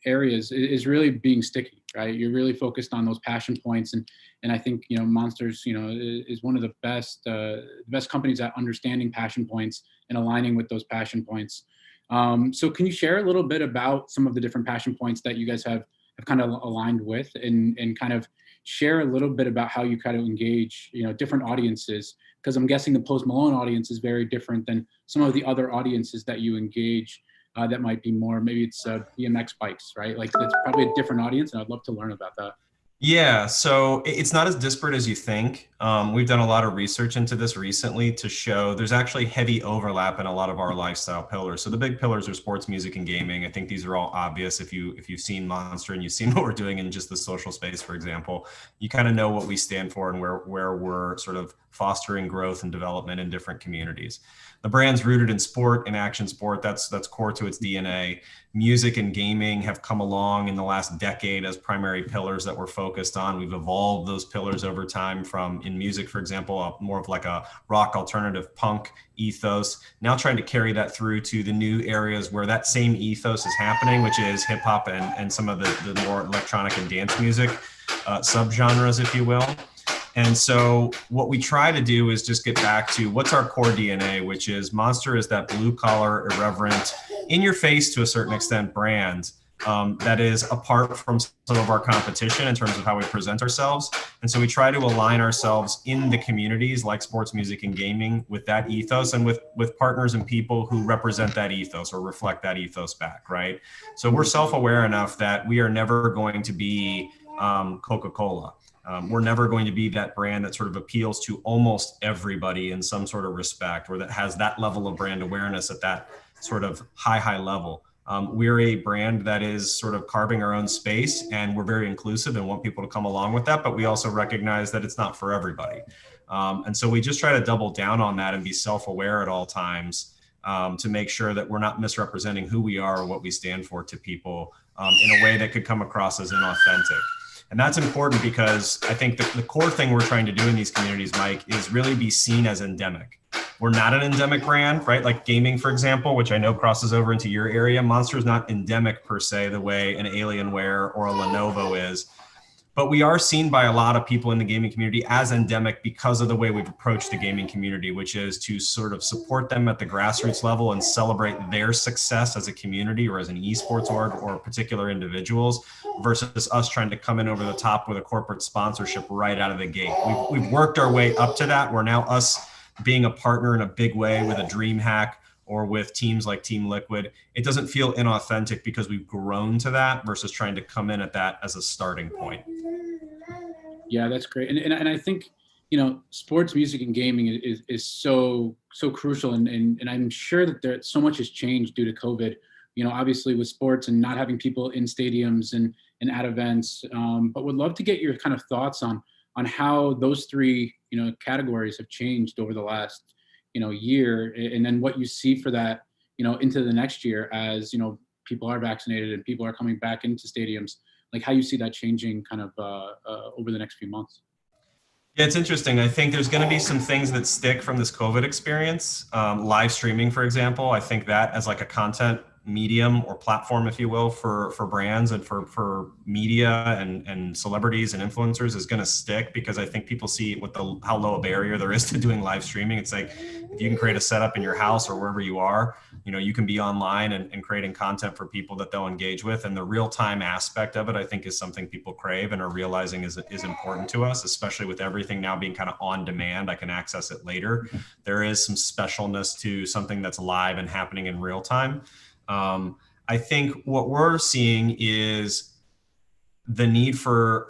areas is really being sticky, right? You're really focused on those passion points, and I think Monsters is one of the best companies at understanding passion points and aligning with those passion points. So can you share a little bit about some of the different passion points that you guys have kind of aligned with, and kind of share a little bit about how you kind of engage different audiences? Because I'm guessing the Post Malone audience is very different than some of the other audiences that you engage. That might be more, maybe it's BMX bikes, right? Like it's probably a different audience, and I'd love to learn about that. Yeah, so it's not as disparate as you think. We've done a lot of research into this recently to show there's actually heavy overlap in a lot of our lifestyle pillars. So the big pillars are sports, music, and gaming. I think these are all obvious if you've seen Monster and you've seen what we're doing in just the social space, for example. You kind of know what we stand for and where we're sort of fostering growth and development in different communities. The brand's rooted in sport and action sport. That's core to its DNA. Music and gaming have come along in the last decade as primary pillars that we're focused on. We've evolved those pillars over time from, in music, for example, more of like a rock alternative punk ethos, now trying to carry that through to the new areas where that same ethos is happening, which is hip hop and some of the more electronic and dance music subgenres, if you will. And so what we try to do is just get back to what's our core DNA, which is Monster is that blue collar, irreverent, in your face to a certain extent brand that is apart from some of our competition in terms of how we present ourselves. And so we try to align ourselves in the communities like sports, music, and gaming with that ethos and with partners and people who represent that ethos or reflect that ethos back, right? So we're self-aware enough that we are never going to be Coca-Cola. We're never going to be that brand that sort of appeals to almost everybody in some sort of respect or that has that level of brand awareness at that sort of high level. We're a brand that is sort of carving our own space, and we're very inclusive and want people to come along with that, but we also recognize that it's not for everybody. And so we just try to double down on that and be self-aware at all times to make sure that we're not misrepresenting who we are or what we stand for to people in a way that could come across as inauthentic. And that's important because I think the core thing we're trying to do in these communities, Mike, is really be seen as endemic. We're not an endemic brand, right? Like gaming, for example, which I know crosses over into your area. Monster is not endemic per se, the way an Alienware or a Lenovo is. But we are seen by a lot of people in the gaming community as endemic because of the way we've approached the gaming community, which is to sort of support them at the grassroots level and celebrate their success as a community or as an esports org or particular individuals versus us trying to come in over the top with a corporate sponsorship right out of the gate. We've worked our way up to that. We're now us being a partner in a big way with a DreamHack or with teams like Team Liquid. It doesn't feel inauthentic because we've grown to that versus trying to come in at that as a starting point. Yeah, that's great. And I think, you know, sports, music, and gaming is so crucial. And I'm sure that there so much has changed due to COVID. You know, obviously with sports and not having people in stadiums and at events, but would love to get your kind of thoughts on how those three, you know, categories have changed over the last, you know, year, and then what you see for that, you know, into the next year as, you know, people are vaccinated and people are coming back into stadiums, like how you see that changing kind of over the next few months. Yeah, it's interesting. I think there's going to be some things that stick from this COVID experience. Live streaming, for example, I think that as like a content medium or platform, if you will, for brands and for media and celebrities and influencers is going to stick because I think people see what how low a barrier there is to doing live streaming. It's like if you can create a setup in your house or wherever you are, you know, you can be online and creating content for people that they'll engage with. And the real time aspect of it, I think, is something people crave and are realizing is important to us, especially with everything now being kind of on demand. I can access it later. There is some specialness to something that's live and happening in real time. I think what we're seeing is the need for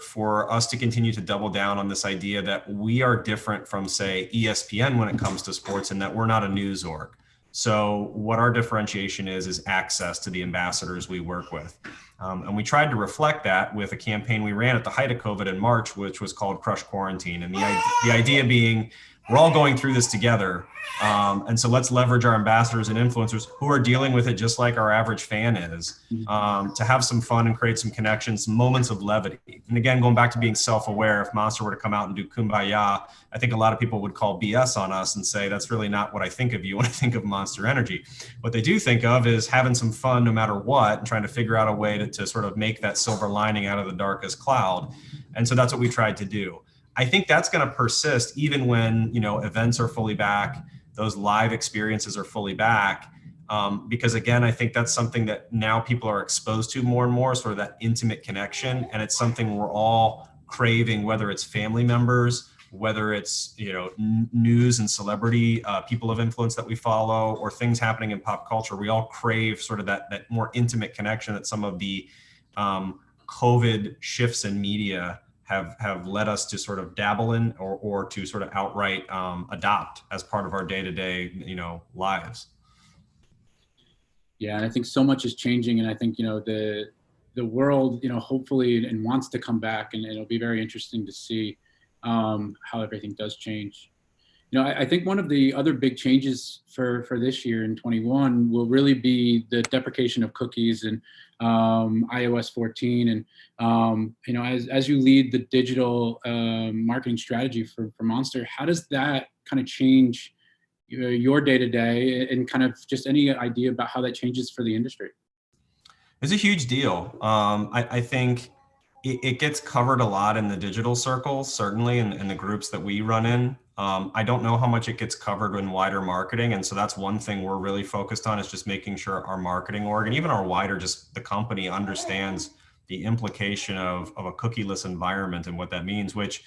us to continue to double down on this idea that we are different from, say, ESPN when it comes to sports, and that we're not a news org. So what our differentiation is access to the ambassadors we work with. And we tried to reflect that with a campaign we ran at the height of COVID in March, which was called Crush Quarantine. And the idea being, we're all going through this together. And so let's leverage our ambassadors and influencers who are dealing with it just like our average fan is, to have some fun and create some connections, some moments of levity. And again, going back to being self-aware, if Monster were to come out and do Kumbaya, I think a lot of people would call BS on us and say, that's really not what I think of you when I think of Monster Energy. What they do think of is having some fun no matter what and trying to figure out a way to sort of make that silver lining out of the darkest cloud. And so that's what we tried to do. I think that's going to persist even when, you know, events are fully back, those live experiences are fully back. Because again, I think that's something that now people are exposed to more and more, sort of that intimate connection. And it's something we're all craving, whether it's family members, whether it's, you know, news and celebrity, people of influence that we follow, or things happening in pop culture. We all crave sort of that more intimate connection that some of the COVID shifts in media have led us to sort of dabble in or to sort of outright adopt as part of our day-to-day, you know, lives. Yeah, and I think so much is changing, and I think, you know, the world, you know, hopefully and wants to come back, and it'll be very interesting to see how everything does change. You know, I think one of the other big changes for this year in 21 will really be the deprecation of cookies and iOS 14. And, you know, as you lead the digital marketing strategy for Monster, how does that kind of change your day-to-day and kind of just any idea about how that changes for the industry? It's a huge deal. I think it gets covered a lot in the digital circles, certainly in the groups that we run in. I don't know how much it gets covered in wider marketing. And so that's one thing we're really focused on, is just making sure our marketing org and even our wider, just the company, understands the implication of a cookieless environment and what that means, which,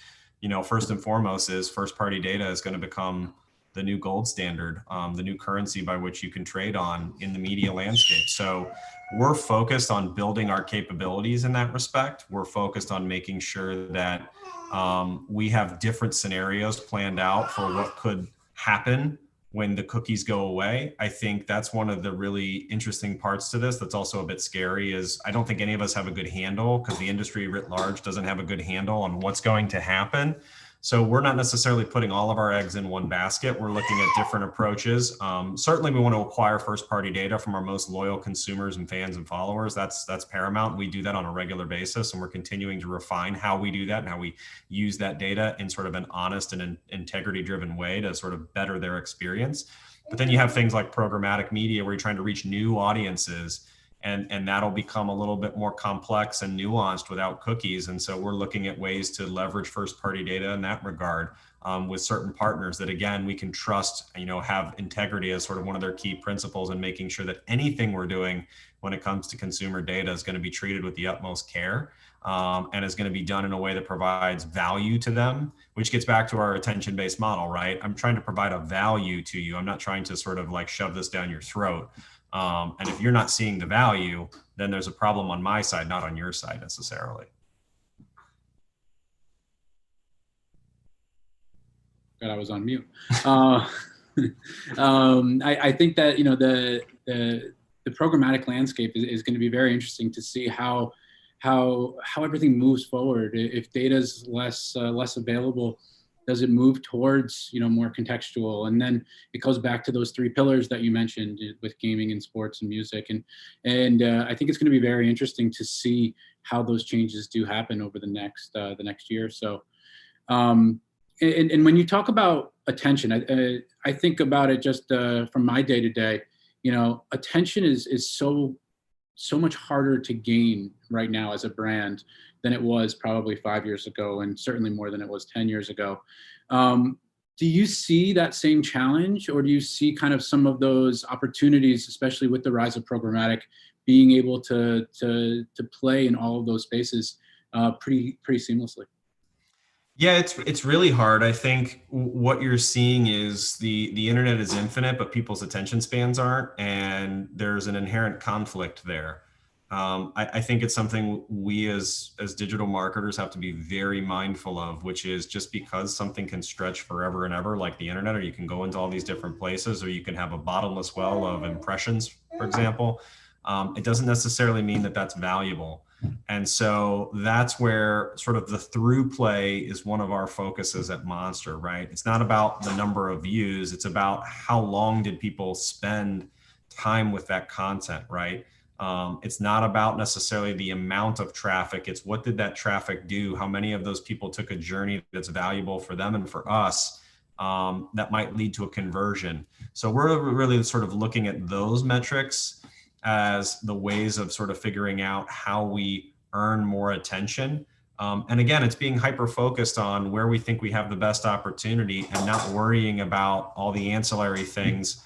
first and foremost is first party data is going to become the new gold standard, the new currency by which you can trade on in the media landscape. So we're focused on building our capabilities in that respect. We're focused on making sure that we have different scenarios planned out for what could happen when the cookies go away. I think that's one of the really interesting parts to this that's also a bit scary, is I don't think any of us have a good handle, because the industry writ large doesn't have a good handle on what's going to happen. So we're not necessarily putting all of our eggs in one basket. We're looking at different approaches. Certainly we want to acquire first party data from our most loyal consumers and fans and followers. That's paramount. We do that on a regular basis, and we're continuing to refine how we do that and how we use that data in sort of an honest and integrity driven way to sort of better their experience. But then you have things like programmatic media, where you're trying to reach new audiences, and that'll become a little bit more complex and nuanced without cookies. And so we're looking at ways to leverage first party data in that regard, with certain partners that, again, we can trust, have integrity as sort of one of their key principles, and making sure that anything we're doing when it comes to consumer data is going to be treated with the utmost care, and is going to be done in a way that provides value to them, which gets back to our attention-based model, right? I'm trying to provide a value to you. I'm not trying to sort of like shove this down your throat. And if you're not seeing the value, then there's a problem on my side, not on your side necessarily. God, I was on mute. I think that the programmatic landscape is going to be very interesting to see how everything moves forward. If data is less available, does it move towards more contextual? And then it goes back to those three pillars that you mentioned with gaming and sports and music, and I think it's going to be very interesting to see how those changes do happen over the next year or so. And when you talk about attention, I think about it just from my day to day. Attention is so much harder to gain right now as a brand than it was probably 5 years ago, and certainly more than it was 10 years ago. Do you see that same challenge, or do you see kind of some of those opportunities, especially with the rise of programmatic, being able to play in all of those spaces pretty seamlessly? Yeah, it's really hard. I think what you're seeing is the internet is infinite, but people's attention spans aren't, and there's an inherent conflict there. I think it's something we as digital marketers have to be very mindful of, which is just because something can stretch forever and ever, like the internet, or you can go into all these different places, or you can have a bottomless well of impressions, for example, it doesn't necessarily mean that that's valuable. And so that's where sort of the through play is one of our focuses at Monster, right? It's not about the number of views. It's about how long did people spend time with that content, right? It's not about necessarily the amount of traffic. It's what did that traffic do? How many of those people took a journey that's valuable for them and for us, that might lead to a conversion. So we're really sort of looking at those metrics as the ways of sort of figuring out how we earn more attention. And again, it's being hyper-focused on where we think we have the best opportunity and not worrying about all the ancillary things,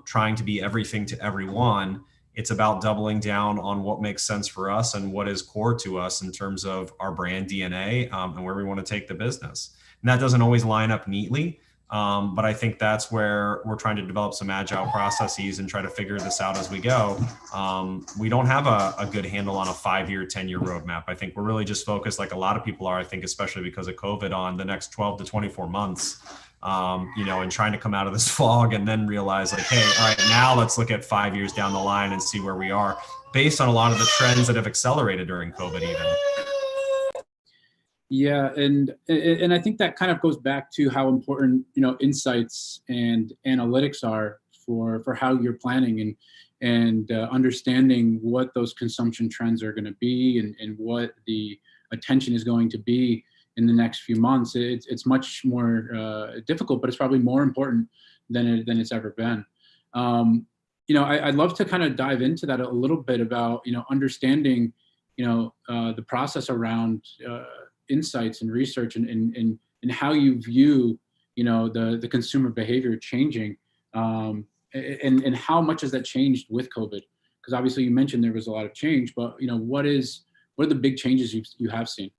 trying to be everything to everyone. It's about doubling down on what makes sense for us and what is core to us in terms of our brand DNA, and where we want to take the business. And that doesn't always line up neatly. But I think that's where we're trying to develop some agile processes and try to figure this out as we go. We don't have a good handle on a 5-year, 10-year roadmap. I think we're really just focused, like a lot of people are, I think, especially because of COVID, on the next 12 to 24 months, and trying to come out of this fog and then realize like, hey, all right, now let's look at 5 years down the line and see where we are based on a lot of the trends that have accelerated during COVID even. Yeah, and I think that kind of goes back to how important insights and analytics are for how you're planning and understanding what those consumption trends are going to be and what the attention is going to be in the next few months. It's much more difficult, but it's probably more important than it's ever been. I'd love to kind of dive into that a little bit about understanding the process around insights and research and how you view, the consumer behavior changing, and how much has that changed with COVID? Because obviously you mentioned there was a lot of change, but what are the big changes you have seen?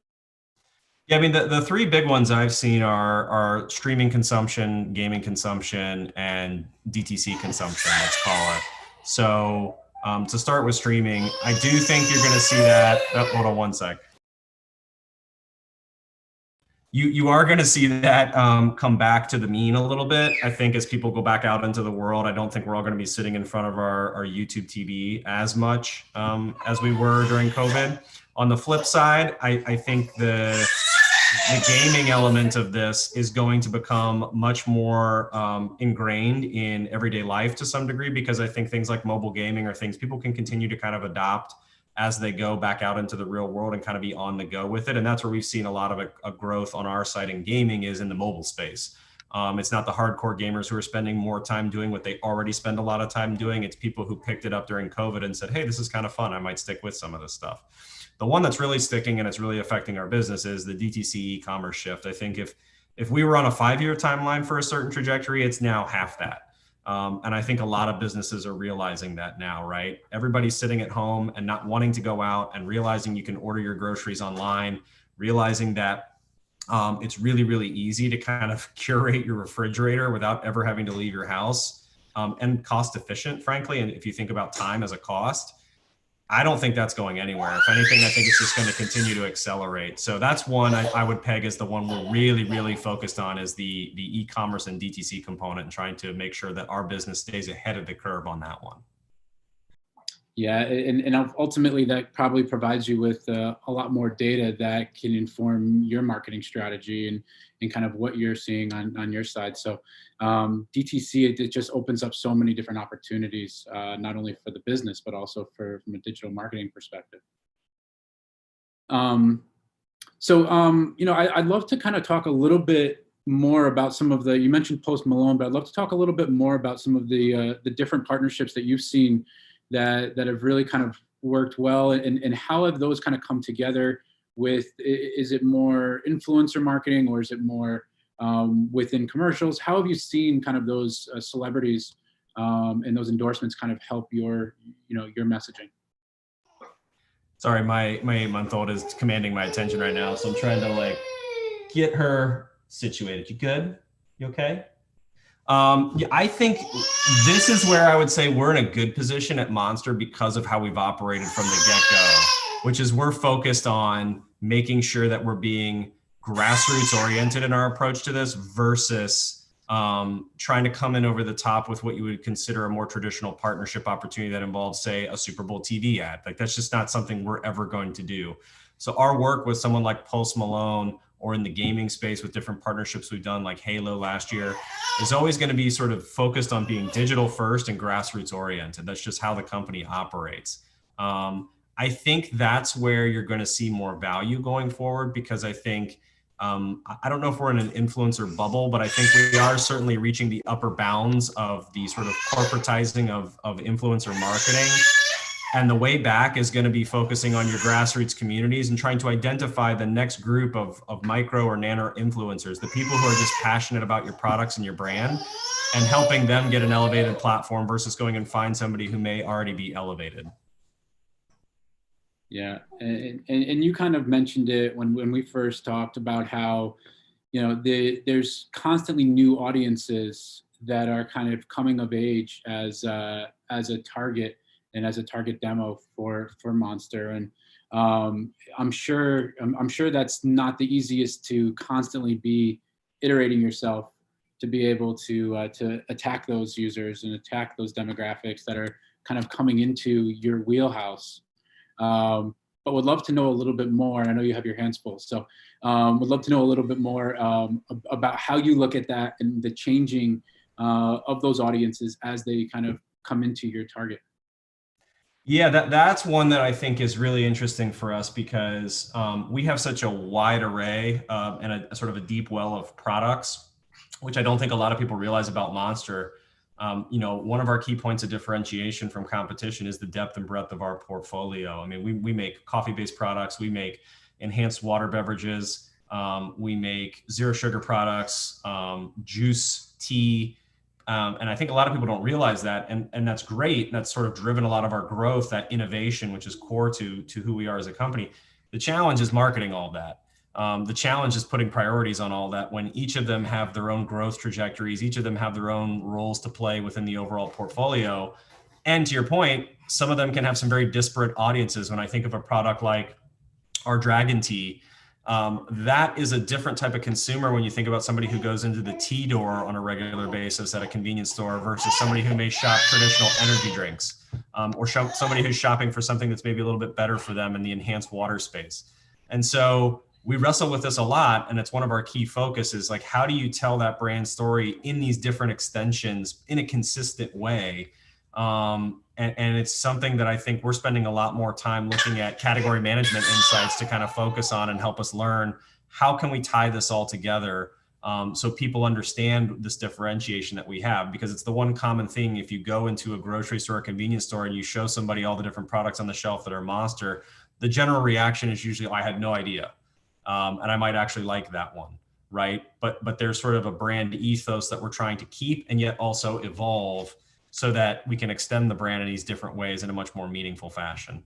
Yeah, I mean, the three big ones I've seen are streaming consumption, gaming consumption, and DTC consumption, let's call it. So to start with streaming, I do think you're going to see that. Oh, hold on one sec. You are going to see that come back to the mean a little bit. I think as people go back out into the world, I don't think we're all going to be sitting in front of our YouTube TV as much as we were during COVID. On the flip side, I think the gaming element of this is going to become much more ingrained in everyday life to some degree, because I think things like mobile gaming are things people can continue to kind of adopt as they go back out into the real world and kind of be on the go with it. And that's where we've seen a lot of a growth on our side in gaming is in the mobile space. It's not the hardcore gamers who are spending more time doing what they already spend a lot of time doing. It's people who picked it up during COVID and said, hey, this is kind of fun. I might stick with some of this stuff. The one that's really sticking and it's really affecting our business is the DTC e-commerce shift. I think if we were on a 5-year timeline for a certain trajectory, it's now half that. And I think a lot of businesses are realizing that now, right? Everybody's sitting at home and not wanting to go out and realizing you can order your groceries online, realizing that it's really, really easy to kind of curate your refrigerator without ever having to leave your house, and cost efficient, frankly. And if you think about time as a cost, I don't think that's going anywhere. If anything, I think it's just going to continue to accelerate. So that's one I would peg as the one we're really, really focused on, is the e-commerce and DTC component, and trying to make sure that our business stays ahead of the curve on that one. Yeah, and ultimately that probably provides you with a lot more data that can inform your marketing strategy and kind of what you're seeing on your side. So DTC, it just opens up so many different opportunities, not only for the business, but also from a digital marketing perspective. I'd love to kind of talk a little bit more about some of you mentioned Post Malone, but I'd love to talk a little bit more about some of the different partnerships that you've seen that have really kind of worked well, and how have those kind of come together with, is it more influencer marketing, or is it more within commercials? How have you seen kind of those celebrities and those endorsements kind of help your messaging? Sorry, my 8-month-old is commanding my attention right now, so I'm trying to get her situated. You good? You okay? Yeah, I think this is where I would say we're in a good position at Monster because of how we've operated from the get-go, which is we're focused on making sure that we're being grassroots oriented in our approach to this versus trying to come in over the top with what you would consider a more traditional partnership opportunity that involves, say, a Super Bowl TV ad. That's just not something we're ever going to do. So our work with someone like Post Malone, or in the gaming space with different partnerships we've done, like Halo last year, is always going to be sort of focused on being digital first and grassroots oriented. That's just how the company operates. I think that's where you're going to see more value going forward, because I think, I don't know if we're in an influencer bubble, but I think we are certainly reaching the upper bounds of the sort of corporatizing of influencer marketing. And the way back is going to be focusing on your grassroots communities and trying to identify the next group of micro or nano influencers, the people who are just passionate about your products and your brand, and helping them get an elevated platform versus going and find somebody who may already be elevated. Yeah, and you kind of mentioned it when we first talked about how, there's constantly new audiences that are kind of coming of age as a target and as a target demo for Monster. And I'm sure that's not the easiest to constantly be iterating yourself to be able to attack those users and attack those demographics that are kind of coming into your wheelhouse. But would love to know a little bit more. I know you have your hands full, so would love to know a little bit more about how you look at that and the changing of those audiences as they kind of come into your target. Yeah, that's one that I think is really interesting for us, because we have such a wide array and a sort of a deep well of products, which I don't think a lot of people realize about Monster. One of our key points of differentiation from competition is the depth and breadth of our portfolio. I mean, we make coffee-based products, we make enhanced water beverages, we make zero sugar products, juice, tea, and I think a lot of people don't realize that, and that's great. That's sort of driven a lot of our growth, that innovation, which is core to who we are as a company. The challenge is marketing all that. The challenge is putting priorities on all that when each of them have their own growth trajectories, each of them have their own roles to play within the overall portfolio. And to your point, some of them can have some very disparate audiences. When I think of a product like our Dragon Tea, that is a different type of consumer when you think about somebody who goes into the tea door on a regular basis at a convenience store versus somebody who may shop traditional energy drinks, or somebody who's shopping for something that's maybe a little bit better for them in the enhanced water space. And so we wrestle with this a lot, and it's one of our key focuses, like how do you tell that brand story in these different extensions in a consistent way? And it's something that I think we're spending a lot more time looking at category management insights to kind of focus on and help us learn how can we tie this all together, so people understand this differentiation that we have, because it's the one common thing. If you go into a grocery store or convenience store and you show somebody all the different products on the shelf that are Monster, the general reaction is usually, I had no idea. And I might actually like that one, right? But there's sort of a brand ethos that we're trying to keep and yet also evolve so that we can extend the brand in these different ways in a much more meaningful fashion.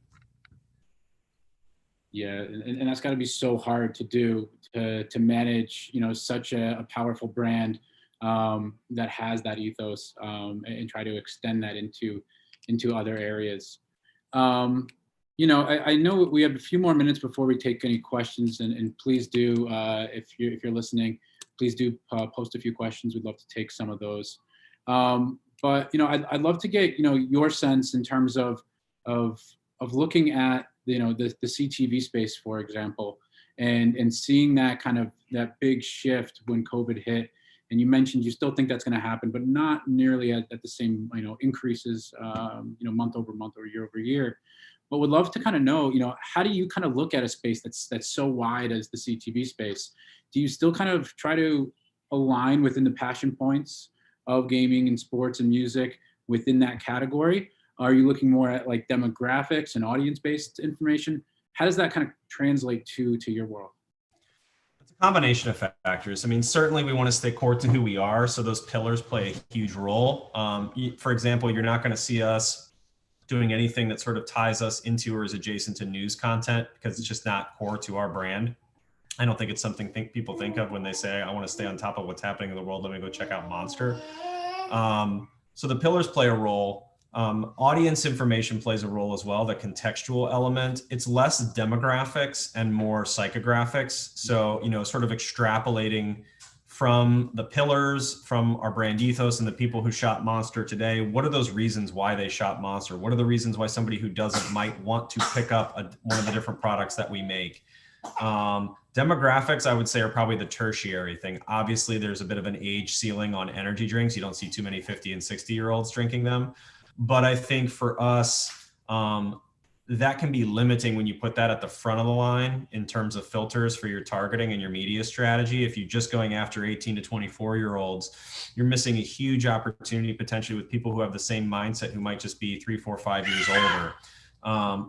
Yeah, and that's got to be so hard to do, to manage, such a powerful brand that has that ethos, and try to extend that into other areas. I know we have a few more minutes before we take any questions, and please do, if you're listening, please do post a few questions. We'd love to take some of those. But I'd love to get your sense in terms of looking at the CTV space, for example, and seeing that that big shift when COVID hit. And you mentioned you still think that's going to happen, but not nearly at the same increases month over month or year over year. But would love to kind of know, how do you kind of look at a space that's so wide as the CTV space? Do you still kind of try to align within the passion points of gaming and sports and music within that category? Are you looking more at like demographics and audience-based information? How does that kind of translate to your world? It's a combination of factors. I mean, certainly we want to stay core to who we are, so those pillars play a huge role. For example, you're not going to see us doing anything that sort of ties us into or is adjacent to news content, because it's just not core to our brand. I don't think it's something people think of when they say, I want to stay on top of what's happening in the world, let me go check out Monster. So the pillars play a role. Audience information plays a role as well, the contextual element. It's less demographics and more psychographics. So, sort of extrapolating from the pillars, from our brand ethos and the people who shop Monster today. What are those reasons why they shop Monster? What are the reasons why somebody who doesn't might want to pick up one of the different products that we make? Demographics, I would say, are probably the tertiary thing. Obviously, there's a bit of an age ceiling on energy drinks. You don't see too many 50 and 60-year-olds drinking them. But I think for us, that can be limiting when you put that at the front of the line in terms of filters for your targeting and your media strategy. If you're just going after 18 to 24-year-olds, you're missing a huge opportunity potentially with people who have the same mindset who might just be 3, 4, 5 years older.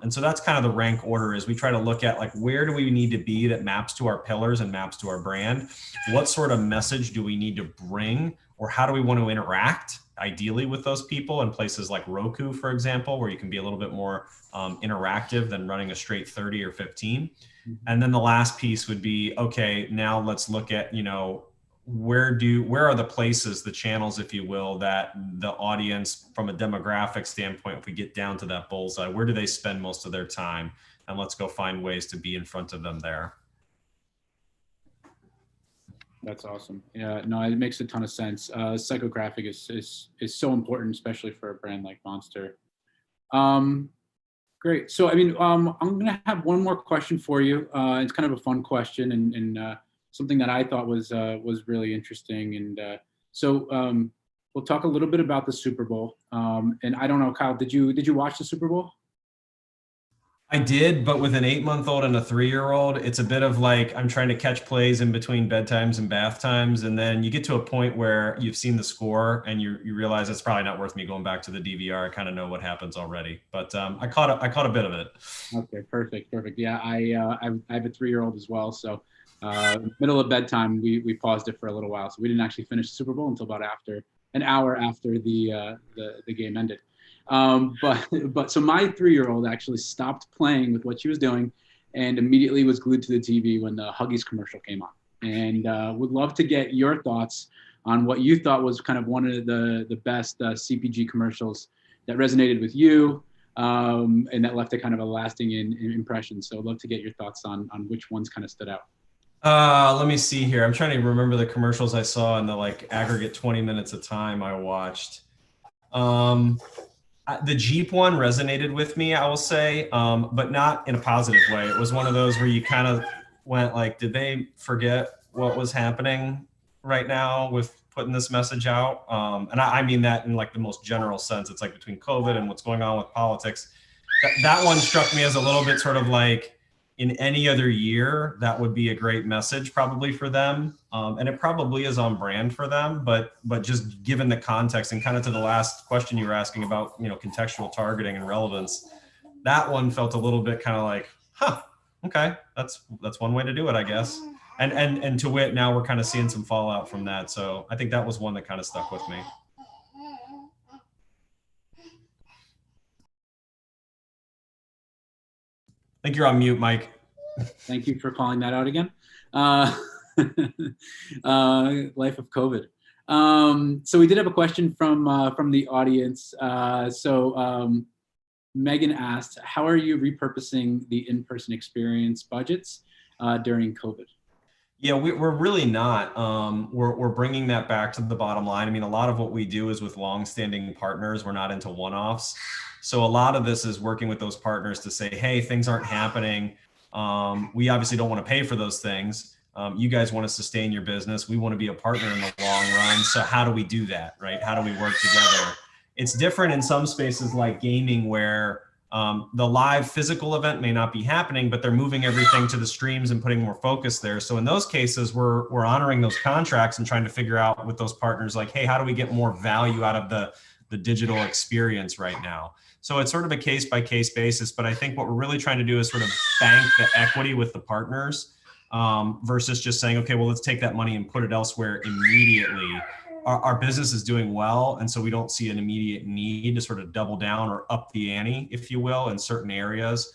And so that's kind of the rank order, is we try to look at like, where do we need to be that maps to our pillars and maps to our brand? What sort of message do we need to bring, or how do we want to interact ideally with those people in places like Roku, for example, where you can be a little bit more interactive than running a straight 30 or 15. Mm-hmm. And then the last piece would be, okay, now let's look at, where are the places, the channels, if you will, that the audience from a demographic standpoint, if we get down to that bullseye, where do they spend most of their time? And let's go find ways to be in front of them there. That's awesome. Yeah, no, it makes a ton of sense. Psychographic is so important, especially for a brand like Monster. Great. So, I mean, I'm going to have one more question for you. It's kind of a fun question and something that I thought was really interesting. And so we'll talk a little bit about the Super Bowl. And I don't know, Kyle, did you watch the Super Bowl? I did, but with an 8-month-old and a 3-year-old, it's a bit of like I'm trying to catch plays in between bedtimes and bath times, and then you get to a point where you've seen the score and you realize it's probably not worth me going back to the DVR. I kind of know what happens already, but I caught a bit of it. Okay, perfect. Yeah, I have a 3-year-old as well, so middle of bedtime we paused it for a little while, so we didn't actually finish the Super Bowl until about an hour after the game ended. But so my 3-year-old actually stopped playing with what she was doing and immediately was glued to the TV when the Huggies commercial came on. And would love to get your thoughts on what you thought was kind of one of the best CPG commercials that resonated with you and that left a kind of a lasting impression. So I'd love to get your thoughts on which ones kind of stood out. Let me see here. I'm trying to remember the commercials I saw in the like aggregate 20 minutes of time I watched. The Jeep one resonated with me, I will say, but not in a positive way. It was one of those where you kind of went like, did they forget what was happening right now with putting this message out? And I mean that in like the most general sense. It's like between COVID and what's going on with politics. That one struck me as a little bit sort of like, in any other year, that would be a great message probably for them. And it probably is on brand for them, but just given the context and kind of to the last question you were asking about, contextual targeting and relevance, that one felt a little bit kind of like, okay, that's one way to do it, I guess. And to wit, now we're kind of seeing some fallout from that. So I think that was one that kind of stuck with me. I think you're on mute, Mike. Thank you for calling that out again. Life of COVID. So we did have a question from the audience. Megan asked, how are you repurposing the in-person experience budgets during COVID? Yeah, we're really not. We're bringing that back to the bottom line. I mean, a lot of what we do is with long-standing partners. We're not into one-offs. So a lot of this is working with those partners to say, hey, things aren't happening. We obviously don't want to pay for those things. You guys want to sustain your business. We want to be a partner in the long run. So how do we do that, right? How do we work together? It's different in some spaces like gaming where the live physical event may not be happening, but they're moving everything to the streams and putting more focus there. So in those cases, we're honoring those contracts and trying to figure out with those partners, like, hey, how do we get more value out of the digital experience right now? So it's sort of a case by case basis, but I think what we're really trying to do is sort of bank the equity with the partners versus just saying, okay, well, let's take that money and put it elsewhere immediately. Our business is doing well, and so we don't see an immediate need to sort of double down or up the ante, if you will, in certain areas.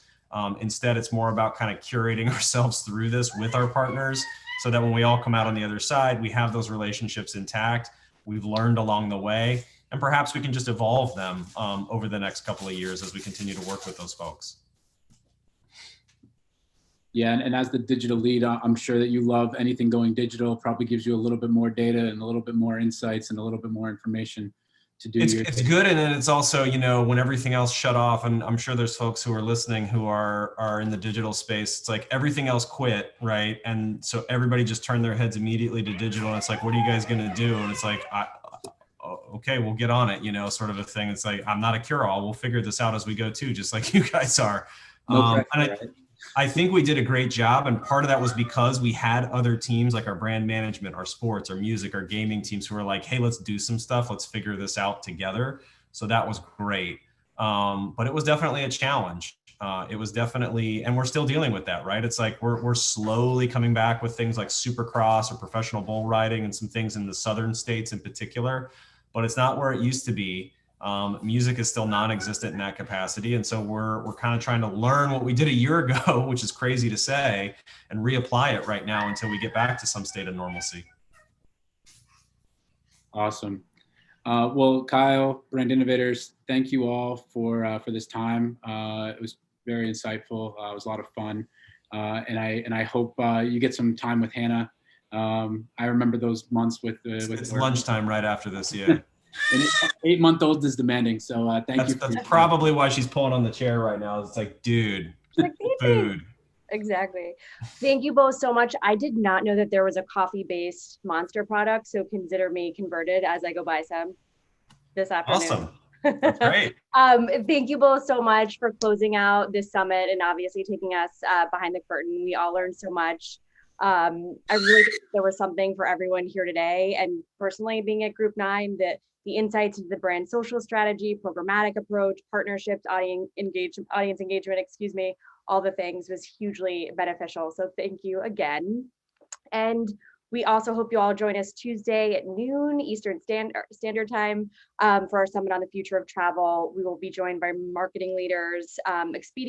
Instead, it's more about kind of curating ourselves through this with our partners so that when we all come out on the other side, we have those relationships intact. We've learned along the way, and perhaps we can just evolve them over the next couple of years as we continue to work with those folks. Yeah, and as the digital lead, I'm sure that you love anything going digital. Probably gives you a little bit more data and a little bit more insights and a little bit more information to do. It's good, and then it's also, when everything else shut off, and I'm sure there's folks who are listening who are in the digital space. It's like everything else quit, right? And so everybody just turned their heads immediately to digital. And it's like, what are you guys going to do? And it's like, okay, we'll get on it, sort of a thing. It's like, I'm not a cure-all. We'll figure this out as we go too, just like you guys are. No pressure, right? I think we did a great job, and part of that was because we had other teams like our brand management, our sports, our music, our gaming teams who were like, hey, let's do some stuff. Let's figure this out together. So that was great. But it was definitely a challenge. It was definitely, and we're still dealing with that, right? It's like we're slowly coming back with things like Supercross or professional bull riding and some things in the southern states in particular, but it's not where it used to be. Music is still non-existent in that capacity. And so we're kind of trying to learn what we did a year ago, which is crazy to say, and reapply it right now until we get back to some state of normalcy. Awesome. Well, Kyle, Brand Innovators, thank you all for this time. It was very insightful. It was a lot of fun. And I hope you get some time with Hannah. I remember those months with it's lunchtime right after this, yeah. And 8-month-old is demanding, so thank you. That's probably why she's pulling on the chair right now. It's like, dude, food. Exactly. Thank you both so much. I did not know that there was a coffee-based Monster product, so consider me converted as I go buy some this afternoon. Awesome. That's great. Thank you both so much for closing out this summit and obviously taking us behind the curtain. We all learned so much. I really think there was something for everyone here today. And personally, being at Group 9, the insights into the brand social strategy, programmatic approach, partnerships, audience engagement, all the things was hugely beneficial. So thank you again. And we also hope you all join us Tuesday at noon Eastern Standard Time for our summit on the future of travel. We will be joined by marketing leaders, Expedia,